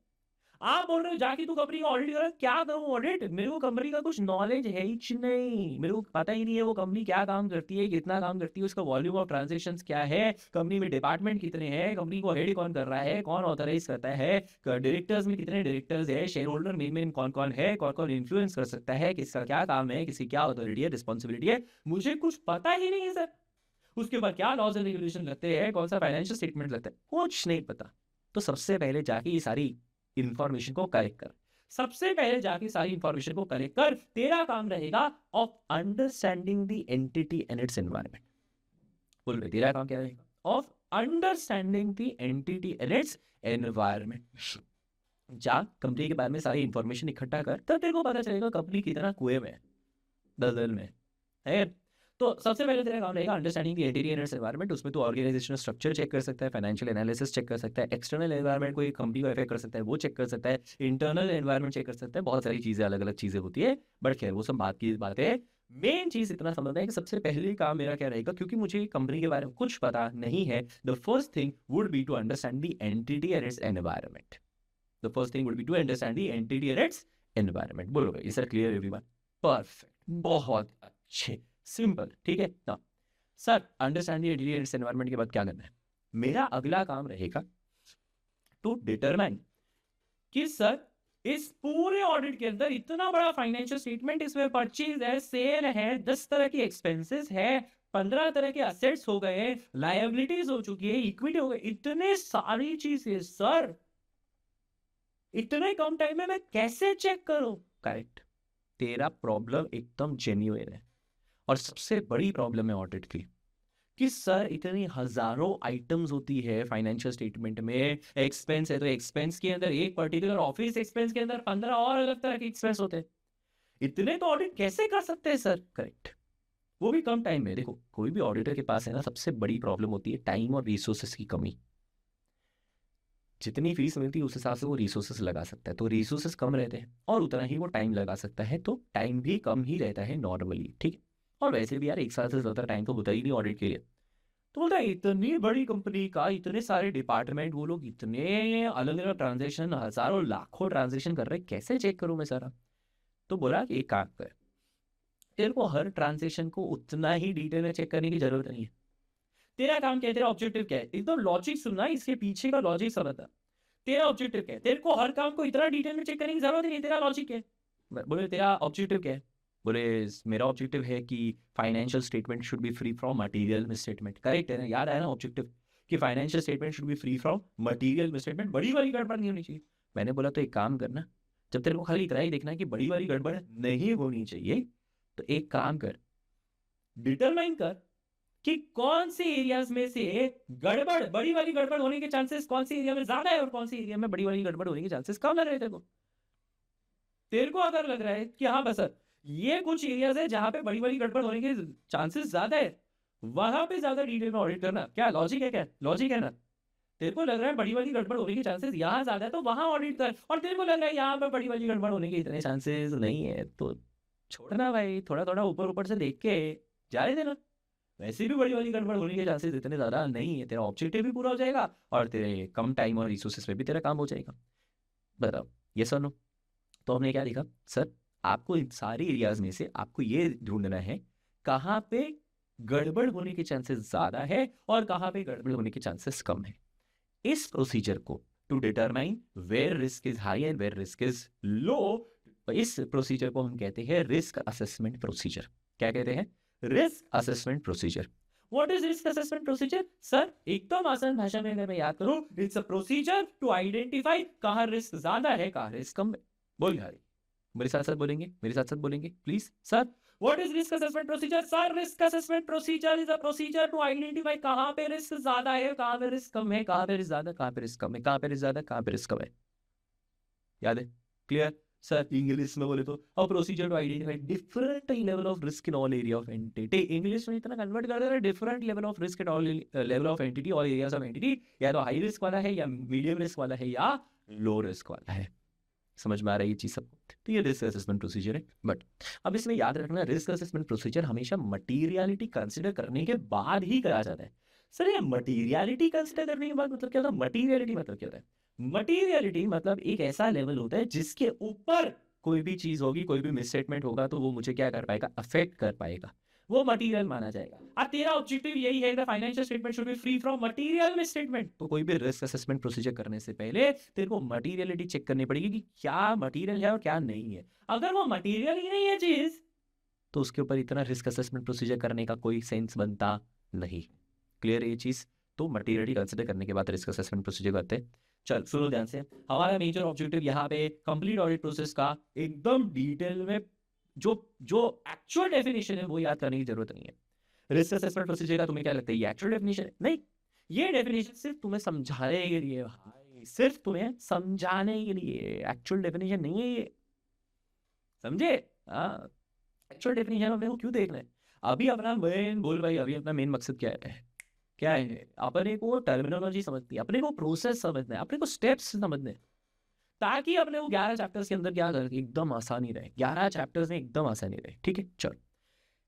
आप बोल रहे हो जाके तू कंपनी का ऑडिट कर, क्या करूं ऑडिट? मेरे को कंपनी का कुछ नॉलेज है ही नहीं, मेरे को पता ही नहीं है वो कंपनी क्या काम करती है, कितना काम करती है, उसका वॉल्यूम ऑफ ट्रांजेक्शंस क्या है, कंपनी में डिपार्टमेंट कितने हैं, कंपनी को हेड कौन कर रहा है, कौन ऑथराइज करता है, डायरेक्टर्स में कितने डायरेक्टर्स है, शेयर होल्डर मेन कौन कौन है, कौन कौन इन्फ्लुएंस कर सकता है, किसका क्या काम है, किसी क्या अथॉरिटी है, रिस्पॉन्सिबिलिटी है, मुझे कुछ पता ही नहीं है सर। उसके बाद क्या लॉज एंड रेगुलेशन लगते हैं, कौन सा फाइनेंशियल स्टेटमेंट लगता है, कुछ नहीं पता। तो सबसे पहले जाके ये सारी इंफॉर्मेशन को कलेक्ट कर, सबसे पहले जाके सारी इंफॉर्मेशन को कलेक्ट कर। तेरा काम रहेगा of understanding the entity and its environment. बोल रहे तेरा काम क्या रहेगा? Of understanding the entity and its environment. जा कंपनी के बारे में सारी इंफॉर्मेशन इकट्ठा कर, तब तेरे को पता चलेगा कंपनी कितना कुएं में है, दलदल में है। तो सबसे पहले तेरा काम रहेगा understanding the entity and its environment. उसमें तो ऑर्गेनाइजेशनल स्ट्रक्चर चेक कर सकता है, फाइनेंशियल एनालिसिस चेक कर सकता है, एक्सटर्नल एनवायरनमेंट कोई कंपनी को अफेक्ट कर सकता है वो चेक कर सकता है, इंटरनल एनवायरनमेंट चेक कर सकता है, बहुत सारी चीजें अलग अलग चीजें होती है, बट खैर वो सब बात की बात है। मेन चीज इतना समझना है कि सबसे पहले काम मेरा क्या रहेगा, क्योंकि मुझे कंपनी के बारे में कुछ पता नहीं है, the first thing would be to understand the entity and its environment. The first thing would be to understand the entity and its environment. बोलो is that clear everyone? Perfect, बहुत अच्छे, सिंपल, ठीक है ना sir. Understanding entity and its environment के बाद क्या करना है? मेरा अगला काम रहेगा टू डिटरमाइन कि सर इस पूरे ऑडिट के अंदर इतना बड़ा फाइनेंशियल स्टेटमेंट, इसमें परचेज है, सेल है, 10 तरह की एक्सपेंसेस है, 15 तरह के असेट्स हो गए, लायबिलिटीज हो चुकी है, इक्विटी हो गई, इतने सारी चीजें सर इतने कम टाइम में मैं कैसे चेक करूं? करेक्ट, तेरा प्रॉब्लम एकदम जेन्युइन है और सबसे बड़ी प्रॉब्लम है ऑडिट की कि सर इतनी हजारों आइटम्स होती है फाइनेंशियल स्टेटमेंट में। एक्सपेंस है तो एक्सपेंस के अंदर एक पर्टिकुलर ऑफिस एक्सपेंस के अंदर 15 और अलग तरह के एक्सपेंस होते हैं, इतने तो ऑडिट कैसे कर सकते हैं सर? करेक्ट, वो भी कम टाइम में। देखो कोई भी ऑडिटर के पास है ना, सबसे बड़ी प्रॉब्लम होती है टाइम और रिसोर्सेस की कमी। जितनी फीस मिलती है उस हिसाब से वो रिसोर्सेस लगा सकता है, तो रिसोर्सेस कम रहते हैं और उतना ही वो टाइम लगा सकता है, तो टाइम भी कम ही रहता है नॉर्मली, ठीक है। और वैसे भी यार एक साल से ज्यादा टाइम तो होता ही नहीं ऑडिट के लिए। तो बोलता है इतनी बड़ी कंपनी का इतने सारे डिपार्टमेंट, वो लोग इतने अलग अलग ट्रांजेक्शन, हजारों लाखों ट्रांजेक्शन कर रहे हैं, कैसे चेक करूं मैं सारा? तो बोला कि एक काम कर, तेरे को हर ट्रांजेक्शन को उतना ही डिटेल में चेक करने की जरूरत नहीं है। तेरा काम क्या है, तेरा ऑब्जेक्टिव क्या है, एकदम लॉजिक सुनना, इसके पीछे का लॉजिक समझना। तेरा ऑब्जेक्टिव क्या है? तेरे को हर काम को इतना डिटेल में चेक करने की जरूरत नहीं है, तेरा लॉजिक क्या है? बोले तेरा ऑब्जेक्टिव क्या है? बोले मेरा ऑब्जेक्टिव है कि financial statement should be free from material misstatement. Correct है ना, याद आया ना ऑब्जेक्टिव कि financial statement should be free from material misstatement, बड़ी वाली गड़बड़ नहीं होनी चाहिए। मैंने बोला तो एक काम करना, जब तेरे को खाली इतना ही देखना है कि बड़ी वाली गड़बड़ नहीं होनी चाहिए, तो एक काम कर, डिटरमाइन कर कि कौन से एरियाज में से गड़बड़, बड़ी वाली गड़बड़ होने के चांसेस कौन सी एरिया में ज्यादा है और कौन सी एरिया में बड़ी वाली गड़बड़ होने के चांसेस कम लग रहे थे। तेरे को अगर लग रहा है कि हाँ बस सर ये कुछ एरियाज है जहां पे बड़ी बड़ी गड़बड़ होने के चांसेस ज्यादा है, वहां पे ज्यादा डिटेल में ऑडिट करना। क्या लॉजिक है? क्या लॉजिक है ना? तेरे को लग रहा है बड़ी वाली गड़बड़ होने के चांसेस यहाँ ज्यादा है तो वहां ऑडिट कर, और तेरे को लग रहा है यहाँ पे बड़ी वाली गड़बड़ होने के इतने चांसेस नहीं है तो छोड़ना भाई, थोड़ा थोड़ा ऊपर ऊपर से देख के जा रहे देना। वैसे भी बड़ी वाली गड़बड़ होने के चांसेस इतने ज्यादा नहीं है, तेरा ऑब्जेक्टिव भी पूरा हो जाएगा और तेरे कम टाइम और रिसोर्सेस में भी तेरा काम हो जाएगा। बताओ ये सुनो। तो हमने क्या देखा सर, आपको इन सारी एरियाज में से आपको ये ढूंढना है कहाँ पे गड़बड़ होने के चांसेस ज्यादा है और कहाँ पे गड़बड़ होने के चांसेस कम है। इस प्रोसीजर को to determine where risk is high and where risk is low, इस प्रोसीजर को हम कहते हैं रिस्क असेसमेंट प्रोसीजर। क्या कहते हैं? Risk assessment procedure. What is risk assessment procedure? Sir एकदम आसान भाषा में अगर मैं याद करूं, it's a procedure to identify कहाँ रिस्क ज्यादा है कहाँ रिस्क कम है। बोल यार मेरे साथ साथ बोलेंगे, मेरे साथ साथ बोलेंगे please sir. What is risk assessment procedure? Sir, risk assessment procedure is a procedure to identify कहाँ पे रिस्क ज्यादा है, कहाँ पे रिस्क कम है, कहाँ पे रिस्क ज्यादा, कहाँ पे रिस्क कम है, कहाँ पे रिस्क ज्यादा, कहाँ पे रिस्क कम है। याद है? क्लियर? सर इंग्लिश में बोले तो a procedure to identify different level of risk in all area of entity. English में इतना कन्वर्ट कर देना, different level of risk in all level of entity, all areas of entity, या तो हाई रिस्क वाला है या मीडियम रिस्क वाला है या लो रिस्क वाला है। समझ में आ रहा है ये चीज सबको? तो ये रिस्क असेसमेंट प्रोसीजर है। बट अब इसमें याद रखना, रिस्क असेसमेंट प्रोसीजर हमेशा मटीरियलिटी कंसिडर करने के बाद ही करा जाता है। सर ये मटीरियलिटी कंसिडर करने के बाद मतलब क्या होता है? मटीरियलिटी मतलब क्या होता है? मटीरियलिटी मतलब एक ऐसा लेवल होता है जिसके ऊपर कोई भी चीज होगी, कोई भी मिसस्टेटमेंट होगा तो वो मुझे क्या कर पाएगा, अफेक्ट कर पाएगा, वो मटीरियल माना जाएगा। अब तेरा ऑब्जेक्टिव यही है, the financial statement should be free from material misstatement, तो कोई भी रिस्क असेसमेंट प्रोसीजर करने से पहले तेरे को मटीरियलिटी चेक करनी पड़ेगी कि क्या मटीरियल है और क्या नहीं है। अगर वो मटीरियल ही नहीं है चीज, तो उसके ऊपर इतना रिस्क असेसमेंट प्रोसीजर करने का कोई सेंस बनता नहीं। क्लियर है ये चीज? तो मटीरियलिटी कंसिडर करने के बाद रिस्क असेसमेंट प्रोसीजर करते हैं। चल सुनो ध्यान से, हमारा मेजर ऑब्जेक्टिव यहाँ पे कंप्लीट ऑडिट प्रोसेस का एकदम डिटेल में जो जो एक्चुअल डेफिनेशन है वो याद करने की जरूरत नहीं है। रिस्क असेसमेंट प्रोसीजर का तुम्हें क्या लगता है ये एक्चुअल डेफिनेशन है? नहीं, ये डेफिनेशन सिर्फ तुम्हें समझाने के लिए भाई, सिर्फ तुम्हें समझाने के लिए, एक्चुअल डेफिनेशन नहीं है ये, समझे? हाँ, एक्चुअल डेफिनेशन अपने को क्यों देखना है? अभी अपना मेन बोल भाई, अभी अपना मेन मकसद क्या है? क्या है? अपने को टर्मिनोलॉजी समझनी है, अपने को प्रोसेस समझना है, अपने को स्टेप्स समझने हैं, ताकि अपने को 11 चैप्टर्स के अंदर क्या कर एकदम आसानी रहे, 11 चैप्टर्स में एकदम आसानी रहे। ठीक है, चल।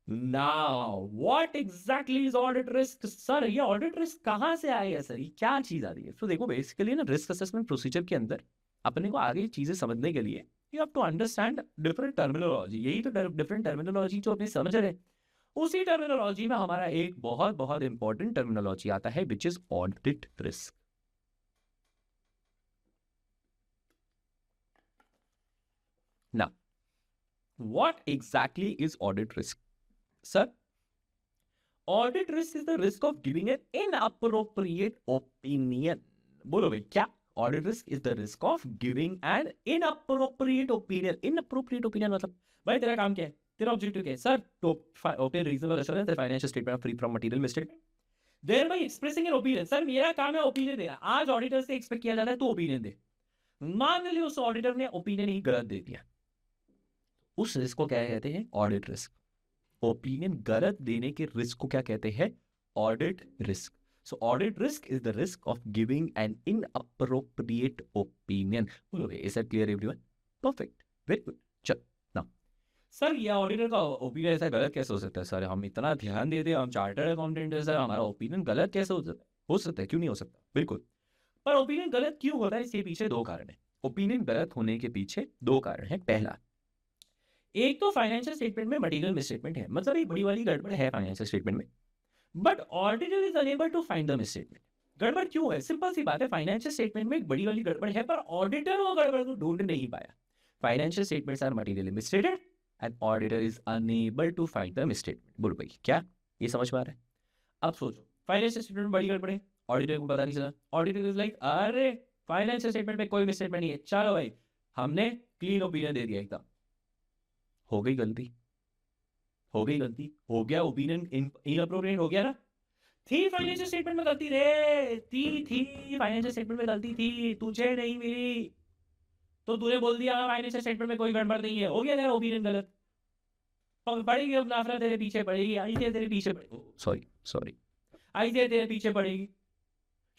Now what exactly is audit risk? Sir ये ऑडिट रिस्क कहाँ से आएगा सर, ये क्या चीज आ रही है? तो देखो बेसिकली ना, रिस्क असेसमेंट प्रोसीजर के अंदर अपने को आगे चीजें समझने के लिए you have to understand different terminology. यही तो डिफरेंट टर्मिनोलॉजी जो अपने समझ रहे हैं, उसी टर्मिनोलॉजी में हमारा एक बहुत बहुत इंपॉर्टेंट टर्मिनोलॉजी आता है which is audit risk. Now, what exactly is audit risk? Sir, audit risk is the risk of giving an inappropriate opinion. बोलो भाई क्या? Audit risk is the risk of giving an inappropriate opinion. Inappropriate opinion मतलब भाई तेरा काम क्या है? तेरा ऑब्जेक्टिव क्या है? सर तो obtain reasonable assurance that financial statement are free from material misstatement. Thereby expressing an opinion. Sir मेरा काम है ओपिनियन देना। आज ऑडिटर से एक्सपेक्ट किया जाता है तो ओपिनियन दे। मान ली उस ऑडिटर ने ओपिनियन ही गलत दे दिया, उस रिस्क को क्या कहते हैं? Audit risk. ओपिनियन गलत देने के रिस्क को क्या कहते हैं? Audit risk. So audit risk is the risk of giving an inappropriate opinion. बोलो is that clear everyone? Perfect, very good. चल नाउ सर ये ऑडिटर का ओपिनियन ऐसा गलत कैसे हो सकता है? सर हम इतना ध्यान देते हैं, हम चार्टर्ड अकाउंटेंट है सर, हमारा ओपिनियन गलत कैसे हो सकता है? हो सकता है, क्यों नहीं हो सकता? बिल्कुल। पर ओपिनियन गलत क्यों होता है? इसके पीछे दो कारण है। ओपिनियन गलत होने के पीछे दो कारण है। पहला, एक तो फाइनेंशियल स्टेटमेंट में मटेरियल मिसस्टेटमेंट है, मतलब एक बड़ी वाली गड़बड़ है फाइनेंशियल स्टेटमेंट में, but auditor is unable to find the misstatement. गड़बड़ क्यों है? सिंपल सी बात है, फाइनेंशियल स्टेटमेंट में एक बड़ी वाली गड़बड़ है पर ऑडिटर वो गड़बड़ को ढूंढ नहीं पाया। Financial statements are materially misstated and auditor is unable to find the misstatement. बोल भाई क्या ये समझ में आ रहा है? अब सोचो, फाइनेंशियल स्टेटमेंट में बड़ी गड़बड़ है, ऑडिटर को पता नहीं चला, ऑडिटर इज लाइक अरे फाइनेंशियल स्टेटमेंट में कोई मिसस्टेटमेंट नहीं है, चलो भाई हमने क्लीन ओपिनियन दे दिया एकदम। हो गई गलती, हो गई गलती, हो गया ओपिनियन इनअप्रोप्रिएट, हो गया ना? थी फाइनेंशियल स्टेटमेंट में गलती रे, थी फाइनेंशियल स्टेटमेंट में गलती थी, तुझे नहीं मिली तो तूने बोल दिया फाइनेंशियल स्टेटमेंट में कोई गड़बड़ नहीं है, हो गया तेरा ओपिनियन गलत। पड़ेगी अब नाफरा तेरे पीछे पड़ेगी, आई तेरे पीछे पड़ेगी, सॉरी सॉरी, आई तेरे पीछे पड़ेगी,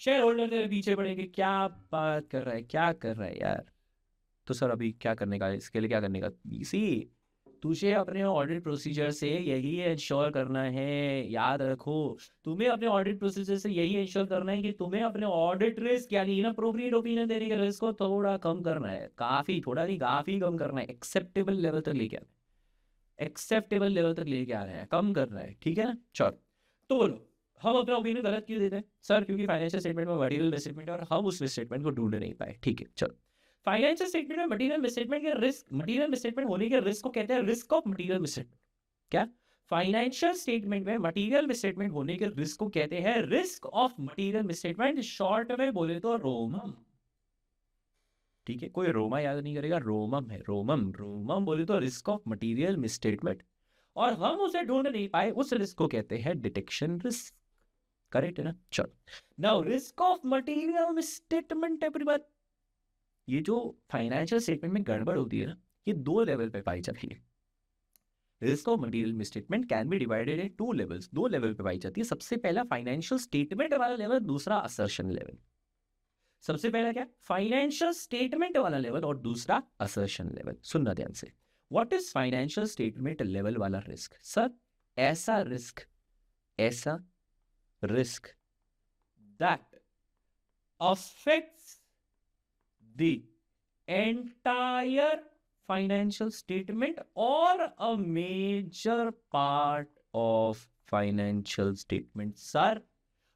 शेयर होल्डर तेरे पीछे पड़ेंगे। क्या बात कर रहा है, क्या कर रहा है यार? तो सर अभी क्या करने का, इसके लिए क्या करने का? सी तुझे अपने ऑडिट प्रोसीजर से यही इंश्योर करना है, याद रखो, तुम्हें अपने ऑडिट प्रोसीजर से यही इंश्योर करना है कि तुम्हें अपने ऑडिट रिस्क यानी इनअप्रोप्रिएट ओपिनियन देने के रिस्क को थोड़ा कम करना है, काफी, थोड़ा नहीं काफी कम करना है, एक्सेप्टेबल लेवल तक लेके आना है, एक्सेप्टेबल लेवल तक लेके आ रहे हैं, कम करना है, ठीक है ना? चलो तो बोलो हम अपना ओपिनियन गलत क्यों देते हैं? सर क्योंकि फाइनेंशियल स्टेटमेंट में मटेरियल मिसस्टेटमेंट और हम उस मिसस्टेटमेंट को ढूंढ नहीं पाए। ठीक है चलो, फाइनेंशियल स्टेटमेंट में मटेरियल मिसस्टेटमेंट के रिस्क, मटेरियल मिसस्टेटमेंट होने के रिस्क को कहते हैं रिस्क ऑफ मटेरियल मिसस्टेटमेंट। क्या? फाइनेंशियल स्टेटमेंट में मटेरियल मिसस्टेटमेंट होने के रिस्क को कहते हैं risk of material misstatement, short में बोले तो रोमम। ठीक है, कोई रोमा याद नहीं करेगा, रोमम है, रोमम, रोमम बोले तो रिस्क ऑफ मटेरियल मिसस्टेटमेंट, और हम उसे ढूंढ नहीं पाए, उस रिस्क को कहते हैं डिटेक्शन रिस्क। करेक्ट है ना? चलो now risk of material misstatement everyone, ये जो फाइनेंशियल स्टेटमेंट में गड़बड़ होती है ना, ये दो लेवल पे पाई जाती है। Risk of material misstatement can be divided in two levels, दो लेवल पे पाई जाती है। सबसे पहला फाइनेंशियल स्टेटमेंट वाला लेवल, दूसरा असर्शन लेवल। सबसे पहला क्या? फाइनेंशियल स्टेटमेंट वाला लेवल और दूसरा असर्शन लेवल। सुनना ध्यान से, what is financial statement level वाला रिस्क? सर ऐसा risk that affects the entire financial statement or a major part of financial statement. Sir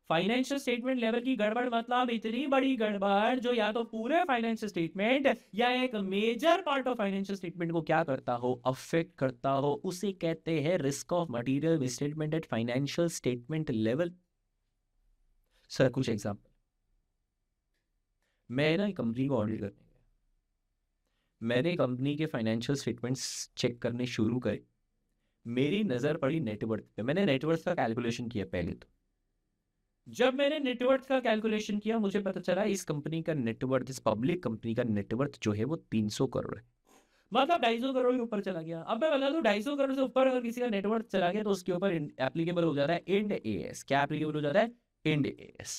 financial statement level की गड़बड़ मतलब इतनी बड़ी गड़बड़ जो या तो पूरे फाइनेंशियल स्टेटमेंट या एक major part of financial statement को क्या करता हो, अफेक्ट करता हो, उसे कहते हैं risk of material misstatement at financial statement level. Sir कुछ एग्जांपल, मैं ना कंपनी को ऑडिट करने गया, मैंने कंपनी के फाइनेंशियल स्टेटमेंट्स चेक करने शुरू करे, मेरी नजर पड़ी नेटवर्थ पे। मैंने नेटवर्थ का कैलकुलेशन किया पहले। तो जब मैंने नेटवर्थ का कैलकुलेशन किया मुझे पता चला इस कंपनी का नेटवर्थ, इस पब्लिक कंपनी का नेटवर्थ जो है वो 300 करोड़ है, मतलब 250 करोड़ के ऊपर चला गया। अब मैं बता दूं 250 करोड़ से ऊपर अगर किसी का नेटवर्थ चला गया तो उसके ऊपर एप्लीकेबल हो जाता है इंड एएस। क्या एप्लीकेबल हो जाता है? Ind AS.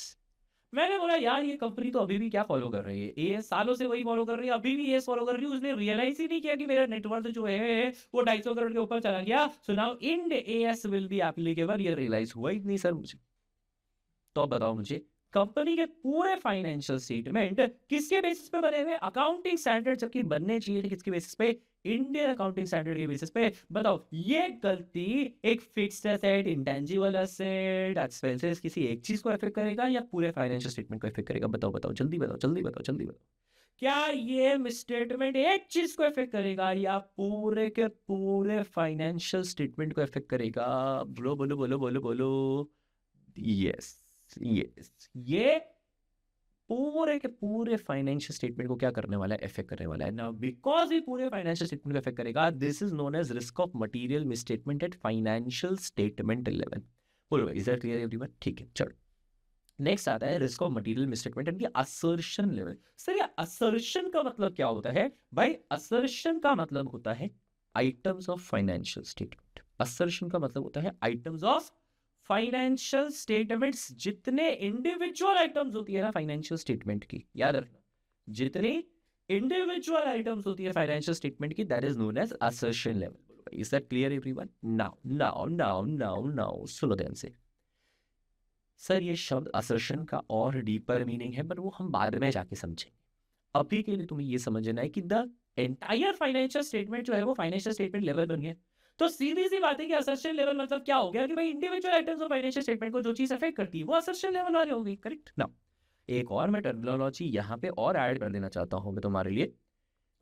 मैंने बोला यार ये कंपनी तो अभी भी क्या फॉलो कर रही है, एएस सालों से वही फॉलो कर रही है, अभी भी एएस फॉलो कर रही है। उसने रियलाइज ही नहीं किया कि मेरा नेटवर्थ जो है वो 250 करोड़ के ऊपर चला गया। So now Ind AS will be applicable. ये रियलाइज हुआ ही नहीं सर मुझे। तो अब बताओ मुझे, कंपनी के पूरे फाइनेंशियल स्टेटमेंट किसके बेसिस पे बने हुए? अकाउंटिंग स्टैंडर्ड जबकि बनने चाहिए थे किसके बेसिस पे? इंडियन अकाउंटिंग स्टैंडर्ड के बेसिस पे। बताओ ये गलती एक fixed asset, intangible asset, expenses किसी एक चीज को अफेक्ट करेगा या पूरे फाइनेंशियल स्टेटमेंट को अफेक्ट करेगा? बताओ बताओ जल्दी बताओ जल्दी बताओ जल्दी बताओ। क्या ये मिसस्टेटमेंट एक चीज को अफेक्ट करेगा या पूरे के पूरे फाइनेंशियल स्टेटमेंट को अफेक्ट करेगा? बोलो बोलो बोलो बोलो बोलो। यस यस, ये पूरे के पूरे फाइनेंशियल स्टेटमेंट को क्या करने वाला है? अफेक्ट करने वाला है। नाउ बिकॉज ये पूरे फाइनेंशियल स्टेटमेंट को अफेक्ट करेगा, this is known as risk of material misstatement at financial statement level. बोलो इज दैट क्लियर एवरीवन? ठीक है चलो, नेक्स्ट आता है risk of material misstatement at the assertion level. Sir ये असर्शन का मतलब क्या होता है भाई? असर्शन का मतलब होता है items of financial statement. Assertion का मतलब होता है आइटम्स ऑफ फाइनेंशियल स्टेटमेंट्स। जितने इंडिविजुअल आइटम्स होती है ना फाइनेंशियल स्टेटमेंट की, याद रखना, जितनी इंडिविजुअल आइटम्स होती है फाइनेंशियल स्टेटमेंट की, that is known as assertion level. Is that clear everyone? Now now now now now सुनो ध्यान से। सर ये शब्द असर्शन का और डीपर मीनिंग है, पर वो हम बाद में जाके समझेंगे। अभी के लिए तुम्हें ये समझना है कि द एंटायर फाइनेंशियल स्टेटमेंट जो है वो फाइनेंशियल स्टेटमेंट लेवल बन गया। तो सीधी सी बात है कि असर्शन लेवल मतलब क्या हो गया कि भाई individual items of financial statement को जो चीज अफेक्ट करती है वो असर्शन लेवल वाली होगी। करेक्ट ना? एक और मैं टर्मिनोलॉजी यहाँ पे और ऐड कर देना चाहता हूँ मैं तुम्हारे लिए।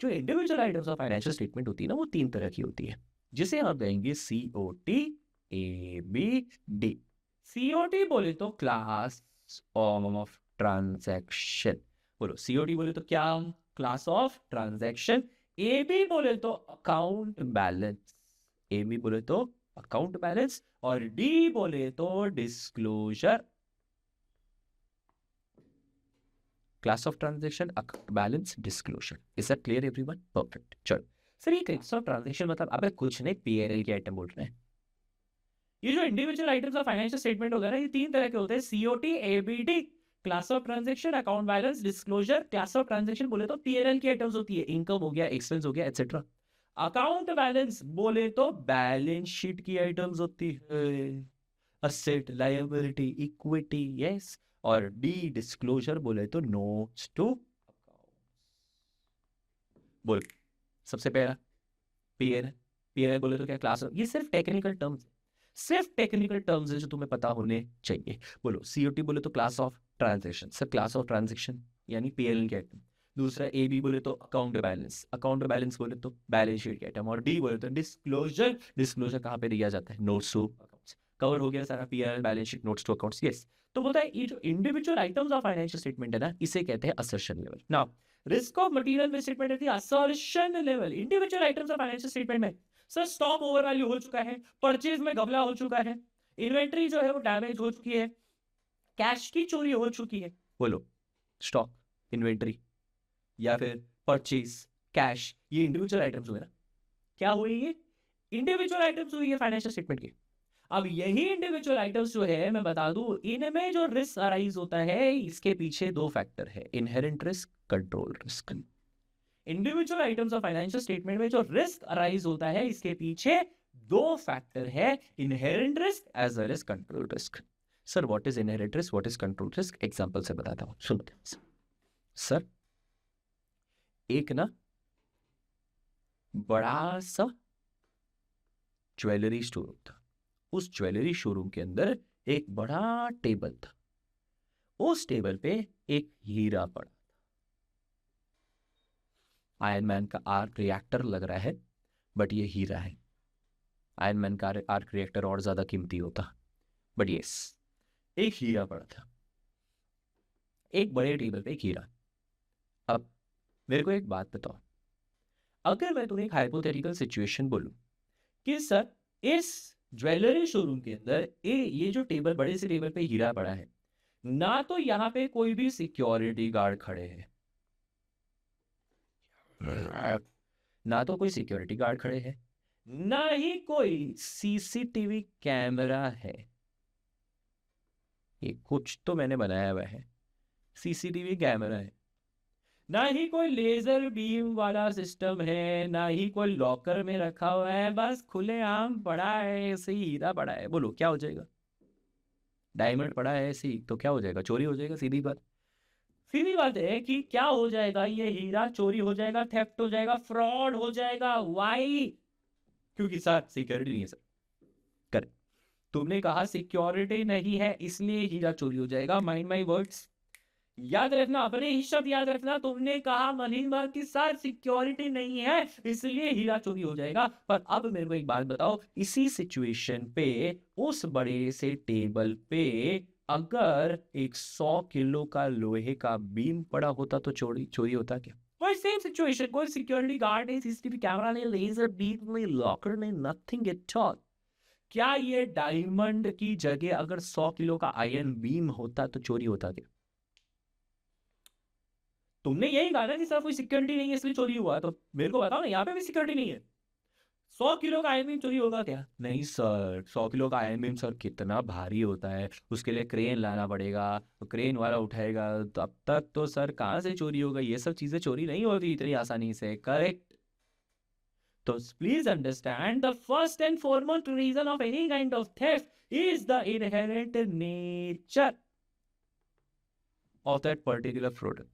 जो individual items of financial statement होती है ना वो 3 तरह की होती है, जिसे हम कहेंगे COT ABD। COT बोले तो क्लास ऑफ ट्रांजैक्शन। बोलो COT बोले तो क्या? Class of transaction. AB बोले तो अकाउंट बैलेंस। AB बोले तो अकाउंट बैलेंस। और D बोले तो disclosure. Class of transaction, account balance, disclosure. Is that clear everyone? Perfect. चलो सर ये क्लास ऑफ ट्रांजैक्शन मतलब अबे कुछ नहीं, PNL के आइटम बोल रहे हैं। ये जो individual items of financial statement होगा ना, ये 3 तरह के होते हैं, COT ABD। Class of transaction, account balance, disclosure. Class of transaction बोले तो PNL की आइटम्स होती है, इनकम हो गया, एक्सपेंस हो गया, एटसेट्रा। अकाउंट बैलेंस बोले तो बैलेंस शीट की आइटम्स होती है, असेट, लायबिलिटी, इक्विटी। यस। और डी डिस्क्लोजर बोले तो नोट्स टू अकाउंट। बोल सबसे पहला पीएनएल। पीएनएल बोले तो क्या? क्लास। ये सिर्फ टेक्निकल टर्म्स, सिर्फ टेक्निकल टर्म्स है जो तुम्हें पता होने चाहिए। बोलो COT बोले तो class of transaction. Sir class of transaction यानी PNL के आइटम। दूसरा AB बोले तो अकाउंट बैलेंस। अकाउंट बैलेंस बोले तो बैलेंस शीट के आइटम। और D बोले तो डिस्क्लोजर। डिस्क्लोजर कहाँ पे दिया जाता है? Notes to accounts. कवर हो गया सारा PNL, balance sheet, notes to accounts. Yes. तो बोलता है ये जो individual items of financial statement है ना, इसे कहते हैं assertion level. Now risk of material misstatement at the assertion level. Individual items of financial statement में सर स्टॉक ओवर वैल्यू हो चुका है, परचेज में घपला हो चुका है, इन्वेंट्री जो है वो डैमेज हो चुकी है, कैश की चोरी हो चुकी है। बोलो स्टॉक, इन्वेंट्री या फिर परचेज, कैश, ये इंडिविजुअल आइटम्स हुए ना। क्या हुई? ये इंडिविजुअल आइटम्स हुई है फाइनेंशियल स्टेटमेंट की। अब यही इंडिविजुअल आइटम्स जो है मैं बता दूं, इनमें जो रिस्क अराइज होता है इसके पीछे 2 फैक्टर है, inherent risk, control risk. Individual items of financial statement में जो रिस्क अराइज होता है इसके पीछे 2 फैक्टर है, inherent risk as well as control risk. Sir what is inherent risk, what is control risk? Example से बताता हूं, सुनो। सर एक ना बड़ा सा ज्वेलरी शोरूम था। उस ज्वेलरी शोरूम के अंदर एक बड़ा टेबल था। उस टेबल पे एक हीरा पड़ा। आयरन मैन का आर्क रिएक्टर लग रहा है, बट ये हीरा है। आयरन मैन का आर्क रिएक्टर और ज्यादा कीमती होता, बट यस, एक हीरा पड़ा था। एक बड़े टेबल पे एक हीरा। अब मेरे को एक बात बताओ, अगर मैं तुम्हें एक हाइपोथेटिकल सिचुएशन बोलूं कि सर इस ज्वेलरी शोरूम के अंदर ये जो टेबल, बड़े से टेबल पे हीरा पड़ा है, ना तो यहाँ पे कोई भी सिक्योरिटी गार्ड खड़े हैं, ना तो कोई सिक्योरिटी गार्ड खड़े हैं, ना ही कोई सीसीटीवी कैमरा है। ये कुछ तो मैंने बनाया हुआ है, सीसीटीवी कैमरा है। ना ही कोई लेजर बीम वाला सिस्टम है, ना ही कोई लॉकर में रखा हुआ है, बस खुलेआम पड़ा है, ऐसे ही हीरा पड़ा है। बोलो क्या हो जाएगा? डायमंड पड़ा है ऐसे ही तो क्या हो जाएगा? चोरी हो जाएगा। सीधी बात, सीधी बात है कि क्या हो जाएगा? ये हीरा चोरी हो जाएगा, थेफ्ट हो जाएगा, फ्रॉड हो जाएगा। वाई? क्योंकि सर सिक्योरिटी नहीं है सर। करेक्ट, तुमने कहा सिक्योरिटी नहीं है इसलिए हीरा चोरी हो जाएगा। माइंड माई वर्ड्स, याद रखना, अपने ही शब्द याद रखना। तुमने कहा मनीष बाग की सर सिक्योरिटी नहीं है इसलिए हीरा चोरी हो जाएगा। पर अब मेरे को एक बात बताओ, इसी सिचुएशन पे उस बड़े से टेबल पे अगर एक 100 किलो का लोहे का बीम पड़ा होता तो चोरी चोरी होता क्या? वही सेम सिचुएशन, कोई सिक्योरिटी गार्ड नहीं, सीसीटीवी कैमरा नहीं, लेजर बीम नहीं, लॉकर नहीं, नथिंग एट ऑल। क्या ये डायमंड की जगह अगर 100 किलो का आयरन बीम होता तो चोरी होता क्या? तुमने यही कहा ना कि सर कोई सिक्योरिटी नहीं है इसलिए चोरी हुआ, तो मेरे को बताओ ना, यहाँ पे भी सिक्योरिटी नहीं है, 100 किलो का आयरन बीम चोरी होगा क्या? नहीं सर, 100 किलो का आयरन बीम सर कितना भारी होता है, उसके लिए क्रेन लाना पड़ेगा, तो क्रेन वाला उठाएगा, तो अब तक तो सर कहाँ से चोरी होगा? ये सब चीजें चोरी नहीं होती इतनी आसानी से। करेक्ट। तो please understand, the first and foremost reason of any kind of theft is the inherent nature of that particular product.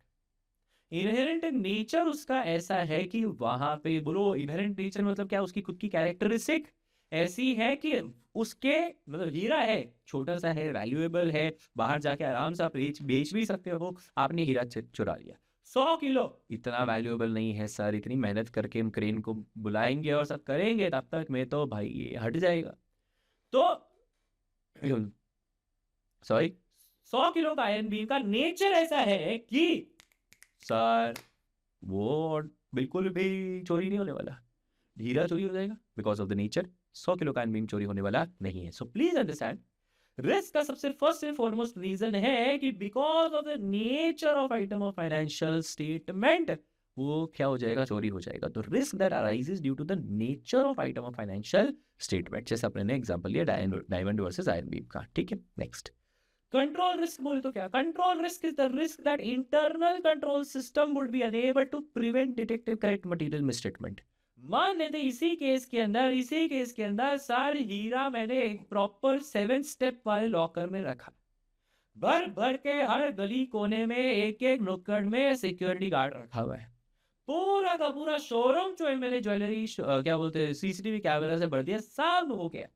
Inherent nature उसका ऐसा है कि वहां पे, बोलो इनहेरेंट नेचर मतलब क्या? उसकी खुद की कैरेक्टरिस्टिक ऐसी है कि उसके, मतलब हीरा है, छोटा सा है, वैल्यूएबल है, बाहर जाके आराम से आप बेच भी सकते हो। आपने हीरा चुरा लिया, 100 किलो, इतना वैल्यूएबल नहीं है सर, इतनी मेहनत करके हम क्रेन को बुलाएंगे और सब करेंगे, तब तक में तो भाई ये हट जाएगा। तो सॉरी, 100 किलो का आयरन बीम का नेचर ऐसा है कि सर वो बिल्कुल भी चोरी नहीं होने वाला, हीरा चोरी हो जाएगा because of the nature. 100 kilo का आयरन बीम चोरी होने वाला नहीं है। सो प्लीज अंडरस्टैंड, रिस्क का सबसे फर्स्ट एंड फॉरमोस्ट रीजन है कि because of the nature of item of financial statement, वो क्या हो जाएगा? चोरी हो जाएगा। तो risk that arises due to the nature of item of financial statement, जैसे अपने ने एग्जांपल लिया डायमंड वर्सेस आयरन बीम का। ठीक है, नेक्स्ट। कंट्रोल रिस्क बोले तो क्या? Control risk is the risk that internal control system would be unable to prevent detective correct material misstatement. मान लेते इसी केस के अंदर सर हीरा मैंने एक प्रॉपर 7 स्टेप वाले लॉकर में रखा, भर भर के हर गली कोने में एक एक नुक्कड़ में सिक्योरिटी गार्ड रखा हुआ है, पूरा का पूरा शोरूम जो है मैंने ज्वेलरी क्या बोलते हैं सीसीटीवी कैमरा से भर दिया, सब हो गया,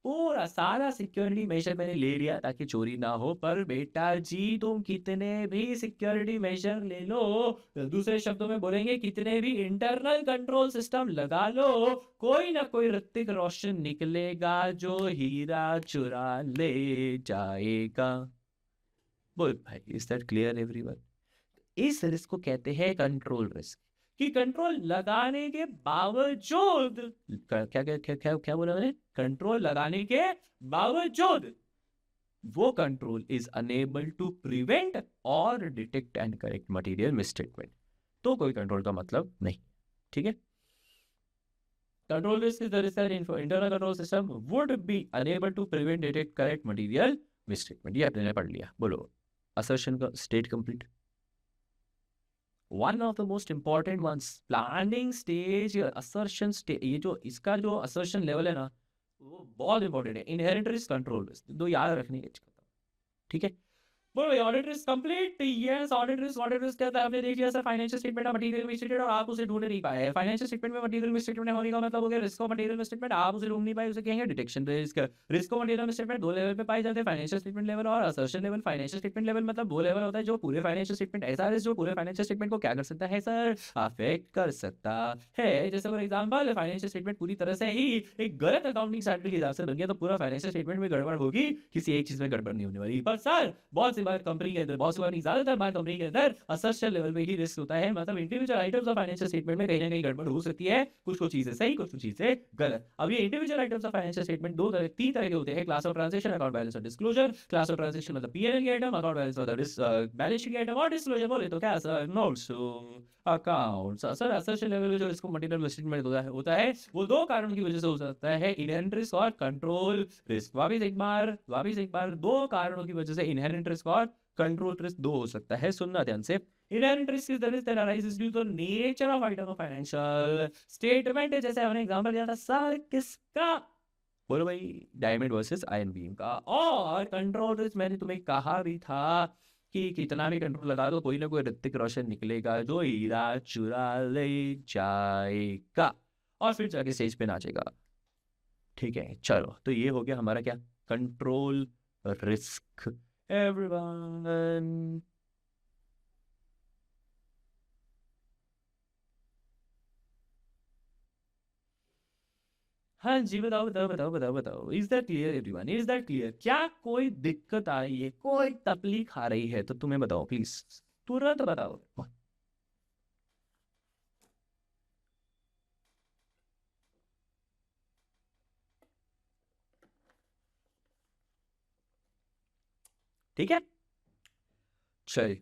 पूरा सारा सिक्योरिटी मेजर मैंने ले लिया ताकि चोरी ना हो। पर बेटा जी तुम कितने भी सिक्योरिटी मेजर ले लो, दूसरे शब्दों में बोलेंगे कितने भी इंटरनल कंट्रोल सिस्टम लगा लो, कोई ना कोई ऋतिक रोशन निकलेगा जो हीरा चुरा ले जाएगा। बोल भाई, इज दैट क्लियर एवरीवन? इस रिस्क को कहते हैं कंट्रोल रिस्क, कि कंट्रोल लगाने के बावजूद, क्या क्या क्या क्या, क्या बोला मैंने? कंट्रोल लगाने के बावजूद वो control is unable to prevent और detect and correct material misstatement. तो कोई कंट्रोल का मतलब नहीं। ठीक है, control risk is the risk that internal control system would be unable to prevent detect correct material misstatement. ये आपने पढ़ लिया। बोलो असर्शन का state complete. One of the most important ones, planning stage, assertion stage, ये जो इसका जो असर्शन लेवल है ना, वो बहुत इंपॉर्टेंट है। इनहेरेंट रिस्क, कंट्रोल रिस्क, दो याद रखने के। ठीक है, बोलो audit risk complete, yes audit risk कहता है आपने देख लिया sir financial statement of material मिसस्टेटेड और आप उसे ढूंढ नहीं पाए। फाइनेंशियल स्टेटमेंट में मटेरियल मिसस्टेटमेंट होने का मतलब हो गया रिस्क ऑफ मटेरियल मिसस्टेटमेंट, आप उसे ढूंढ नहीं पाए, उसे कहेंगे detection risk. Risk of material misstatement दो लेवल पे पाए जाते हैं, फाइनेंशियल स्टेटमेंट लेवल और assertion level. Financial statement level मतलब दो लेवल होता है, जो पूरे फाइनेंशियल स्टेटमेंट ऐसा रिस्क जो पूरे फाइनेंशियल स्टेटमेंट को क्या कर सकता है सर, अफेक्ट कर सकता है। जैसे फॉर एग्जांपल फाइनेंशियल स्टेटमेंट पूरी तरह से ही एक गलत अकाउंटिंग स्टैंडर्ड के हिसाब से बन गया तो पूरा फाइनेंशियल स्टेटमेंट में गड़बड़ होगी, किसी एक चीज में गड़बड़ नहीं होने वाली। पर सर बहुत सी बार कंपनी के अंदर, बहुत सी बार नहीं, ज्यादातर बार कंपनी के अंदर असर्शन लेवल पे ही रिस्क होता है, मतलब individual items of financial statement में कहीं ना कहीं गड़बड़ हो सकती है, कुछ कुछ चीजें सही, कुछ कुछ चीजें गलत। अब ये individual items of financial statement तीन तरह के होते हैं, class of transaction, account balance और डिस्क्लोजर। क्लास ऑफ ट्रांजेक्शन मतलब पीएनएल के आइटम, अकाउंट बैलेंस मतलब बैलेंस शीट के आइटम, और डिस्क्लोजर बोले तो क्या sir, notes accounts. Sir assertion level जो इसको मटेरियल स्टेटमेंट होता है वो दो कारणों की वजह से हो सकता है, इनहेरेंट रिस्क और कंट्रोल रिस्क। वापिस एक बार दो कारणों की वजह से इनहेरेंट रिस्क और कंट्रोल रिस्क दो हो सकता है, सुनना ध्यान से। Inherent risk is the risk that arises due to the nature of item of financial statement। जैसे हमने एग्जांपल दिया था सर किसका, बोलो भाई डायमंड वर्सेस आयरन बीम का। और कंट्रोल रिस्क मैंने तुम्हें कहा भी था कि कितना भी कंट्रोल लगा दो कोई ना कोई ऋतिक रोशन निकलेगा जो हीरा चुरा ले जाएगा और फिर जाके स्टेज पे नाचेगा। ठीक है चलो, तो ये हो गया हमारा क्या, कंट्रोल रिस्क। एवरीवन हाँ जी, बताओ, is that clear everyone, is that clear? क्या कोई दिक्कत आ रही है, कोई तकलीफ आ रही है तो तुम्हें बताओ प्लीज, तुरंत बताओ। ठीक है चलिए,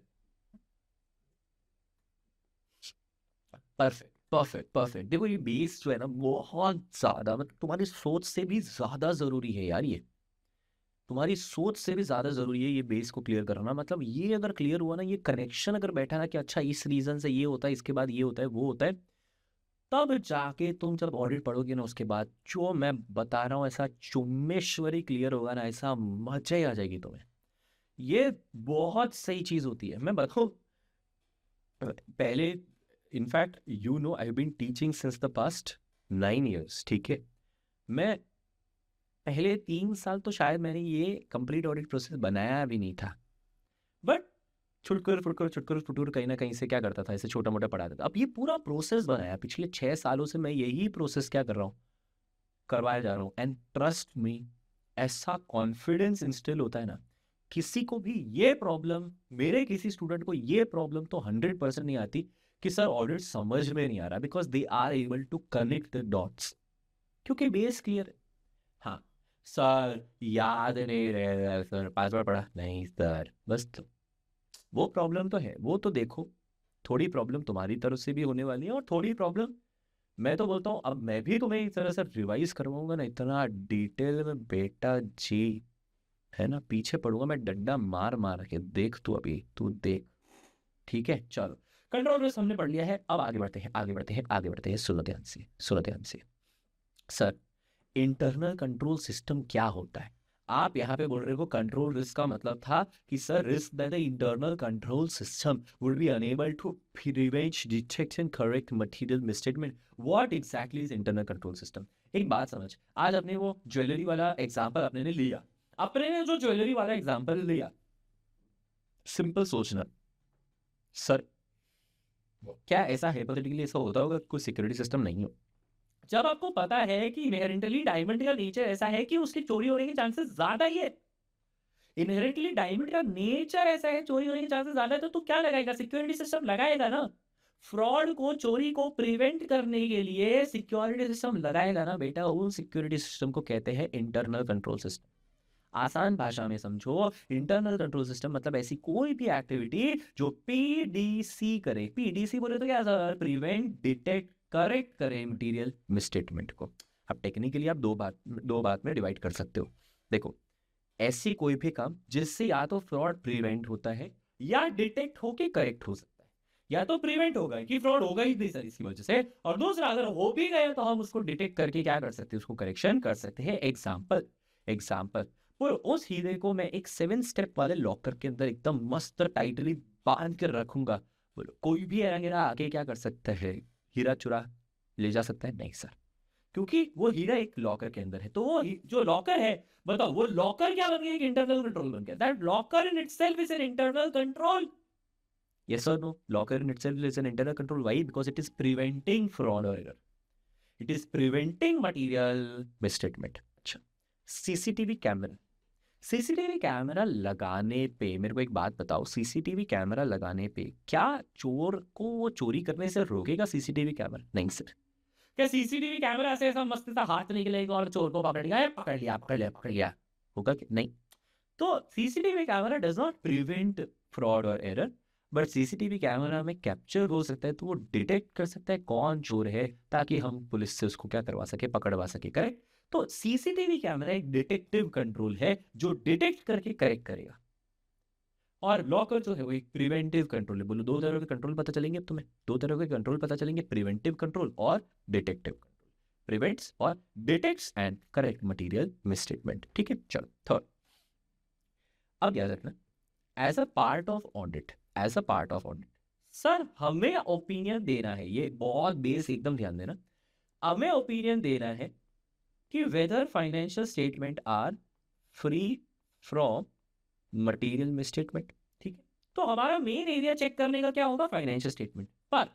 परफेक्ट। देखो ये बेस जो है ना बहुत ज्यादा, मतलब तुम्हारी सोच से भी ज्यादा जरूरी है यार, ये तुम्हारी सोच से भी ज्यादा जरूरी है ये बेस को क्लियर करना। मतलब ये अगर क्लियर हुआ ना, ये कनेक्शन अगर बैठा ना कि अच्छा इस रीजन से ये होता है, इसके बाद ये होता है, वो होता है, तब जाके तुम जब ऑडिट पढ़ोगे ना उसके बाद जो मैं बता रहा हूँ ऐसा चुम्मेश्वरी क्लियर होगा ना, ऐसा मजा ही आ जाएगी तुम्हें। ये बहुत सही चीज होती है, मैं बताऊँ पहले, in fact you know I been teaching since the past 9 years, ठीक है। मैं पहले 3 साल तो शायद मैंने ये कंप्लीट ऑडिट प्रोसेस बनाया भी नहीं था, बट छुटकुर कहीं ना कहीं से क्या करता था, ऐसे छोटा मोटा पढ़ाता था। अब ये पूरा प्रोसेस बनाया, पिछले 6 सालों से मैं यही प्रोसेस क्या कर रहा हूँ, करवाया जा रहा हूँ। एंड ट्रस्ट मी, ऐसा कॉन्फिडेंस इंस्टिल होता है ना, किसी को भी ये प्रॉब्लम, मेरे किसी स्टूडेंट को ये प्रॉब्लम तो 100% नहीं आती कि सर ऑडिट समझ में नहीं आ रहा, because they are able to connect the dots, क्योंकि बेस क्लियर है। हाँ सर याद नहीं रह सर, 5 बार पढ़ा नहीं सर, बस तो वो प्रॉब्लम तो है, वो तो देखो थोड़ी प्रॉब्लम तुम्हारी तरफ से भी होने वाली है और थोड़ी प्रॉब्लम मैं तो बोलता हूँ अब मैं भी तुम्हें इस तरह से रिवाइज करवाऊंगा ना इतना डिटेल में बेटा जी, है ना, पीछे पड़ूंगा मैं डंडा मार मार के, देख तू अभी तू देख। ठीक है चलो, कंट्रोल रिस्क हमने पढ़ लिया है, अब आगे बढ़ते हैं, सुनो ध्यान से। सर इंटरनल कंट्रोल सिस्टम क्या होता है? आप यहाँ पे बोल रहे हो कंट्रोल रिस्क का मतलब था कि sir risk that the internal control system would be unable to prevent, detect and correct material misstatement. What exactly is internal control system? एक बात समझ, आज अपने वो ज्वेलरी वाला एग्जांपल अपने ने लिया, अपने ने जो ज्वेलरी वाला एग्जांपल लिया, सिंपल सोचना सर, क्या ऐसा हाइपोथेटिकली ऐसा होता होगा कोई सिक्योरिटी सिस्टम नहीं हो? जब आपको पता है कि इनहेरेंटली डायमंड का नेचर ऐसा है कि उसकी चोरी होने के चांसेस ज्यादा ही है, इनहेरेंटली डायमंड का नेचर ऐसा है चोरी होने के चांसेस ज्यादा है, तो तू क्या लगाएगा, सिक्योरिटी सिस्टम लगाएगा ना। फ्रॉड को, चोरी को प्रिवेंट करने के लिए सिक्योरिटी सिस्टम लगाएगा ना बेटा, उस सिक्योरिटी सिस्टम को कहते हैं इंटरनल कंट्रोल सिस्टम। आसान भाषा में समझो, इंटरनल कंट्रोल सिस्टम मतलब ऐसी कोई भी एक्टिविटी जो पीडीसी करे। पीडीसी बोले तो क्या सर, प्रिवेंट, डिटेक्ट, करेक्ट करे मटेरियल मिसस्टेटमेंट को। अब टेक्निकली आप दो बात में डिवाइड कर सकते हो। देखो ऐसी कोई भी काम जिससे या तो फ्रॉड प्रिवेंट होता है या डिटेक्ट होके करेक्ट हो सकता है। या तो प्रिवेंट होगा कि फ्रॉड होगा ही नहीं सर इसकी वजह से, और दूसरा अगर हो भी गया तो हम उसको डिटेक्ट करके क्या कर सकते हैं, उसको करेक्शन कर सकते हैं। एग्जाम्पल और उस हीरे को मैं एक 7 स्टेप वाले लॉकर के अंदर एकदम मस्त टाइटली बांध कर रखूंगा। बोलो कोई भी हीरा आके क्या कर सकता है, हीरा चुरा ले जा सकता है? नहीं सर, क्योंकि वो हीरा एक लॉकर के अंदर है। तो वो जो लॉकर है, बताओ वो लॉकर क्या बन गया? एक इंटरनल कंट्रोल बन गया। That locker in itself is an internal control. Yes or no? Locker in itself is an internal control. Why? Because it is preventing fraud or error. It is preventing material misstatement. अच्छा, सीसीटीवी कैमरा, सीसीटीवी कैमरा लगाने पे मेरे को एक बात बताओ, सीसीटीवी कैमरा लगाने पे क्या चोर को वो चोरी करने से रोकेगा सीसीटीवी कैमरा? नहीं सर। क्या सीसीटीवी कैमरा से ऐसा मस्त सा हाथ निकलेगा और चोर को पकड़ लिया, पकड़ लिया, पकड़ लिया, पकड़ लिया, होगा कि नहीं? तो CCTV camera does not prevent fraud और एरर, बट सीसीटीवी कैमरा में कैप्चर हो सकता है, तो वो डिटेक्ट कर सकता है कौन चोर है, ताकि हम पुलिस से उसको क्या करवा सके, पकड़वा सके। करेक्ट? तो सीसीटीवी कैमरा एक डिटेक्टिव कंट्रोल है जो डिटेक्ट करके करेक्ट करेगा, और लॉकर जो है वो एक प्रिवेंटिव कंट्रोल है। बोलो 2 तरह के कंट्रोल पता चलेंगे अब तुम्हें, 2 तरह के कंट्रोल पता चलेंगे, प्रिवेंटिव कंट्रोल और डिटेक्टिव कंट्रोल। प्रिवेंट्स और detects and correct material misstatement. ठीक है, चलो थर्ड। अब याद रखना, as a part of audit, as a part of audit sir हमें ओपिनियन देना है, ये बहुत बेस एकदम ध्यान देना, हमें ओपिनियन देना है कि whether financial statement are free from material misstatement. ठीक है, तो हमारा मेन एरिया चेक करने का क्या होगा? Financial statement. पर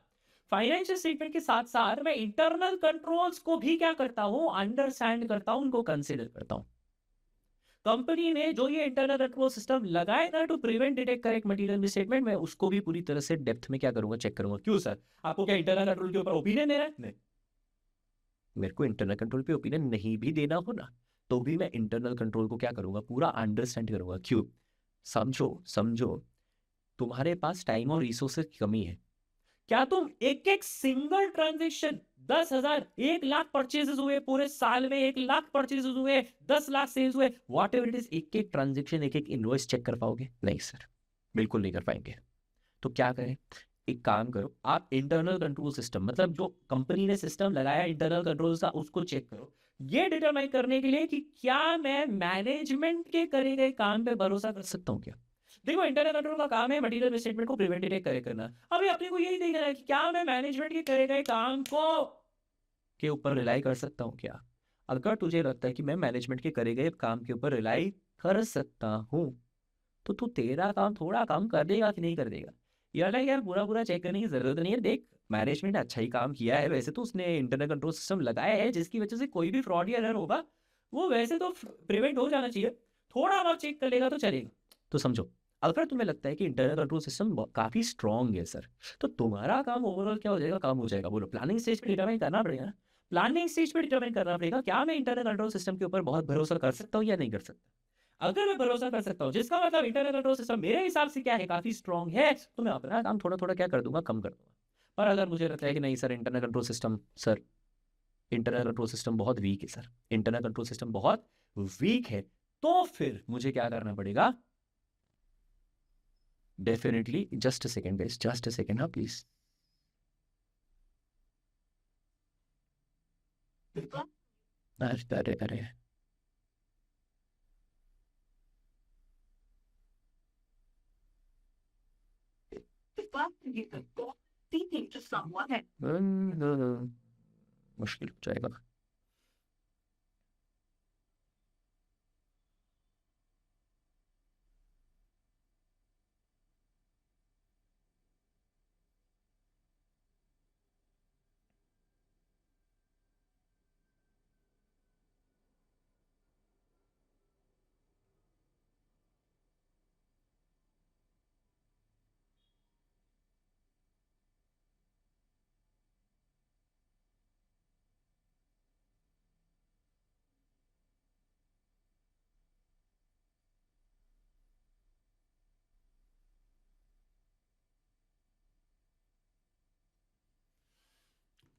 फाइनेंशियल स्टेटमेंट के साथ साथ मैं इंटरनल कंट्रोल्स को भी क्या करता हूं? अंडरस्टैंड करता हूं, उनको कंसिडर करता हूं। कंपनी ने जो ये इंटरनल कंट्रोल सिस्टम लगाएगा to prevent detect correct material misstatement, मैं उसको भी पूरी तरह से डेप्थ में क्या करूंगा? चेक करूंगा। क्यों सर, आपको क्या इंटरनल कंट्रोल के ऊपर ओपिनियन देना है? नहीं, मेरे को इंटरनल कंट्रोल पे ओपिनियन नहीं भी देना हो ना, तो भी मैं इंटरनल कंट्रोल को क्या करूंगा? पूरा अंडरस्टैंड करूंगा। क्यों? समझो समझो, तुम्हारे पास टाइम और रिसोर्सेज की कमी है। क्या तुम एक एक सिंगल ट्रांजेक्शन 10,000 1 लाख परचेजेस हुए पूरे साल में, 1 लाख परचेजेस हुए, 10 लाख सेल्स हुए, वॉट एवर इट इज, एक एक ट्रांजेक्शन, एक एक इनवॉइस चेक कर पाओगे? नहीं सर, बिल्कुल नहीं कर पाएंगे। तो क्या करें? एक काम करो, आप इंटरनल कंट्रोल सिस्टम, मतलब जो कंपनी ने सिस्टम लगाया इंटरनल कंट्रोल का, उसको चेक करो, ये डिटरमाइन करने के लिए कि क्या मैं मैनेजमेंट के करे गए काम पे भरोसा कर सकता हूँ क्या। देखो इंटरनल कंट्रोल का काम है मटेरियल मिसस्टेटमेंट को प्रिवेंटिव करे करना। अभी अपने को यही देखना है कि क्या मैं मैनेजमेंट के करे गए काम को के ऊपर रिलाई कर सकता हूँ क्या। अगर तुझे लगता है कि मैं मैनेजमेंट के करे गए काम के ऊपर रिलाई कर सकता हूँ, तो तू तेरा काम थोड़ा कम कर देगा कि नहीं कर देगा? यार पूरा पूरा चेक करने की जरूरत नहीं है। देख, मैनेजमेंट अच्छा ही काम किया है, वैसे तो उसने इंटरनल कंट्रोल सिस्टम लगाया है जिसकी वजह से कोई भी फ्रॉड या एरर होगा वो वैसे तो प्रिवेंट हो जाना चाहिए, थोड़ा और चेक कर लेगा तो चलेगा। तो समझो, अगर तुम्हें लगता है कि इंटरनल कंट्रोल सिस्टम काफी स्ट्रॉन्ग है सर, तो तुम्हारा काम ओवरऑल क्या हो जाएगा? काम हो जाएगा। बोलो प्लानिंग स्टेज पे डिटरमाइन करना पड़ेगा ना, प्लानिंग स्टेज पे डिटरमाइन करना पड़ेगा क्या मैं इंटरनल कंट्रोल सिस्टम के ऊपर बहुत भरोसा कर सकता हूँ या नहीं कर सकता। अगर मैं भरोसा कर सकता हूँ, जिसका मतलब इंटरनल कंट्रोल सिस्टम मेरे हिसाब से क्या है, काफी स्ट्रॉन्ग है, तो मैं अपना काम थोड़ा थोड़ा क्या कर दूंगा? कम कर दूंगा। पर अगर मुझे लगता है कि नहीं sir, internal control system, sir internal control system बहुत वीक है सर, इंटरनल कंट्रोल सिस्टम बहुत वीक है, तो फिर मुझे क्या करना पड़ेगा? Definitely, just a second guys, just a second, हाँ प्लीज। अरे अरे, मुश्किल हो जाएगा।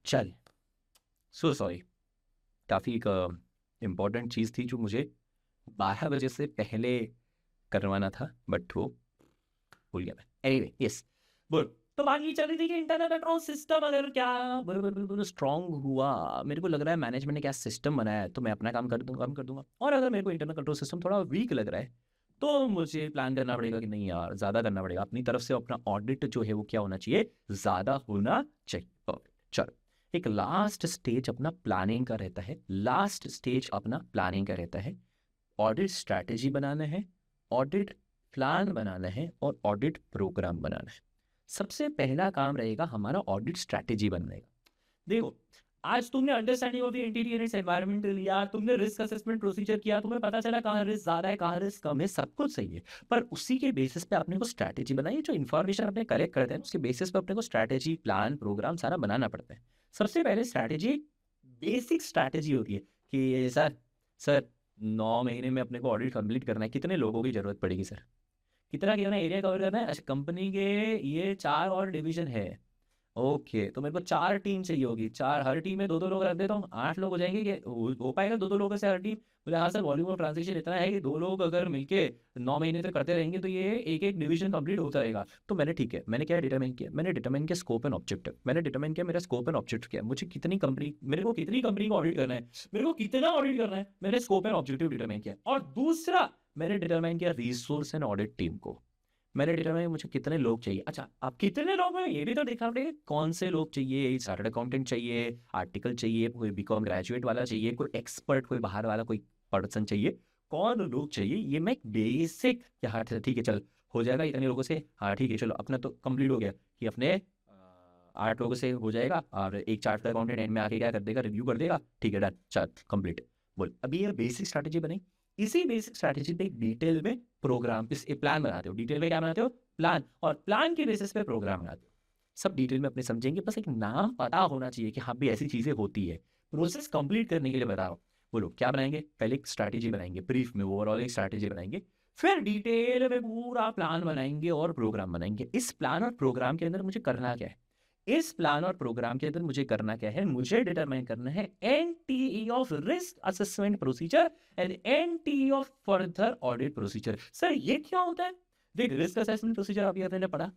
चल, सो सॉरी, काफी एक इम्पोर्टेंट चीज थी जो मुझे 12 बजे से पहले करवाना था, बट वो भूल गया मैं। एनीवे, यस, बोल। तो बाकी चल रही थी कि इंटरनल कंट्रोल सिस्टम अगर क्या स्ट्रांग हुआ, मेरे को लग रहा है मैनेजमेंट ने क्या सिस्टम बनाया है, तो मैं अपना काम कर दूंगा। और अगर मेरे को इंटरनल कंट्रोल सिस्टम थोड़ा वीक लग रहा है, तो मुझे प्लान करना पड़ेगा कि नहीं यार, ज़्यादा करना पड़ेगा अपनी तरफ से। अपना ऑडिट जो है वो क्या होना चाहिए, ज़्यादा होना चाहिए। परफेक्ट, चलो। एक लास्ट स्टेज अपना प्लानिंग का रहता है, लास्ट स्टेज अपना प्लानिंग का रहता है। ऑडिट स्ट्रैटेजी बनाना है, ऑडिट प्लान बनाना है और ऑडिट प्रोग्राम बनाना है। सबसे पहला काम रहेगा हमारा ऑडिट स्ट्रैटेजी बनने का। देखो, आज तुमने understanding of the entity and its environment लिया, तुमने रिस्क असेसमेंट प्रोसीजर किया, तुम्हें पता चला कहाँ रिस्क ज्यादा है कहाँ रिस्क कम है, सब कुछ सही है। पर उसी के बेसिस पे अपने को स्ट्रैटेजी बनाई, जो इन्फॉर्मेशन अपने कलेक्ट करते हैं उसके बेसिस पे अपने को स्ट्रैटेजी प्लान प्रोग्राम सारा बनाना पड़ता है। सबसे पहले स्ट्रैटेजी, बेसिक स्ट्रैटेजी होती है कि सर 9 महीने में अपने को ऑडिट कंप्लीट करना है, कितने लोगों की जरूरत पड़ेगी सर, कितना एरिया कवर करना है। अच्छा, कंपनी के ये 4 और डिवीजन है, ओके, तो मेरे को 4 टीम चाहिए होगी, 4, हर टीम में 2-2 लोग रख देता हूँ, 8 लोग हो जाएंगे। कि हो पाएगा 2-2 लोगों से हर टीम? बोले हाँ सर, वॉल्यूम ऑफ ट्रांजेक्शन इतना है कि 2 लोग अगर मिलके 9 महीने तक करते रहेंगे तो ये एक डिवीजन कंप्लीट होता रहेगा। तो मैंने, ठीक है, मैंने क्या डिटरमाइन किया, मैंने डिटरमाइन किया स्कोप एंड ऑब्जेक्टिव। मैंने डिटरमाइन किया मेरा स्कोप एंड ऑब्जेक्टिव क्या है, मुझे कितनी कंपनी, मेरे को कितनी कंपनी को ऑडिट करना है, मेरे को कितना ऑडिट करना है, मैंने स्कोप एंड ऑब्जेक्टिव डिटरमाइन किया। और दूसरा मैंने डिटरमाइन किया रिसोर्स एंड ऑडिट टीम को। मैंने डिटरमाइन मुझे कितने लोग चाहिए। अच्छा, अब कितने लोग हैं ये भी तो देखना पड़ेगा, कौन से लोग चाहिए, चार्टर्ड अकाउंटेंट चाहिए, आर्टिकल चाहिए, कोई बीकॉम ग्रेजुएट वाला चाहिए, कोई एक्सपर्ट, कोई बाहर वाला कोई पर्सन चाहिए, कौन लोग चाहिए, ये मैं बेसिक, हाँ ठीक है चल हो जाएगा इतने लोगों से, हाँ ठीक है चलो अपना तो कंप्लीट हो गया कि अपने 8 लोगों से हो जाएगा। और एक चार्टर्ड अकाउंटेंट एंड में आके क्या कर देगा, रिव्यू कर देगा, ठीक है डन, चल कंप्लीट। बोल, अभी ये बेसिक स्ट्रैटेजी बनी, इसी बेसिक स्ट्रैटेजी पे डिटेल में प्रोग्राम, इस प्लान बनाते हो। डिटेल में क्या बनाते हो, प्लान, और प्लान के बेसिस पे प्रोग्राम बनाते हो। सब डिटेल में अपने समझेंगे, बस एक नाम पता होना चाहिए कि हाँ भी ऐसी चीजें होती है। प्रोसेस कंप्लीट करने के लिए बता रहा हूँ। बोलो क्या बनाएंगे, पहले एक स्ट्रैटेजी बनाएंगे, ब्रीफ में ओवरऑल एक स्ट्रैटेजी बनाएंगे, फिर डिटेल में पूरा प्लान बनाएंगे और प्रोग्राम बनाएंगे। इस प्लान और प्रोग्राम के अंदर मुझे करना क्या है, इस प्लान और प्रोग्राम के अंदर मुझे करना क्या है, मुझे डिटरमाइन करना है NTE of risk assessment procedure and NTE of further audit procedure. Sir ये क्या होता है? देख, रिस्क असेसमेंट प्रोसीजर अभी आपने पढ़ा,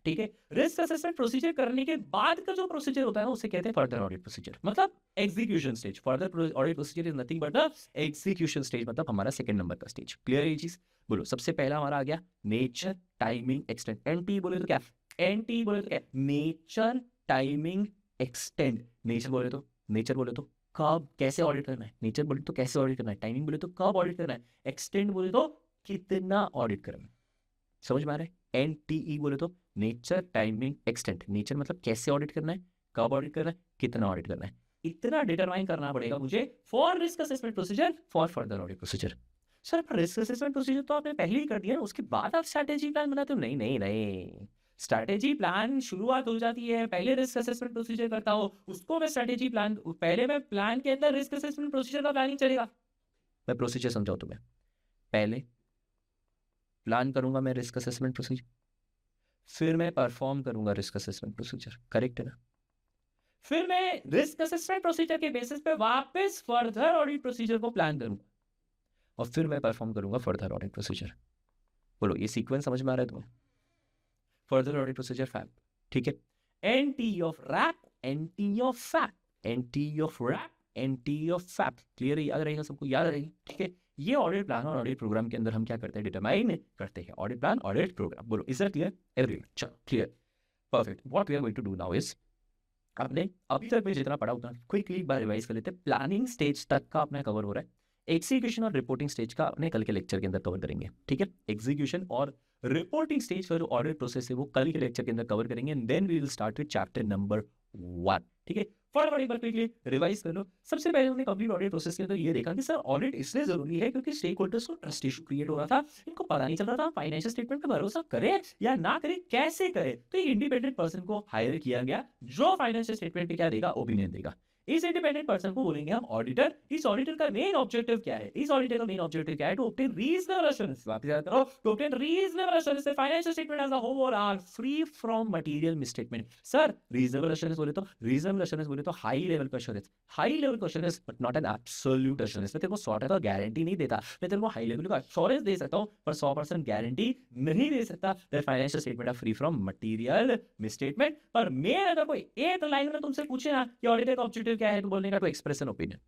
ठीक है। रिस्क असेसमेंट प्रोसीजर करने के बाद का जो प्रोसीजर होता है उसे कहते हैं फर्दर ऑडिट प्रोसीजर, मतलब execution stage. Further audit procedure is nothing but the execution stage, मतलब हमारा सेकंड नंबर का स्टेज। क्लियर है ये चीज? बोलो, सबसे पहला हमारा आ गया नेचर, टाइमिंग, एक्सटेंड। एनटी बोले तो क्या, एनटी बोले तो क्या, नेचर, टाइमिंग, एक्सटेंड। नेचर बोले तो कब कैसे ऑडिट करना है, नेचर बोले तो कैसे ऑडिट करना है, टाइमिंग बोले तो कब ऑडिट करना है, एक्सटेंड बोले तो कितना ऑडिट करना है। समझ में आ रहा है? एनटीई बोले तो नेचर, टाइमिंग, एक्सटेंड। नेचर मतलब कैसे ऑडिट करना है, कब ऑडिट करना है, कितना ऑडिट करना है, इतना डिटरमाइन करना पड़ेगा मुझे for risk assessment procedure, for further audit procedure. Sir risk assessment procedure तो आपने पहले ही कर दिया, उसके बाद आप स्ट्रैटेजी प्लान बनाते हो? नहीं नहीं नहीं, स्ट्रैटेजी प्लान शुरुआत हो जाती है, पहले रिस्क असेसमेंट प्रोसीजर करता हो, उसको मैं स्ट्रैटेजी प्लान, पहले मैं प्लान के अंदर रिस्क असेसमेंट प्रोसीजर का प्लानिंग चलेगा। मैं प्रोसीजर समझाऊं तुम्हें, पहले प्लान करूंगा मैं रिस्क असेसमेंट प्रोसीजर, फिर मैं परफॉर्म करूंगा रिस्क असेसमेंट प्रोसीजर, करेक्ट है ना? फिर मैं रिस्क असेसमेंट प्रोसीजर के बेसिस पे वापस फर्दर ऑडिट प्रोसीजर को प्लान करूंगा, और फिर मैं परफॉर्म करूंगा फर्दर ऑडिट प्रोसीजर। बोलो ये सीक्वेंस समझ में आ रहा है तुम्हें? फर्दर ऑडिट प्रोसीजर फैप, ठीक है। NTE of RAP, NTE of FAP, NTE of RAP, NTE of FAP. Clear है? याद रहेगा सबको, याद रहेगा, ठीक है। ये ऑडिट प्लान और ऑडिट प्रोग्राम के अंदर हम क्या करते हैं, डिटरमाइन करते हैं ऑडिट प्लान, ऑडिट प्रोग्राम। बोलो इज दैट क्लियर एवरीवन? चलो clear, perfect. What we are going to do now is, आपने अभी तक में जितना पढ़ा उतना क्विकली एक बार रिवाइज कर लेते हैं। प्लानिंग स्टेज तक का अपना कवर हो रहा है, एग्जीक्यूशन और रिपोर्टिंग स्टेज का अपने कल के लेक्चर के अंदर कवर करेंगे, ठीक है। एग्जीक्यूशन और रिपोर्टिंग स्टेज का जो ऑडिट प्रोसेस है वो कल के लेक्चर के अंदर कवर करेंगे, and then we will start with chapter number 1, ठीक है। फटाफट एक बार क्विकली रिवाइज कर लो। सबसे पहले हमने कंप्लीट ऑडिट प्रोसेस के अंदर ये देखा कि सर ऑडिट इसलिए जरूरी है क्योंकि स्टेक होल्डर्स को ट्रस्ट इशू क्रिएट हो रहा था, इनको पता नहीं चल रहा था फाइनेंशियल स्टेटमेंट पे भरोसा करे या ना करे, कैसे करे। तो एक इंडिपेंडेंट पर्सन को हायर किया गया जो फाइनेंशियल स्टेटमेंट पे क्या देगा, ओपिनियन देगा। इस इंडिपेंडेंट पर्सन को बोलेंगे हम ऑडिटर। इस ऑडिटर का मेन ऑब्जेक्टिव क्या है? इस ऑडिटर का मेन ऑब्जेक्टिव क्या है? टू ऑब्टेन रीजनेबल एश्योरेंस, वापस याद करो, to obtain reasonable assurance that financial statement as a whole are free from material misstatement. Sir reasonable assurance बोले तो, रीजनेबल एश्योरेंस बोले तो हाई लेवल का एश्योरेंस, हाई लेवल का assurance but not an absolute assurance. मैं तेरे को 100% गारंटी नहीं देता, मैं तेरे को हाई लेवल का एश्योरेंस दे सकता हूं, पर 100% गारंटी नहीं दे सकता that financial statement are free from material misstatement. पर मैं अगर कोई एक लाइन में तुमसे पूछे ना कि ऑडिटर का ऑब्जेक्टिव क्या है, तो बोलने का टू एक्सप्रेस एन ओपिनियन।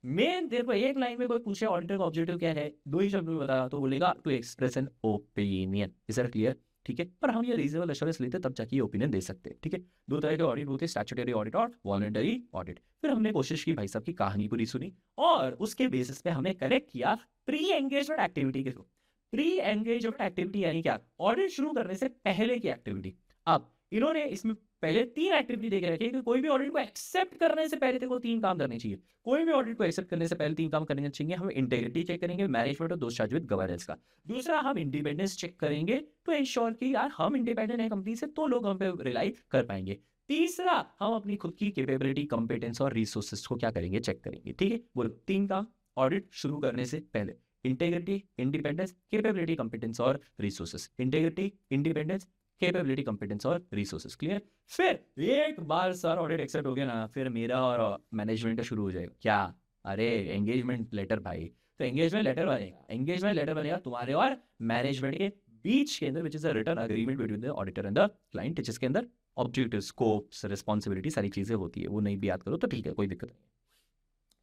मैं तेरे को एक लाइन में कोई पूछे ऑडिटर का ऑब्जेक्टिव क्या है, 2 ही शब्द में बता, तो बोलेगा to express an opinion. Is that clear? ठीक है, पर हम ये रीजनेबल एश्योरेंस लेते तब जाके ये ओपिनियन दे सकते हैं। ठीक है, 2 तरह के ऑडिट होते हैं, स्टैट्यूटरी ऑडिट और वॉलंटरी ऑडिट। फिर हमने कोशिश की भाई साहब की कहानी पूरी सुनी और उसके बेसिस पे हमने करेक्ट किया प्री एंगेजमेंट एक्टिविटी के थ्रू। प्री एंगेजमेंट एक्टिविटी यानी क्या? ऑडिट शुरू करने से पहले की एक्टिविटी। अब इन्होंने इसमें पहले 3 एक्टिविटी देके रखी है कि कोई भी ऑडिट को एक्सेप्ट करने से पहले तेरे को 3 काम करने चाहिए। कोई भी ऑडिट को एक्सेप्ट करने से पहले 3 काम करने चाहिए। हम इंटेग्रिटी चेक करेंगे, मैनेजमेंट और दोस्त चार्ज विद गवर्नेंस का। दूसरा, हम इंडिपेंडेंस चेक करेंगे टू इंश्योर कि यार हम इंडिपेंडेंट है कंपनी से, तो लोग हम पे रिलाई कर पाएंगे। तीसरा, हम अपनी खुद की कैपेबिलिटी, कॉम्पिटेंस और रिसोर्सेज को क्या करेंगे? चेक करेंगे। ठीक है, बोलो 3 काम ऑडिट शुरू करने से पहले। इंटेग्रिटी, इंडिपेंडेंस, कैपेबिलिटी, कॉम्पिटेंस और resources. Integrity, independence, capability, competence और रिसोर्सेज। क्लियर? फिर एक बार सर ऑडिट एक्सेप्ट हो गया ना, फिर मेरा और मैनेजमेंट का शुरू हो जाएगा। क्या? अरे एंगेजमेंट लेटर भाई। तो एंगेजमेंट लेटर बनेगा, एंगेजमेंट लेटर बनेगा तुम्हारे और मैनेजमेंट के बीच के अंदर, which is a written agreement between the auditor and the client, जिसके अंदर ऑब्जेक्टिव, स्कोप्स, रिस्पॉन्सिबिलिटी, सारी चीजें होती है। वो नहीं भी याद करो तो ठीक है, कोई दिक्कत नहीं।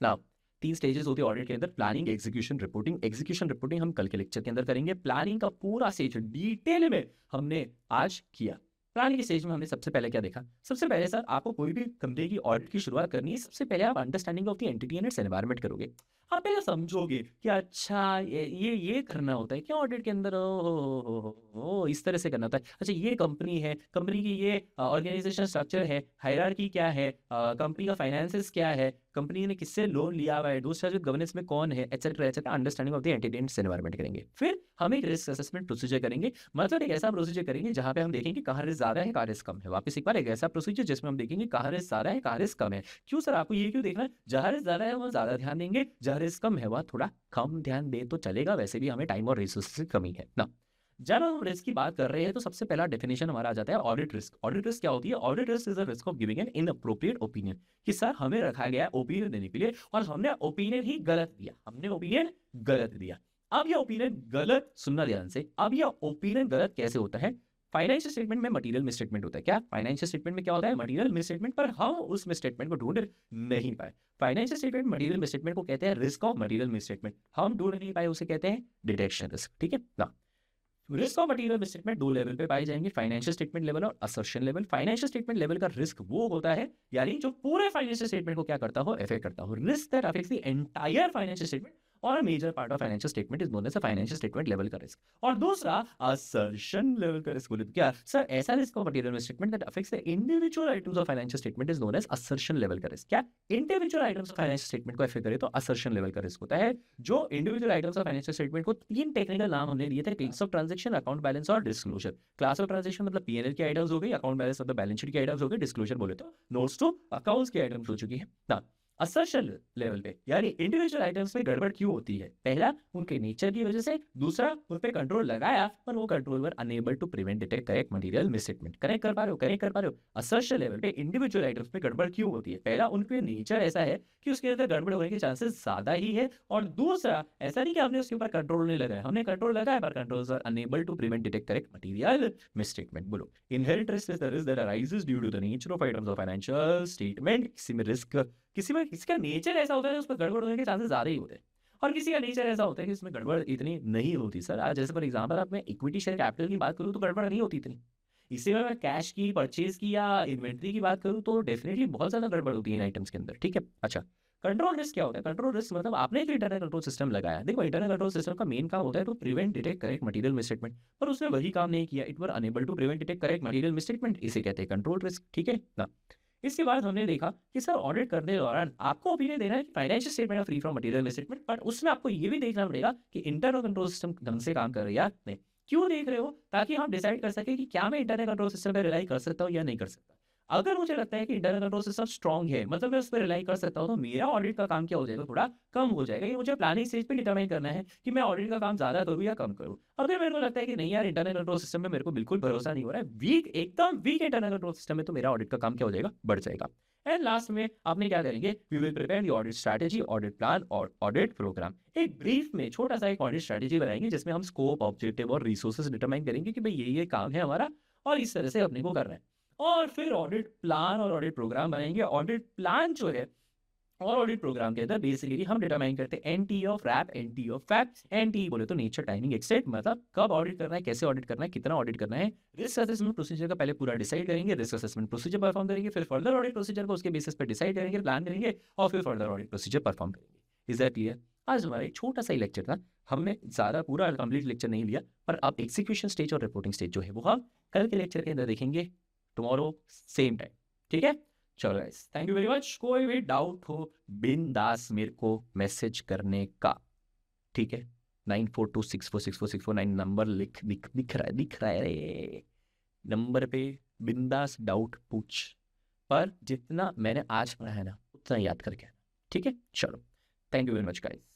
नाउ 3 स्टेजेस होती है ऑडिट के अंदर, planning, execution, reporting. Execution reporting हम कल के लेक्चर के अंदर करेंगे। प्लानिंग का पूरा स्टेज डिटेल में हमने आज किया। प्लानिंग के स्टेज में हमने सबसे पहले क्या देखा? सबसे पहले सर आपको कोई भी कंपनी की ऑडिट की शुरुआत करनी है, सबसे पहले आप understanding of the entity and its environment करोगे। आप पहले समझोगे कि अच्छा ये करना होता है क्या ऑडिट के अंदर? ओ इस तरह से करना होता है। अच्छा ये कंपनी है, कंपनी की ये ऑर्गेनाइजेशन स्ट्रक्चर है, हायरार्की क्या है, कंपनी का फाइनेंसेस क्या है, कंपनी ने किससे लोन लिया हुआ है, दूसरा जो गवर्नेंस में कौन है, etcetera etcetera. Understanding of the entity and its environment करेंगे। फिर हम एक रिस्क असेसमेंट प्रोसीजर करेंगे, मतलब एक ऐसा प्रोसीजर करेंगे जहां पे हम देखेंगे कहाँ रिस्क ज्यादा है, कहाँ रिस्क कम है। वापस एक बार, एक ऐसा प्रोसीजर जिसमें हम देखेंगे कहाँ रिस्क ज्यादा है, कहाँ रिस्क कम है। क्यों सर, आपको ये क्यों देखना है? जहां रिस्क ज्यादा है वह ज्यादा ध्यान देंगे, जहां रिस्क कम है वह थोड़ा कम ध्यान दे तो चलेगा, वैसे भी हमें टाइम और रिसोर्सेज की कमी है ना। जब हम रिस्क की बात कर रहे हैं तो सबसे पहला डेफिनेशन हमारा आ जाता है ऑडिट रिस्क। ऑडिट रिस्क क्या होती है? Audit risk is a risk of giving an inappropriate opinion, कि सर हमें रखा गया है ओपिनियन देने के लिए और हमने ओपिनियन ही गलत दिया, हमने ओपिनियन गलत दिया। अब यह ओपिनियन गलत, सुनना ध्यान से, अब यह ओपिनियन गलत कैसे होता है? फाइनेंशियल स्टेटमेंट में मटेरियल मिसस्टेटमेंट होता है। क्या फाइनेंशियल स्टेटमेंट में क्या होता है? मटेरियल मिसस्टेटमेंट, पर हम उस मिसस्टेटमेंट को ढूंढ नहीं पाए। फाइनेंशियल स्टेटमेंट मटेरियल मिसस्टेटमेंट को कहते हैं रिस्क ऑफ मटेरियल मिसस्टेटमेंट, हम ढूंढ नहीं पाए, उसे कहते हैं डिटेक्शन रिस्क। ठीक है ना। Risk of material misstatement 2 level पे पाए जाएंगे, फाइनेंशियल स्टेटमेंट लेवल और assertion level. Financial statement level का रिस्क वो होता है यानी जो पूरे फाइनेंशियल स्टेटमेंट को क्या करता हो, अफेक्ट करता हो। Risk that affects the entire financial statement और major part of financial statement is known as financial statement level का रिस्क। और दूसरा असर्शन लेवल का रिस्क बोले तो क्या सर? ऐसा risk of material misstatement that affects the individual items of financial statement is known as assertion level का रिस्क। क्या individual items of financial statement को अफेक्ट करे तो असर्शन लेवल का रिस्क होता है। जो individual items of financial statement को 3 टेक्निकल नाम हमने दिए थे, class of transaction, account balance और डिस्क्लोजर। क्लास ऑफ ट्रांजैक्शन मतलब पीएनएल के आइटम्स हो गए, अकाउंट बैलेंस मतलब बैलेंस शीट के आइटम्स हो गए, डिस्क्लोजर बोले तो नोट्स टू अकाउंट्स के आइटम्स हो चुकी है ना। असर्शन लेवल पे यानी इंडिविजुअल आइटम्स में गड़बड़ क्यों होती है? पहला, उनके नेचर की वजह से, दूसरा, उन पे कंट्रोल लगाया पर वो control were unable to prevent detect correct material misstatement. Correct कर पा रहे हो? करेक्ट कर पा रहे हो? असर्शन लेवल पे इंडिविजुअल आइटम्स में गड़बड़ क्यों होती है? पहला, उनके नेचर ऐसा है कि उसके अंदर गड़बड़ होने के चांसेस ज्यादा ही है, और दूसरा, ऐसा नहीं कि हमने उसके ऊपर कंट्रोल नहीं लगाया, हमने कंट्रोल लगाया पर control were unable to prevent detect correct material misstatement. बोलो inherent risk is the risk that arises due to the nature of items of financial statement. किसी में रिस्क, किसी का नेचर ऐसा होता है उसमें गड़बड़ होने के चांसेस ज्यादा ही होते हैं, और किसी का नेचर ऐसा होता है कि उसमें गड़बड़ इतनी नहीं होती। सर आज जैसे फॉर एग्जांपल आप मैं इक्विटी शेयर कैपिटल की बात करूं तो गड़बड़ नहीं होती इतनी। इसी में मैं कैश की, परचेज की या इन्वेंट्री की बात करूं तो डेफिनेटली बहुत ज्यादा गड़बड़ होती है इन आइटम्स के अंदर। ठीक है, अच्छा कंट्रोल रिस्क क्या होता है? कंट्रोल रिस्क मतलब आपने एक इंटरनल कंट्रोल सिस्टम लगाया। देखो इंटरनल कंट्रोल सिस्टम का मेन काम होता है to prevent detect correct material misstatement, पर उसने वही काम नहीं किया, it were unable to prevent detect correct material misstatement, इसे कहते हैं कंट्रोल रिस्क। ठीक है ना। इसके बाद हमने देखा कि सर ऑडिट करने के दौरान आपको ओपिनियन देना है कि financial statement free from material misstatement, but उसमें आपको ये भी देखना पड़ेगा कि इंटरनल कंट्रोल सिस्टम ढंग से काम कर रही है या नहीं। क्यों देख रहे हो? ताकि हम डिसाइड कर सके कि क्या मैं इंटरनल कंट्रोल सिस्टम पे रिलाई कर सकता हूँ या नहीं कर सकता। अगर मुझे लगता है कि इंटरनल कंट्रोल सिस्टम स्ट्रॉन्ग है, मतलब मैं उस पर रिलाई कर सकता हूँ, तो मेरा ऑडिट का काम क्या हो जाएगा, थोड़ा कम हो जाएगा। ये मुझे प्लानिंग स्टेज पे डिटरमाइन करना है कि मैं ऑडिट का काम ज़्यादा करूँ या कम करूँ। अगर मेरे को लगता है कि नहीं यार, इंटरनल कंट्रोल सिस्टम में मेरे को बिल्कुल भरोसा नहीं हो रहा है, वीक, एकदम वीक इंटरनल कंट्रोल सिस्टम में, तो मेरा ऑडिट का काम क्या हो जाएगा, बढ़ जाएगा। एंड लास्ट में आपने क्या करेंगे, we will prepare the audit strategy, audit plan और ऑडिट प्रोग्राम। एक ब्रीफ में छोटा सा एक ऑडिट स्ट्रैटेजी बनाएंगे जिसमें हम स्कोप, ऑब्जेक्टिव और रिसोर्सेज डिटरमाइन करेंगे कि भाई ये काम है हमारा और इस तरह से अपने को करना है। और फिर ऑडिट प्लान और ऑडिट प्रोग्राम बनाएंगे। ऑडिट प्लान जो है और ऑडिट प्रोग्राम के अंदर बेसिकली हम डिटरमाइन करते हैं NTE of RAP, NTE of fact. NTE बोले तो नेचर, टाइमिंग, एक्सटेंट, मतलब कब ऑडिट करना है, कैसे ऑडिट करना है, कितना ऑडिट करना है। रिस्क असेसमेंट प्रोसीजर का पहले पूरा डिसाइड करेंगे, रिस्क असेसमेंट प्रोसीजर परफॉर्म करेंगे, फिर फर्दर ऑडिट प्रोसीजर को उसके बेसिस पर डिसाइड करेंगे, प्लान करेंगे और फिर फर्दर ऑडिट प्रोसीजर परफॉर्म करेंगे। Is that clear? आज हमारा एक छोटा सा ही लेक्चर था, हमने ज़्यादा पूरा कंप्लीट लेक्चर नहीं लिया, पर अब एग्जीक्यूशन स्टेज और रिपोर्टिंग स्टेज जो है वो हम कल के लेक्चर के अंदर देखेंगे, टुमारो सेम टाइम। ठीक है, चलो guys, thank you very much. कोई भी डाउट हो बिंदास मेरे को मैसेज करने का, ठीक है। 9426464649 नंबर दिख रहा है रे, नंबर पे बिंदास डाउट पूछ, पर जितना मैंने आज पढ़ा है ना उतना याद करके, ठीक है। चलो, thank you very much guys.